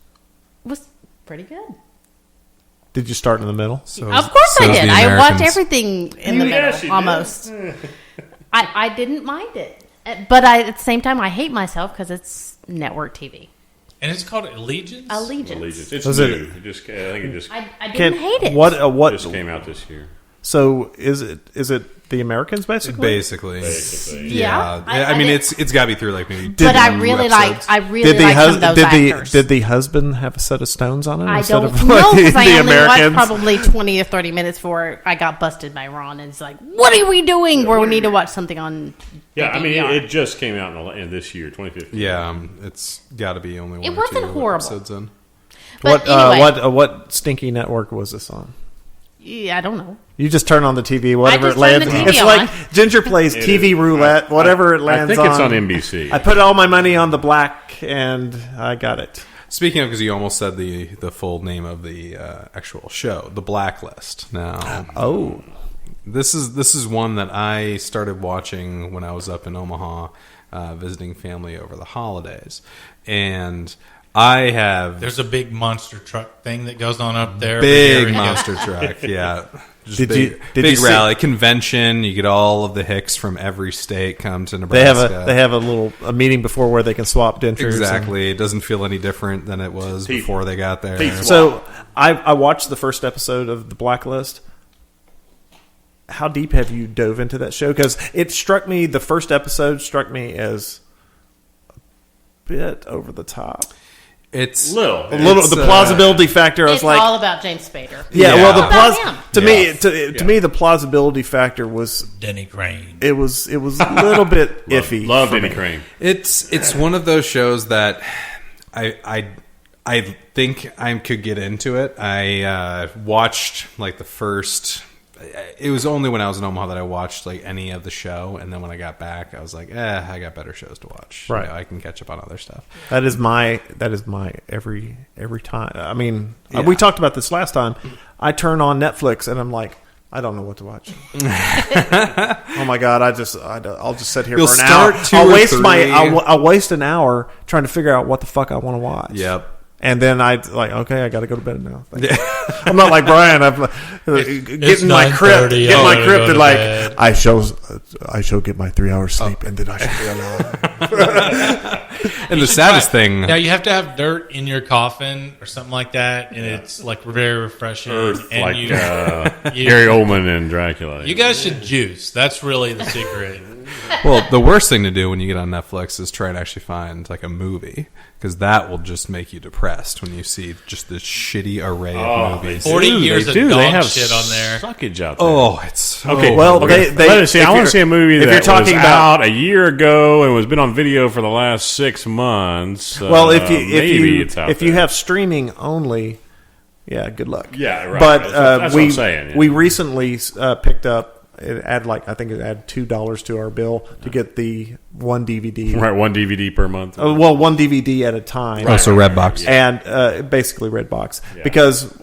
was pretty good. Did you start in the middle? Of course I so's did. The I watched Americans. everything in the Yes, middle, you almost. I didn't mind it. But at the same time, I hate myself because it's network TV. And it's called Allegiance? Allegiance. It's Was new. it- I think it just I didn't hate it. What just came out this year. So is it the Americans basically? Basically. Yeah, I mean, did- it's got to be through like maybe. But I 2 really episodes. like some of those actors. Did the husband have a set of stones on him? I instead don't of, know like, because I the only watched Americans? probably 20 or 30 minutes before I got busted by Ron, and it's like, "What are we doing? Where we need to watch something on." Yeah, I mean, DVR. it just came out in this year, 2015. Yeah, it's got to be only one It or wasn't 2 horrible. episodes in. But anyway, What stinky network was this on? yeah, I don't know. You just turn on the TV, whatever just it turn lands. the TV It's on. like Ginger plays TV roulette, whatever it I lands think it's on NBC. I put all my money on the black, and I got it. Speaking of, because you almost said the full name of the actual show, The Blacklist. Now, Oh, this is one that I started watching when I was up in Omaha visiting family over the holidays, and I have There's a big monster truck thing that goes on up there. big Every year. monster truck. Yeah. Just Did big, you big see- rally convention? You get all of the Hicks from every state come to they Nebraska. have a meeting before where they can swap dentures. exactly. It doesn't feel any different than it was before they got there. Teeth. So I watched the first episode of The Blacklist. How deep have you dove into that show? Because it struck me, the first episode struck me as a bit over the top. It's Little. The plausibility factor. I was It's like, all about James Spader. yeah. Yeah. Well, the About him. to me, the plausibility factor was Denny Crane. it was a little bit iffy. Love for Eddie me. Crane. It's one of those shows that I think I could get into it. I watched like the first. It was only when I was in Omaha that I watched like any of the show, and then when I got back, I was like, I got better shows to watch. Right. I can catch up on other stuff. That is my every time. I mean, Yeah. we talked about this last time. I turn on Netflix and I'm like, I don't know what to watch. Oh my god! I'll just sit here You'll for an start hour. 2 I'll or waste 3. I'll waste an hour trying to figure out what the fuck I want to watch. Yep. And then I like, okay, I got to go to bed now. I'm not like Brian. I'm getting my crypt, 9:30, getting my I'll crypt, go to and like bed. I shall get my 3 hours sleep, and then I should be alone. And the saddest thing, Now you have to have dirt in your coffin or something like that, and it's like very refreshing. Earth, and like you, Gary Oldman and Dracula. you guys should juice. That's really the secret. well, the worst thing to do when you get on Netflix is try and actually find like a movie, because that will just make you depressed when you see just this shitty array of movies. 40 years of They dog have shit on there. suckage out there. Oh, it's so Okay, Well, okay. they- Let us see. if I want you're- to see a movie if that you're talking was about- out a year ago and was been on video for the last 6 months. Well, if maybe it's out you there. have streaming only, yeah, good luck. Yeah, right. But That's what I'm saying, yeah. we recently picked up. It I think it added $2 to our bill to get the one DVD. right, one DVD per month. Well, one DVD at a time. Oh, so Redbox. And basically Redbox, because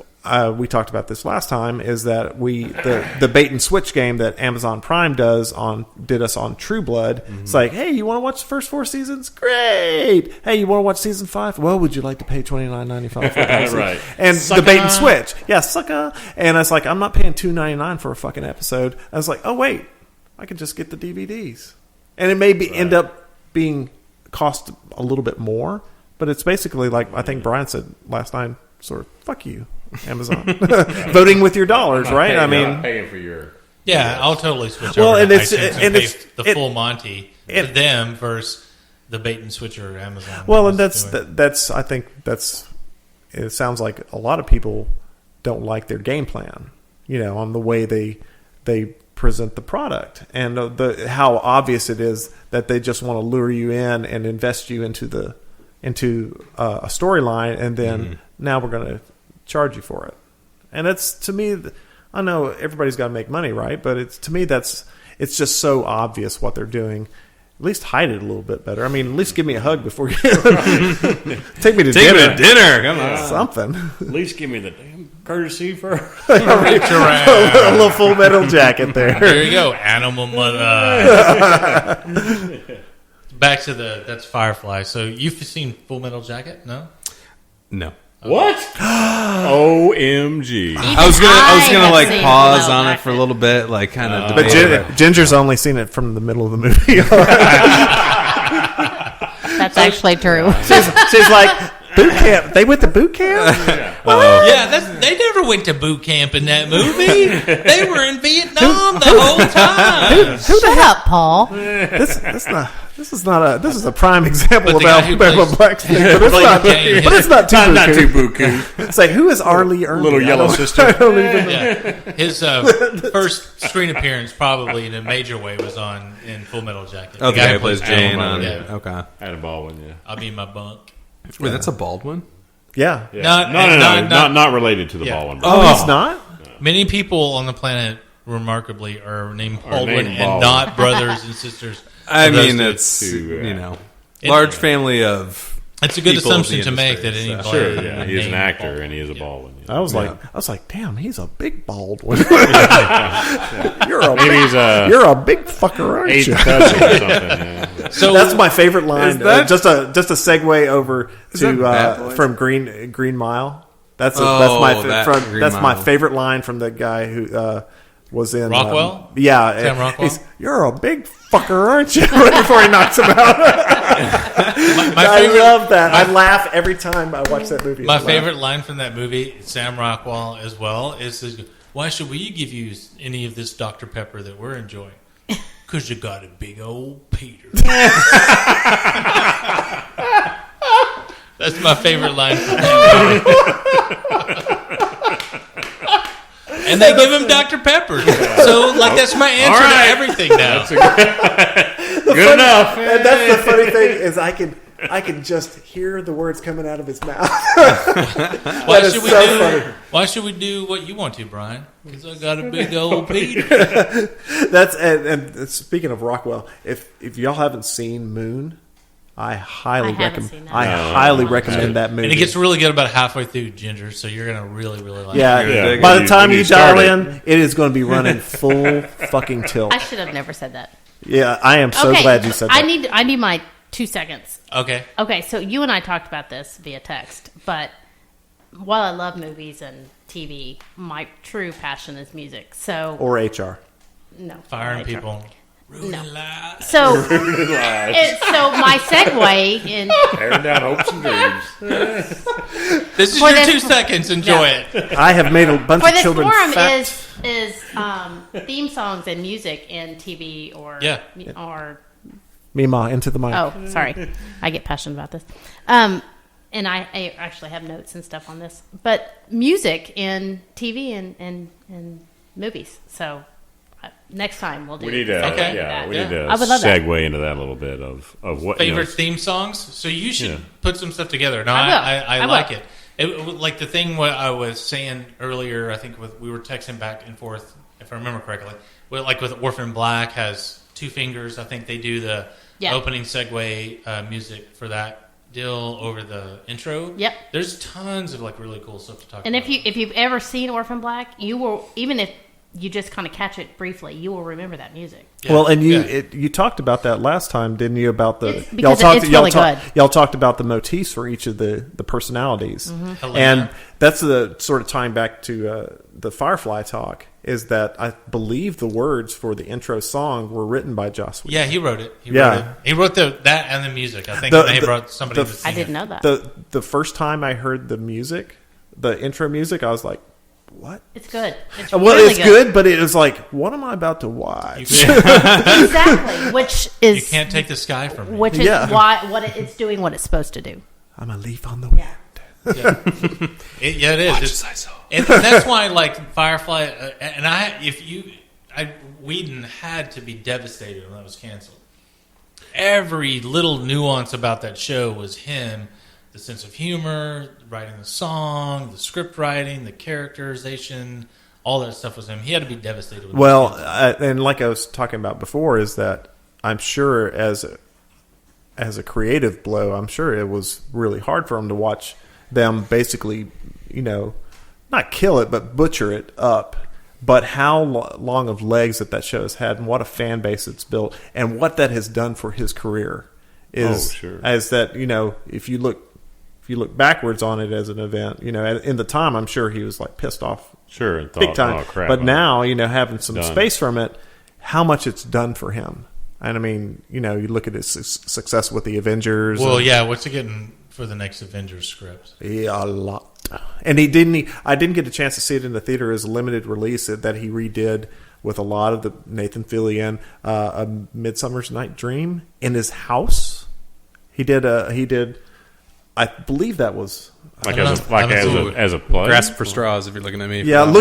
we talked about this last time, is that the bait and switch game that Amazon Prime did us on True Blood. It's like, hey, you want to watch the first 4 seasons? Great. Hey, you want to watch season 5? Well, would you like to pay $29.95 for that? Right. And Sucker. the bait and switch, yeah, sucker. And I was like, I'm not paying $2.99 for a fucking episode. I was like, oh wait, I could just get the DVDs, and it may end up being cost a little bit more, but it's basically like I think Brian said last time, sort of fuck you, Amazon, voting with your dollars, right? I mean, paying for your. Yeah, I'll totally switch Well, over and to it's- iTunes and pay it's- the full Monty to it- them versus the bait and switcher or Amazon. well, and was doing. that's I think that's it. Sounds like a lot of people don't like their game plan, on the way they present the product and how obvious it is that they just want to lure you in and invest you into a storyline, and then now we're going to charge you for it. And that's, to me, I know everybody's got to make money, right? But to me it's just so obvious what they're doing. At least hide it a little bit better. I mean, at least give me a hug before you take me to dinner. Come on. Something. At least give me the damn courtesy for. Reach around. A little Full Metal Jacket there. There you go, animal mother. Back to that's Firefly. So you've seen Full Metal Jacket? No. No. What? OMG. I was gonna have like seen pause Full on Metal it for a little bit, like kind of But debate. Ginger's only seen it from the middle of the movie. That's actually true. She's like, boot camp. They went to boot camp? Yeah, they never went to boot camp in that movie. They were in Vietnam the whole time. Shut up, Paul. This is a prime example But the guy about who plays- black thing, but it's not too Not too buku. buku. It's like, who is Arlie Ermey? Little I yellow don't- sister. I don't even know. Yeah, his first screen appearance, probably in a major way, was in Full Metal Jacket. Oh, the guy who plays Animal Jane on. Baldwin. Yeah. Okay. Adam Baldwin, yeah. I'll be in my bunk. Wait, that's a Baldwin. Yeah. Yeah. Not- not related to the Yeah. Baldwin. Oh, he's not? Many people on the planet, remarkably, are named Baldwin named and Baldwin. not brothers and sisters. I of those mean, dudes. it's It- large family of. It's a good people of assumption the to make that industry, anybody. Sure, yeah. He's an named actor Baldwin. and he is a Yeah. Baldwin. I was like, damn, he's a big Baldwin. You're a Maybe he's a you're a big fucker, aren't eighth you? cousin or something. Yeah. So That's my favorite line. Is that- just a segue over that Bad Boys? from Green Mile. That's Oh, my that Green that's my Mile. favorite line from the guy who was in Rockwell? yeah, Sam Rockwell? You're a big fucker, aren't you? Right before he knocks him out. my I favorite, love that. I laugh every time I watch that movie. my I laugh. favorite line from that movie, Sam Rockwell as well, is why should we give you any of this Dr. Pepper that we're enjoying? Because you got a big old Peter. That's my favorite line from that movie. And they give him Dr. Pepper. So, that's my answer All right. to everything now. Good enough. And that's the funny thing is I can just hear the words coming out of his mouth. Why is should we so do? funny. Why should we do what you want to, Brian? Because I got a big old Peter. That's and speaking of Rockwell, if y'all haven't seen Moon, I highly haven't seen that. I highly recommend that movie. And it gets really good about halfway through, Ginger. So you're gonna really, really like yeah, it. Yeah. by When the time you you start dial it. in, it is going to be running full fucking tilt. I should have never said that. Yeah, I am so okay, glad you said that. I need my 2 seconds. Okay. Okay, so you and I talked about this via text, but while I love movies and TV, my true passion is music. So or HR. no, Firing later. people. Really No. loud. So, so my segue in Tearing down hopes and dreams. This is For your this- 2 seconds. Enjoy it. I have made a bunch for of this children forum fat. is theme songs and music in TV or Yeah. or Mima, into the mic. oh sorry, I get passionate about this. And I actually have notes and stuff on this, but music in TV and movies. So next time we'll do. We need to, Okay. yeah, we Yeah. need to I would love that. segue into that a little bit of what Favorite theme songs? So you should Yeah. put some stuff together. No, I will. I I like will. it. Like the thing what I was saying earlier, I think we were texting back and forth, if I remember correctly. Like with Orphan Black has 2 fingers. I think they do the Yeah. opening segue music for that deal over the intro. Yep. There's tons of really cool stuff to talk And about. if you've ever seen Orphan Black, you will, even if you just kind of catch it briefly, you will remember that music. Yeah. Well, and you Yeah. you talked about that last time, didn't you? About the It's- because it's really good. Y'all talked about the motifs for each of the personalities, Helena. and that's the sort of tying back to the Firefly talk. Is that I believe the words for the intro song were written by Joss Whedon. Yeah, he wrote it. Yeah. He wrote that and the music. I think The- they the- brought somebody the- to sing I didn't it. know that. The first time I heard the music, the intro music, I was like, "What?" It's good. It's Well, really it's good, but it was like, "What am I about to watch?" Exactly, which You is can't take the sky from me. which is Yeah. why it's doing what it's supposed to do. I'm a leaf on the wind. It is. And that's why, Firefly, Whedon had to be devastated when that was canceled. Every little nuance about that show was him, the sense of humor, writing the song, the script writing, the characterization, all that stuff was him. He had to be devastated. When Well, that was canceled. and like I was talking about before, is that I'm sure as a creative blow, I'm sure it was really hard for him to watch them basically, not kill it, but butcher it up. But how long of legs that show has had, and what a fan base it's built, and what that has done for his career is, Oh, sure. as that if you look backwards on it as an event, in the time I'm sure he was pissed off, Sure, and big thought, time. oh, crap. But now, having some Done. space from it, how much it's done for him. And I mean, you look at his success with the Avengers. Well, and, yeah, what's he getting for the next Avengers script? yeah, a lot. And I didn't get a chance to see it in the theater as a limited release that he redid with a lot of the Nathan Fillion, A Midsummer's Night Dream in his house. He did I believe that was. Like I as don't a like know. as a play. Grasp for straws. If you're looking at me. for Yeah, that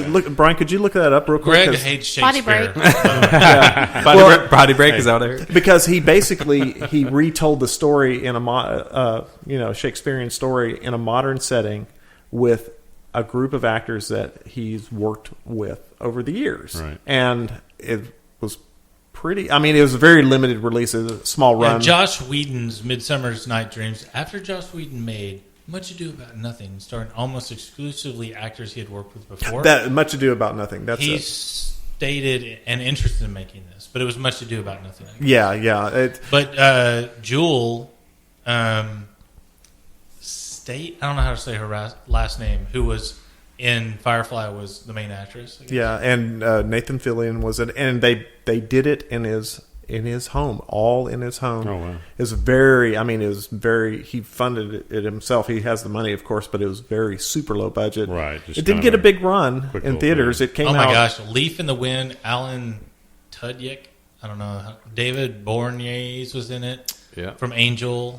look, one. Brian. Could you look that up real quick? Greg 'Cause- hates Body Shakespeare. break. Body break is out there. because he basically he retold the story in a Shakespearean story in a modern setting with a group of actors that he's worked with over the years, Right. and it was pretty. I mean, it was a very limited release, a small Yeah, run. Joss Whedon's Midsummer's Night Dreams. After Joss Whedon made Much Ado About Nothing, starring almost exclusively actors he had worked with before, That Much Ado About Nothing. That's he it. stated an interest in making this, but it was Much Ado About Nothing. Yeah. But Jewel State, I don't know how to say her last name, who was in Firefly, was the main actress. I guess. Yeah, and Nathan Fillion was it, and they did it in his home, all in his home. Oh, wow. It was very. I mean, it was very. He funded it himself. He has the money, of course, but it was very super low budget. Right, just It didn't kind get of a big run quick in little theaters. thing. It came Oh my out. gosh, Leaf in the Wind, Alan Tudyk, I don't know, David Bournier was in it. Yeah. From Angel,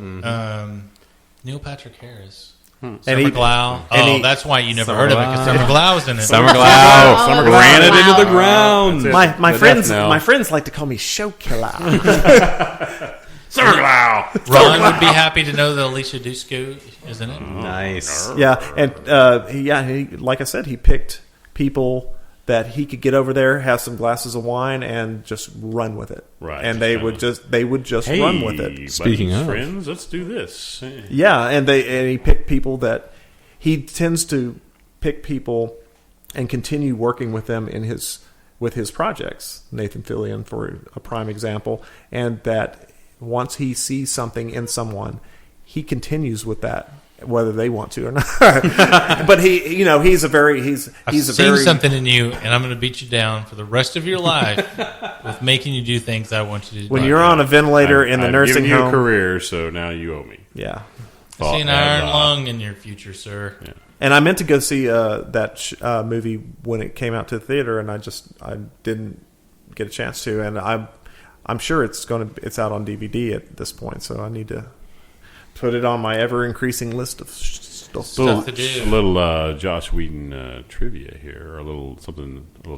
Neil Patrick Harris. And Summer he- Glau. and Oh, he- that's why you never Summer heard of it, because Glau. Summer Glau was in it. Summer Glau. Oh, Summer wow. ran it into the Wow. ground. My The friends death knell. my friends like to call me show killer. Summer Glau. Ron would be happy to know that Alicia Dusko is in it. Nice. Yeah, and he like I said, he picked people that he could get over there, have some glasses of wine, and just run with it. Right. And they would just Hey, run with it. Speaking buddies, of. friends, let's do this. Yeah, and he picked people that he tends to pick people and continue working with them with his projects. Nathan Fillion, for a prime example, and that once he sees something in someone, he continues with that, whether they want to or not. But he's I've a seen very something in you, and I'm going to beat you down for the rest of your life with making you do things I want you to do. when you're on a ventilator in the I've nursing given you home. a career, so now you owe me. Yeah. I see an iron lung in your future, sir. Yeah. And I meant to go see that movie when it came out to the theater, and I didn't get a chance to. And I'm sure it's out on DVD at this point, so I need to put it on my ever increasing list of stuff. Stuff to do. A little Josh Whedon trivia here, or a little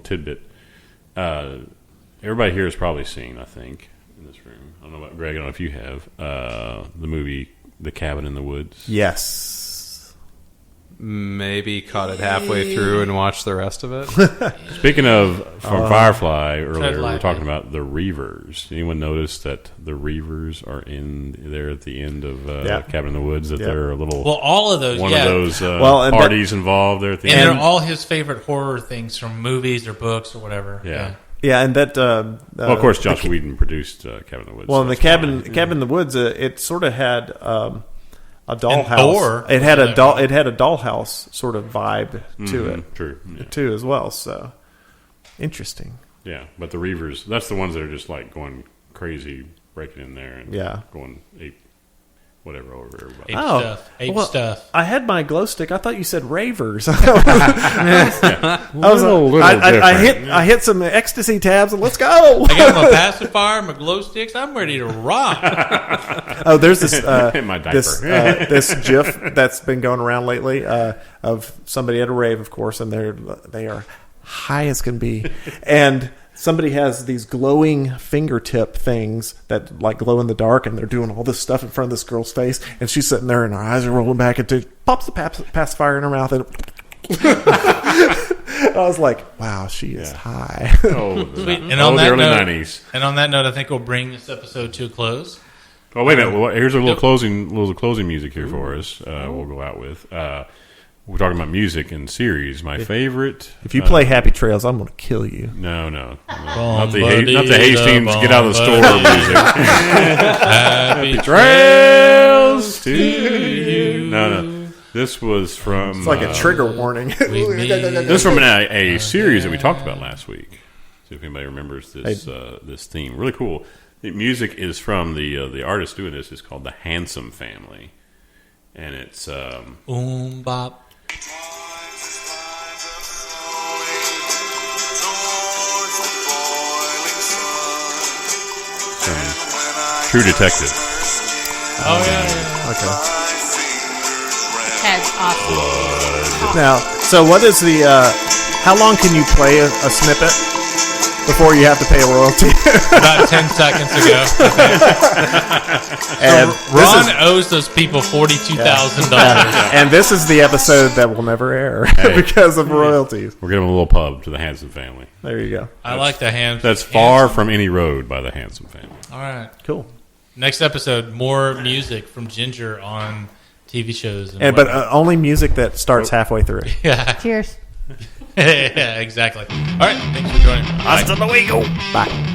tidbit. Everybody here has probably seen, I think, in this room. I don't know about Greg. I don't know if you have the movie The Cabin in the Woods. Yes. Maybe caught it halfway through and watched the rest of it. Speaking of from Firefly earlier, we were Light, talking yeah. about the Reavers. Anyone notice that the Reavers are in there at the end of Yeah. Cabin in the Woods? That Yeah. they're a little Well, all of those, one yeah. of those and parties involved there at the And end. they're all his favorite horror things from movies or books or whatever. Yeah. Yeah, and that. Well, of course, Josh Whedon produced Cabin in the Woods. Well, so in the that's fine. cabin in the woods, it sort of had a dollhouse. Thor It had was a in doll. it. It had a dollhouse sort of vibe to it True. Yeah. too, as well. So interesting. Yeah, but the Reavers, that's the ones that are just like going crazy, breaking in there and Yeah. going ape, whatever over everybody. Ape stuff. I had my glow stick. I thought you said ravers. Little I hit some ecstasy tabs and let's go. I got my pacifier, my glow sticks. I'm ready to rock. Oh, there's this In my diaper. this GIF that's been going around lately of somebody at a rave, of course, and they are high as can be, and somebody has these glowing fingertip things that like glow in the dark, and they're doing all this stuff in front of this girl's face, and she's sitting there, and her eyes are rolling back, and pops the pacifier in her mouth, and I was like, "Wow, she is high." Oh, Sweet. And oh, on the that early note, 90s. and on that note, I think we'll bring this episode to a close. Oh, wait a minute. Well, here's a little closing music here for us. We'll go out with. We're talking about music and series. My favorite. If you play Happy Trails, I'm going to kill you. No. Not the Hastings get out of the store music. Happy Trails to you. No. This was from. It's like a trigger warning. This is from a series that we talked about last week. See if anybody remembers this theme. Really cool. The music is from the artist doing this is called the Handsome Family, and it's Bop. True Detective. Oh yeah. Okay. That's awesome. Now, so what is the? How long can you play a snippet before you have to pay a royalty? About 10 seconds ago. And Ron owes those people $42,000. and this is the episode that will never air because of royalties. We're giving a little pub to the Hanson family. There you go. I like the hand. That's far from any road by the Hanson family. All right. Cool. Next episode, more music from Ginger on TV shows. But only music that starts halfway through. yeah. Cheers. Yeah, exactly. All right. Thanks for joining. Hasta luego. Bye.